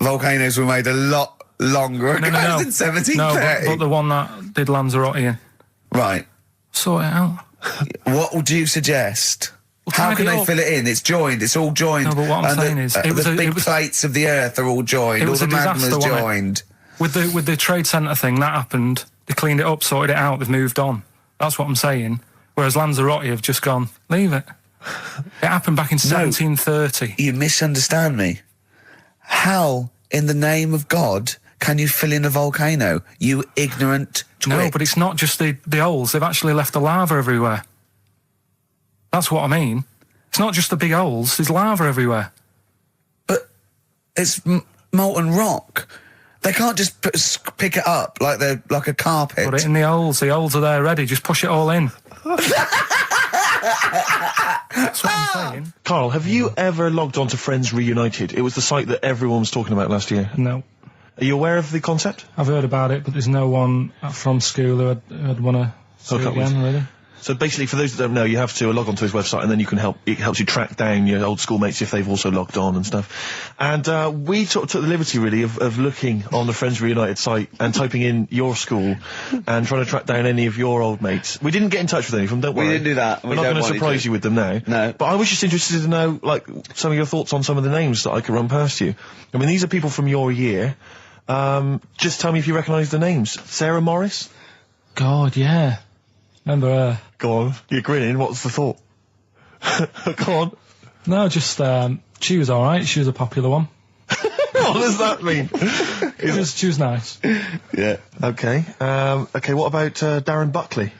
volcanoes were made a lot longer ago than 1730. No, but the one that did Lanzarote in. Right. Sort it out. What would you suggest? Well, How tidy can it they up. fill it in? It's joined. It's all joined. No, but what I'm And saying is, it was the a- big it was- plates of the earth are all joined. It All was the a disaster, magma's wasn't it? joined. With the trade centre thing, that happened. They cleaned it up, sorted it out, they've moved on. That's what I'm saying. Whereas Lanzarote have just gone, leave it. It happened back in 1730. You misunderstand me. How, in the name of God, can you fill in a volcano? You ignorant twit. No, but it's not just the holes. They've actually left the lava everywhere. That's what I mean. It's not just the big holes. There's lava everywhere. But it's molten rock. They can't just pick it up like they're like a carpet. Put it in the holes. The holes are there ready. Just push it all in. That's what I'm saying. Karl, have you ever logged on to Friends Reunited? It was the site that everyone was talking about last year. No. Are you aware of the concept? I've heard about it, but there's no one from school who'd want to see it again, really. So basically, for those that don't know, you have to log on to his website, and then you can it helps you track down your old schoolmates if they've also logged on and stuff. And we took the liberty, really, of looking on the Friends Reunited site and typing in your school and trying to track down any of your old mates. We didn't get in touch with any of them, don't worry. We didn't do that. We're not going to surprise you with them now. No. But I was just interested to know, like, some of your thoughts on some of the names that I could run past you. I mean, these are people from your year. Just tell me if you recognise the names. Sarah Morris? God, yeah. Remember her? Go on, you're grinning, what's the thought? Go on. No, just, she was alright. She was a popular one. What does that mean? She was nice. Yeah. Okay. Okay, what about Darren Buckley?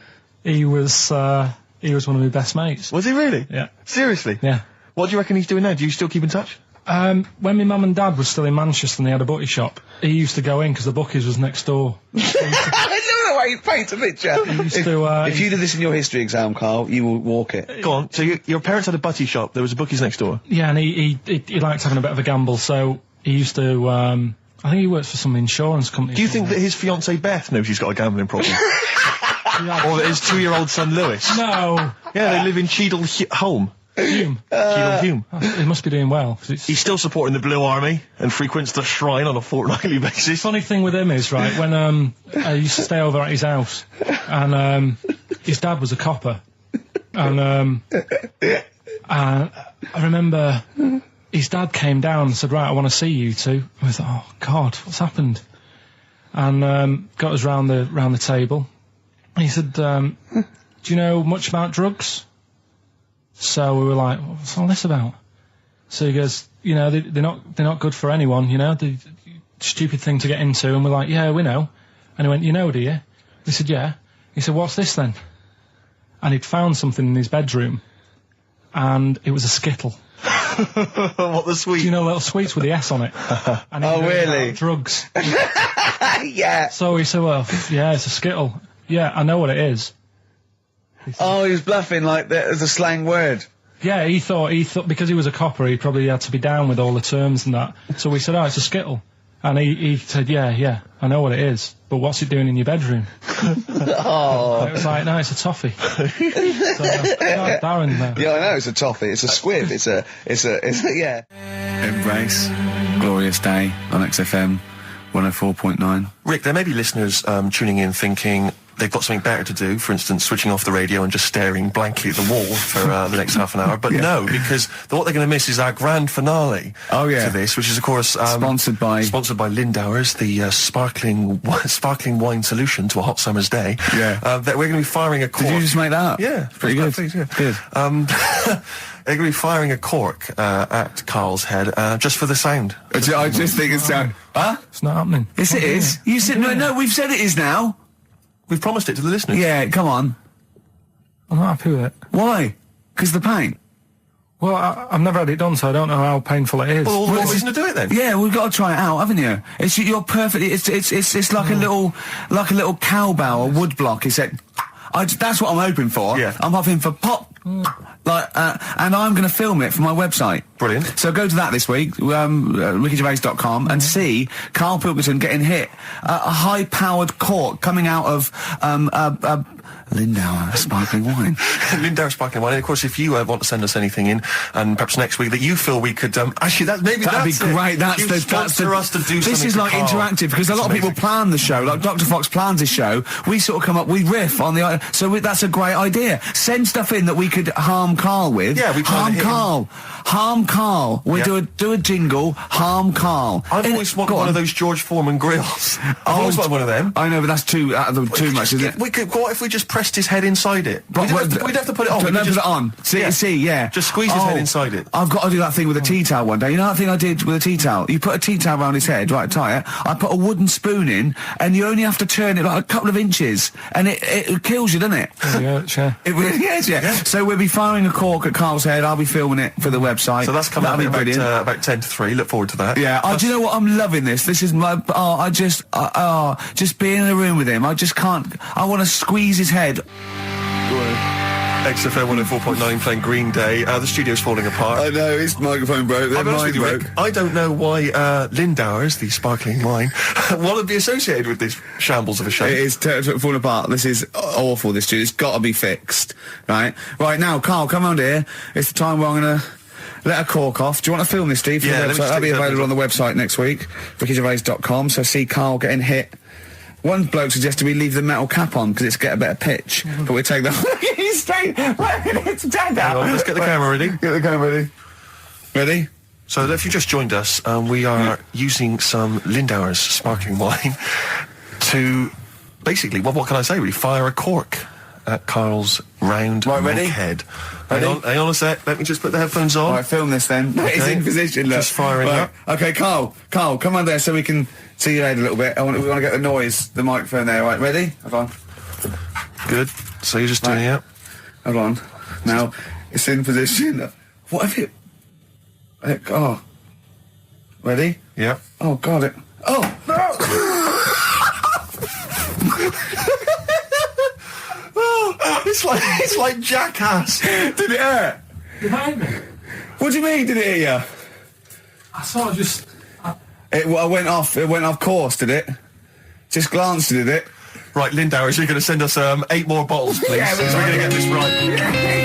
He was one of my best mates. Was he really? Yeah. Seriously? Yeah. What do you reckon he's doing now? Do you still keep in touch? When my mum and dad were still in Manchester and they had a butty shop, he used to go in because the bookies was next door. I don't know why you paint a picture. If you did this in your history exam, Karl, you will walk it. Go on. So your parents had a butty shop, there was a bookies next door? Yeah, and he liked having a bit of a gamble, so he used to, I think he works for some insurance company. Do you think that his fiancée Beth knows he's got a gambling problem? Or that his 2-year-old son Lewis? No. Yeah, they live in Cheadle Holme. Hume. Cheadle Hume. He must be doing well. He's still supporting the Blue Army and frequents the shrine on a fortnightly basis. Funny thing with him is, right, when I used to stay over at his house, and his dad was a copper, and I remember his dad came down and said, right, I want to see you two. I was like, oh God, what's happened? And got us round the table. And he said, do you know much about drugs? So we were like, what's all this about? So he goes, you know, they're not good for anyone, you know, the stupid thing to get into. And we're like, yeah, we know. And he went, you know, do you? We said, yeah. He said, what's this then? And he'd found something in his bedroom, and it was a Skittle. What, the sweet? Do you know little sweets with the S on it? And Oh, really? Drugs. Yeah. So he said, well, yeah, it's a Skittle. Yeah, I know what it is. Oh, he was bluffing like that as a slang word. Yeah, he thought because he was a copper, he probably had to be down with all the terms and that. So we said, oh, it's a Skittle. And he said, yeah, I know what it is, but what's it doing in your bedroom? Oh. It was like, no, it's a toffee. So, Darren, Yeah, I know, it's a toffee, it's a squib, it's a, yeah. Embrace, glorious day on XFM 104.9. Rick, there may be listeners tuning in thinking they've got something better to do, for instance, switching off the radio and just staring blankly at the wall for the next half an hour. But no, because what they're going to miss is our grand finale for this, which is, of course... sponsored by Lindauer's, the sparkling wine solution to a hot summer's day. Yeah. That we're going to be firing a cork. Did you just make that up? Yeah. Pretty good. Please, yeah. Good. They're going to be firing a cork at Karl's head just for the sound. I just think it's sound... Huh? It's not happening. Yes, it is. You said... No, we've said it is now. We've promised it to the listeners. Yeah, come on. I'm not happy with it. Why? Because the pain? Well, I've never had it done, so I don't know how painful it is. Well, all the more reason to do it then. Yeah, we've got to try it out, haven't you? You're perfect. It's like a little cowbell or wood block. That's what I'm hoping for. Yeah. I'm hoping for pop. And I'm going to film it for my website. Brilliant. So go to that this week, rickygervais.com, and see Karl Pilkington getting hit. A high-powered cork coming out of Lindauer sparkling wine. Lindauer sparkling wine. And of course, if you want to send us anything in, and perhaps next week that you feel we could actually that'd be great. That's us to do. This is like interactive because a lot of people plan the show. Like Dr. Fox plans his show. We sort of come up, we riff on the. So that's a great idea. Send stuff in that we could harm Karl with. Yeah, we harm Karl. We do a jingle. Harm Karl. I've always wanted one of those George Foreman grills. I've always wanted one of them. I know, but that's too much, isn't it? What if we just press pressed his head inside it. We'd have to put it on. Put it on. See, yeah. Just squeeze his head inside it. I've got to do that thing with a tea towel one day. You know that thing I did with a tea towel? You put a tea towel around his head, right, tie it. I put a wooden spoon in, and you only have to turn it like a couple of inches, and it kills you, doesn't it? Yeah, sure. It really is, yeah. So we'll be firing a cork at Karl's head. I'll be filming it for the website. So that's coming That'll up be brilliant. about 10 to 3. Look forward to that. Yeah. Do you know what? I'm loving this. This is my. Just being in a room with him. I just can't. I want to squeeze his head. XFM 104.9 playing Green Day. The studio's falling apart. I know, his microphone broke. I'll be honest with you, Rick, I don't know why Lindauer's, the sparkling wine, want to be associated with this shambles of a show. It is falling apart. This is awful, this studio. It's got to be fixed. Right now, Karl, come round here. It's the time where I'm going to let a cork off. Do you want to film this, Steve? Yeah, that'll be available on the website next week, rickygervais.com. So see Karl getting hit. One bloke suggested we leave the metal cap on because it's get a better pitch, but we take that. He's straight. It's dead Hang on, let's get the camera ready. Get the camera ready. Ready? So if you just joined us, we are using some Lindauer's sparkling wine to basically, what can I say? We fire a cork at Karl's round ready? head. Ready? Hang on a sec. Let me just put the headphones on. All right, film this then. Okay. It's in position. Look. Just firing up. Okay, Karl, come on there so we can see your head a little bit. We want to get the noise, the microphone there. Right, ready? Hold on. Good. So you're just doing it. Hold on. Now it's in position. What have you? Oh. Ready? Yeah. Oh God! It. Oh no! It's like Jackass. Did it hurt? Behind me. What do you mean? Did it hit you? I sort of just. It went off. It went off course. Did it? Just glanced at it. Right, Lindauer, you're going to send us 8 more bottles, please. Yeah, so we're going to get this right.